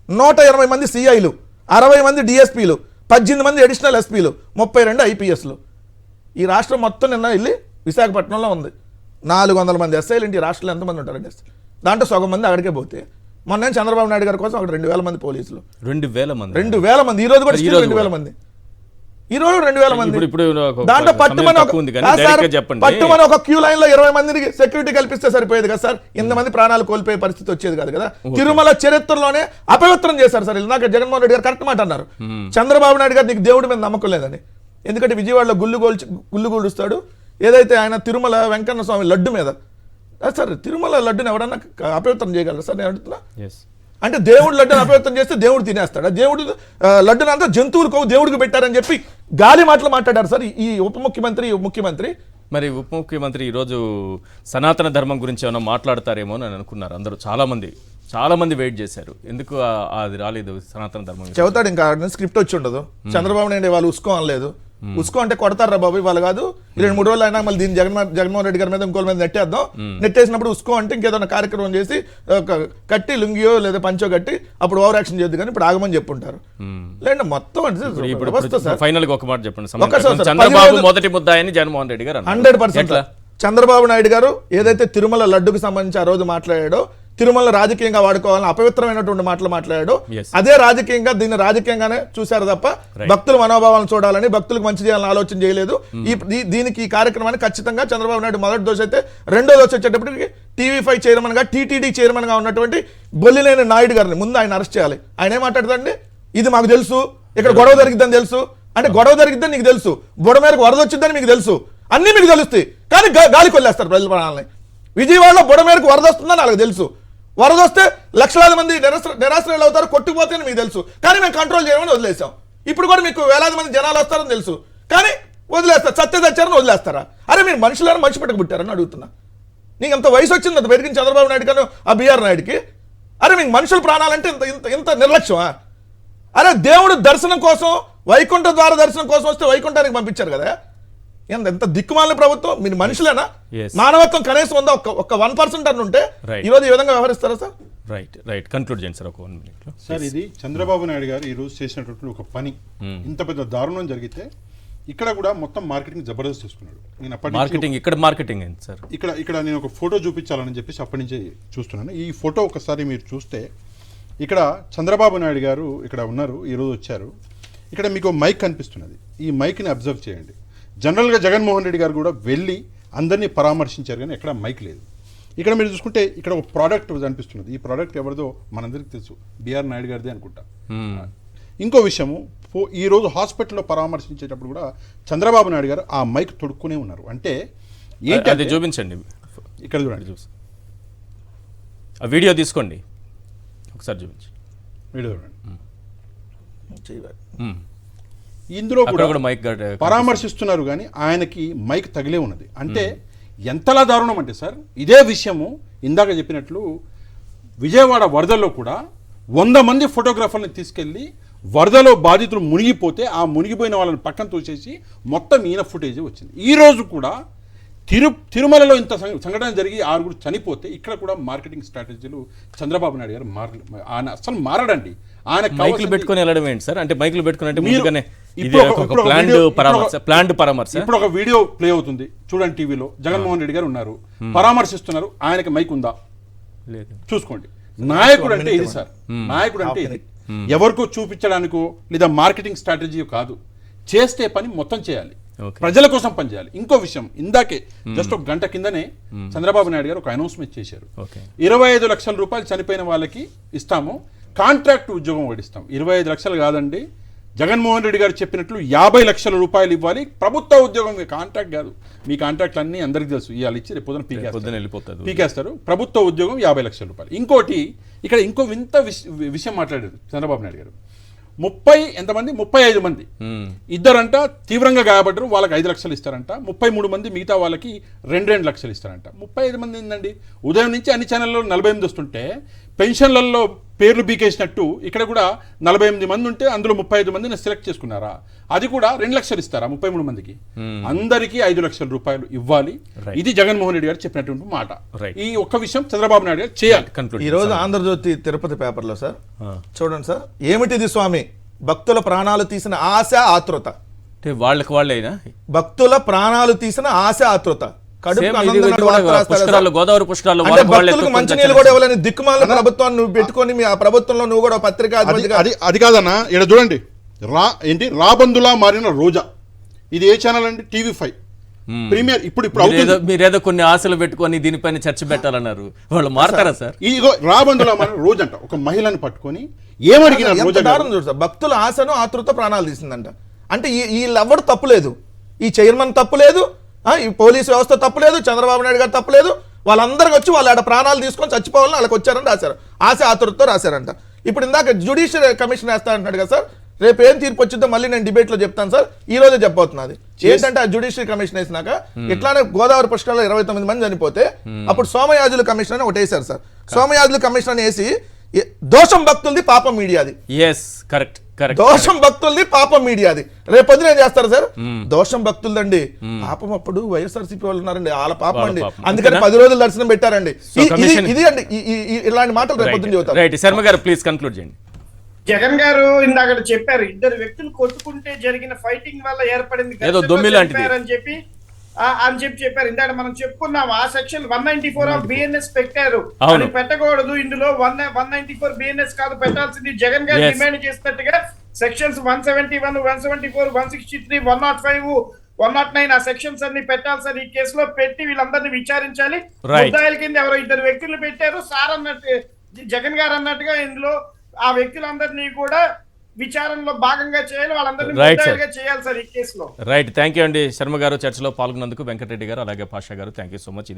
120 మంది సిఐలు, 60 మంది డిఎస్పీలు, 18 మంది అడిషనల్ ఎస్పీలు, 32 ఐపీఎస్లు. ఈ రాష్ట్రం మొత్తం నిన్న వెళ్ళి విశాఖపట్నంలో ఉంది. 400 మంది ఎస్ఐలు ఇంటి రాష్ట్రంలో ఎంతమంది ఉంటారండి? దాంట్లో సగం మంది అక్కడికే పోతే మొన్న చంద్రబాబు నాయుడు గారి కోసం అక్కడ 2,000 మంది పోలీసులు. 2,000 మంది. ఈ రోజు కూడా 2,000 మంది. దాంట్లో పట్టుమని ఒక క్యూ లైన్ లో 20 మందికి సెక్యూరిటీ కల్పిస్తే సరిపోయేది కదా సార్? ఇంతమంది ప్రాణాలు కోల్పోయే పరిస్థితి వచ్చేది కాదు కదా. తిరుమల చరిత్రలోనే అపవిత్రం చేశారు సార్. ఇందాక జగన్మోహన్ రెడ్డి గారు కరెక్ట్ మాట అన్నారు. చంద్రబాబు నాయుడు గారు నీకు దేవుడి మీద నమ్మకం లేదని. ఎందుకంటే విజయవాడలో గుళ్ళు కూలుస్తాడు. ఏదైతే ఆయన తిరుమల వెంకన్న స్వామి లడ్డు మీద సార్, తిరుమల లడ్డుని ఎవరన్నా అపవిత్రం చేయగలరు సార్? నేను అడుగుతున్నా. అంటే దేవుడు లడ్డుని అపవిత్రం చేస్తే దేవుడు తినేస్తాడు. దేవుడు లడ్డుని అంతా జంతువులకు దేవుడికి పెట్టారని చెప్పి గాలి మాటలు మాట్లాడారు సార్ ఈ ముఖ్యమంత్రి. మరి ఉప ముఖ్యమంత్రి ఈరోజు సనాతన ధర్మం గురించి ఏమైనా మాట్లాడతారేమో అని అనుకున్నారు అందరూ. చాలా మంది వెయిట్ చేశారు. ఎందుకు అది రాలేదు? సనాతన ధర్మం చెబుతాడు, ఇంకా స్క్రిప్ట్ వచ్చి ఉండదు. చంద్రబాబు నాయుడు వాళ్ళు ఉసుకో అనలేదు. ఉసుకో అంటే కొడతారా బాబు వాళ్ళు కాదు. 2-3 రోజులు అయినా మళ్ళీ దీన్ని జగన్మోహన్ రెడ్డి గారి మీద ఇంకోళ్ళ మీద నెట్టేద్దాం. నెట్టేసినప్పుడు ఉసుకో అంటే ఇంకేదైనా కార్యక్రమం చేసి కట్టి లుంగియో లేదా పంచో కట్టి అప్పుడు ఓవర్ యాక్షన్ చేయొద్దు. కానీ ఇప్పుడు ఆగమని చెప్పుంటారు. లేదంటే మొత్తం ఫైనల్ గా ఒక మాట చెప్పండి. చంద్రబాబు మొదటి ముద్దాయని జగన్మోహన్ రెడ్డి గారు 100%. చంద్రబాబు నాయుడు గారు ఏదైతే తిరుమల లడ్డుకు సంబంధించి ఆ రోజు మాట్లాడాడో, తిరుమల రాజకీయంగా వాడుకోవాలని అపవిత్రమైనటువంటి మాటలు మాట్లాడాడు. అదే రాజకీయంగా దీన్ని రాజకీయంగానే చూశారు తప్ప భక్తుల మనోభావాలను చూడాలని, భక్తులకు మంచి చేయాలని ఆలోచన చేయలేదు. దీనికి ఈ కార్యక్రమాన్ని ఖచ్చితంగా చంద్రబాబు నాయుడు మొదటి దోష అయితే, రెండో దోష వచ్చేటప్పటికి TV5 చైర్మన్ గా, టీటీడీ చైర్మన్ గా ఉన్నటువంటి బొల్లినేని నాయుడు గారిని ముందు ఆయన అరెస్ట్ చేయాలి. ఆయన ఏం మాట్లాడతాడండి? ఇది మాకు తెలుసు, ఇక్కడ గొడవ జరిగిద్దని తెలుసు. అంటే గొడవ జరిగిద్దని నీకు తెలుసు, బుడ మేరకు వరద వచ్చిందని మీకు తెలుసు, అన్ని మీకు తెలుస్తాయి. కానీ గాలి కొల్లేస్తారు ప్రజల ప్రాణాలని. విజయవాడలో బుడ మేరకు వరద వస్తుందని వాళ్ళకి తెలుసు. వరద వస్తే లక్షలాది మంది నిరాశ్రయాలు అవుతారు, కొట్టుకుపోతాయని మీకు తెలుసు. కానీ మేము కంట్రోల్ చేయమని వదిలేసాం. ఇప్పుడు కూడా మీకు వేలాది మంది జనాలు వస్తారని తెలుసు, కానీ వదిలేస్తారు. తెచ్చారని వదిలేస్తారా? అరే మీరు మనుషులను మనిషి పెట్టుకుంటారని అడుగుతున్నా. నీకు ఎంత వయసు వచ్చింది అది పెరిగిన చంద్రబాబు నాయుడు కానీ ఆ బిఆర్ నాయుడుకి? అరే మీకు మనుషుల ప్రాణాలంటే ఇంత నిర్లక్ష్యమా? అరే దేవుడు దర్శనం కోసం, వైకుంఠ ద్వార దర్శనం కోసం వస్తే వైకుంఠానికి పంపించారు కదా. ఎంత దిక్కుమాలిన ప్రభుత్వం. మీరు మనుషులేనా? మానవత్వం కనీసం ఉందా? ఒక 1% అని ఉంటే ఈరోజు ఈ విధంగా వ్యవహరిస్తారా సార్? రైట్ కన్క్లూడ్ చేయండి సార్ ఒక 1 minute లో. సార్ ఇది చంద్రబాబు నాయుడు గారు ఈ రోజు చేసినటువంటి ఒక పని, ఇంత పెద్ద దారుణం జరిగితే ఇక్కడ కూడా మొత్తం మార్కెటింగ్ జబర్దస్త్ చేసుకున్నాడు. నేను మార్కెటింగ్ ఏంటి సార్? ఇక్కడ నేను ఒక ఫోటో చూపించాలని చెప్పేసి అప్పటి నుంచి చూస్తున్నాను. ఈ ఫోటో ఒకసారి మీరు చూస్తే ఇక్కడ చంద్రబాబు నాయుడు గారు ఇక్కడ ఉన్నారు, ఈరోజు వచ్చారు. ఇక్కడ మీకు మైక్ కనిపిస్తున్నది. ఈ మైక్ని అబ్జర్వ్ చేయండి. జనరల్గా జగన్మోహన్ రెడ్డి గారు కూడా వెళ్ళి అందరినీ పరామర్శించారు, కానీ ఎక్కడ మైక్ లేదు. ఇక్కడ మీరు చూసుకుంటే ఇక్కడ ఒక ప్రోడక్ట్ కనిపిస్తున్నది. ఈ ప్రోడక్ట్ ఎవరిదో మనందరికీ తెలుసు, బిఆర్ నాయుడు గారిదే అనుకుంటా. ఇంకో విషయము, ఈరోజు హాస్పిటల్లో పరామర్శించేటప్పుడు కూడా చంద్రబాబు నాయుడు గారు ఆ మైక్ తొడుక్కునే ఉన్నారు. అంటే ఏంటి అది చూపించండి, ఇక్కడ చూడండి, ఆ వీడియో తీసుకోండి ఒకసారి చూపించండి. వీడియో చూడండి. ఇందులో కూడా మైక్ పరామర్శిస్తున్నారు కానీ ఆయనకి మైక్ తగిలే ఉన్నది. అంటే ఎంతలా దారుణం అంటే సార్, ఇదే విషయము ఇందాక చెప్పినట్లు విజయవాడ వరదల్లో కూడా 100 మంది ఫోటోగ్రాఫర్ని తీసుకెళ్ళి వరదలో బాధితులు మునిగిపోతే ఆ మునిగిపోయిన వాళ్ళని పక్కన తోసేసి మొత్తం ఈయన ఫుటేజ్ వచ్చింది. ఈరోజు కూడా తిరుమలలో ఇంత సంఘటన జరిగి 6 చనిపోతే ఇక్కడ కూడా మార్కెటింగ్ స్ట్రాటజీలు చంద్రబాబు నాయుడు గారు ఆయన అసలు మారడండి. ఆయన మైకులు పెట్టుకొని వెళ్ళడం ఏంటి సార్? అంటే మైకులు పెట్టుకుని అంటే ముందుగానే ఇప్పుడు ఒక వీడియో ప్లే అవుతుంది చూడండి టీవీలో, జగన్మోహన్ రెడ్డి గారు ఉన్నారు, పరామర్శిస్తున్నారు. ఆయనకి మైక్ ఉందా? లేదు. చూసుకోండి. నాయకుడు అంటే ఇది సార్, నాయకుడు అంటే ఇది. ఎవరికో చూపించడానికో లేదా మార్కెటింగ్ స్ట్రాటజీ కాదు, చేస్తే పని మొత్తం చేయాలి, ప్రజల కోసం పనిచేయాలి. ఇంకో విషయం, ఇందాకే జస్ట్ ఒక గంట కిందనే చంద్రబాబు నాయుడు గారు ఒక అనౌన్స్మెంట్ చేశారు. 25 లక్షల రూపాయలు చనిపోయిన వాళ్ళకి ఇస్తాము, కాంట్రాక్ట్ ఉద్యోగం ఓడిస్తాం. 25 లక్షలు కాదండి, జగన్మోహన్ రెడ్డి గారు చెప్పినట్లు 50 లక్షల రూపాయలు ఇవ్వాలి, ప్రభుత్వ ఉద్యోగం, కాంట్రాక్ట్ కాదు. మీ కాంట్రాక్ట్లు అన్నీ అందరికీ తెలుసు, ఇవాళ ఇచ్చి రేపు పొద్దున పీకేస్తారు. ప్రభుత్వ ఉద్యోగం 50 లక్షల రూపాయలు. ఇంకోటి ఇక్కడ ఇంకో వింత విషయం మాట్లాడారు చంద్రబాబు నాయుడు గారు. 35 మంది, ఇద్దరంట తీవ్రంగా గాయపడ్డారు, వాళ్ళకి 5 లక్షలు ఇస్తారంట. 33 మంది మిగతా వాళ్ళకి 2 లక్షలు ఇస్తారంట. 35 మంది ఏంటండి? ఉదయం నుంచి అన్ని ఛానల్లో 48 వస్తుంటే పెన్షన్లలో పేర్లు బీకేసినట్టు ఇక్కడ కూడా 48 మంది ఉంటే అందులో 35 మందిని సెలెక్ట్ చేసుకున్నారా? అది కూడా 2 లక్షలు ఇస్తారా 33 మందికి? అందరికీ 5 లక్షల రూపాయలు ఇవ్వాలి. ఇది జగన్మోహన్ రెడ్డి గారు చెప్పినటువంటి మాట. ఈ ఒక్క విషయం చంద్రబాబు నాయుడు గారు చేయాలి. ఈ రోజు ఆంధ్రజ్యోతి తిరుపతి పేపర్లో సార్ చూడండి సార్, ఏమిటిది స్వామి, భక్తుల ప్రాణాలు తీసిన ఆశ ఆతృత. అంటే వాళ్ళకి వాళ్ళైనా భక్తుల ప్రాణాలు తీసిన ఆశ ఆతృత. గోదావరి పుష్కరాలు మంచినీళ్ళు కూడా ఇవ్వాలని దిక్కుమాల ప్రభుత్వాన్ని నువ్వు పెట్టుకొని మీ ఆ ప్రభుత్వంలో నువ్వు కూడా పత్రిక అది కాదన్నా. ఇక్కడ చూడండి, రాబందులా మారిన రోజా, ఇది ఏ ఛానల్ అండి? TV five premier. ఇప్పుడు మీరేదో కొన్ని ఆశలు పెట్టుకొని దీనిపైన చర్చ పెట్టాలన్నారు, వాళ్ళు మారతారా సార్? ఇదిగో రాబందులా మారిన రోజు అంట, ఒక మహిళను పట్టుకొని ఏమడిగినారు రోజా? భక్తుల ఆశను ఆతృత ప్రాణాలు తీసిందంట. అంటే వీళ్ళెవ్వడు తప్పులేదు, ఈ చైర్మన్ తప్పులేదు, ఈ పోలీసు వ్యవస్థ తప్పులేదు, చంద్రబాబు నాయుడు గారు తప్పులేదు. వాళ్ళందరికి వచ్చి వాళ్ళు ఆడ ప్రాణాలు తీసుకొని చచ్చిపోవాలని వాళ్ళకి వచ్చారని రాశారు, ఆశ ఆతృతతో రాశారంట. ఇప్పుడు ఇందాక జ్యుడిషియల్ కమిషన్ వేస్తారంటున్నాడు కదా సార్, రేపు ఏం తీర్పు వచ్చిందో మళ్ళీ నేను డిబేట్ లో చెప్తాను సార్. ఈ రోజే చెప్పబోతున్నది ఏంటంటే, ఆ జ్యుడిషియల్ కమిషన్ వేసినాక ఇట్లానే గోదావరి పుష్కరాల్లో 29 మంది చనిపోతే అప్పుడు సోమయాజుల కమిషన్ అని ఒకటి వేశారు సార్. సోమయాజుల కమిషన్ అని వేసి దోషం భక్తులది పాపం మీడియాది. దోషం భక్తులది పాపం మీడియాది. రేపు పొద్దున ఏం చేస్తారు సార్? దోషం భక్తులదండి, పాపం అప్పుడు వైఎస్ఆర్సీపీ వాళ్ళు ఉన్నారండి, వాళ్ళ పాపం అండి, అందుకని 10 రోజులు దర్శనం పెట్టారండి. ఇది అండి ఇలాంటి మాటలు రేపు పొద్దున చెబుతారు. శర్మ గారు ప్లీజ్ కన్క్లూడ్ చేయండి. జగన్ గారు ఇందాక చెప్పారు, ఇద్దరు వ్యక్తులు కొట్టుకుంటే జరిగిన ఫైటింగ్ వల్ల ఏర్పడింది అని చెప్పారు. ఇందాక మనం చెప్పుకున్నాం, ఆ సెక్షన్ 194 ఆఫ్ బిఎన్ఎస్ పెట్టారు, అది పెట్టకూడదు. ఇందులో 194 బిఎన్ఎస్ కాదు పెట్టాల్సింది. జగన్ గారు డిమాండ్ చేసినట్టుగా సెక్షన్స్ 171, 174, 163, 105, 109 ఆ సెక్షన్స్ అన్ని పెట్టాలి సార్. ఈ కేసులో పెట్టి వీళ్ళందరినీ విచారించాలి. ముద్దాయిల కింద ఎవరో ఇద్దరు వ్యక్తులు పెట్టారు సార్ అన్నట్టు, జగన్ గారు అన్నట్టుగా ఇందులో ఆ వ్యక్తులందరినీ కూడా విచారణలో భాగంగా చేయాలి, వాళ్ళందరినీ చేయాలి సార్ ఈ కేసులో. రైట్, థ్యాంక్ యూ అండి శర్మ గారు, చర్చలో పాల్గొన్నందుకు. వెంకటరెడ్డి గారు అలాగే పాషా గారు, థ్యాంక్ యూ సో మచ్.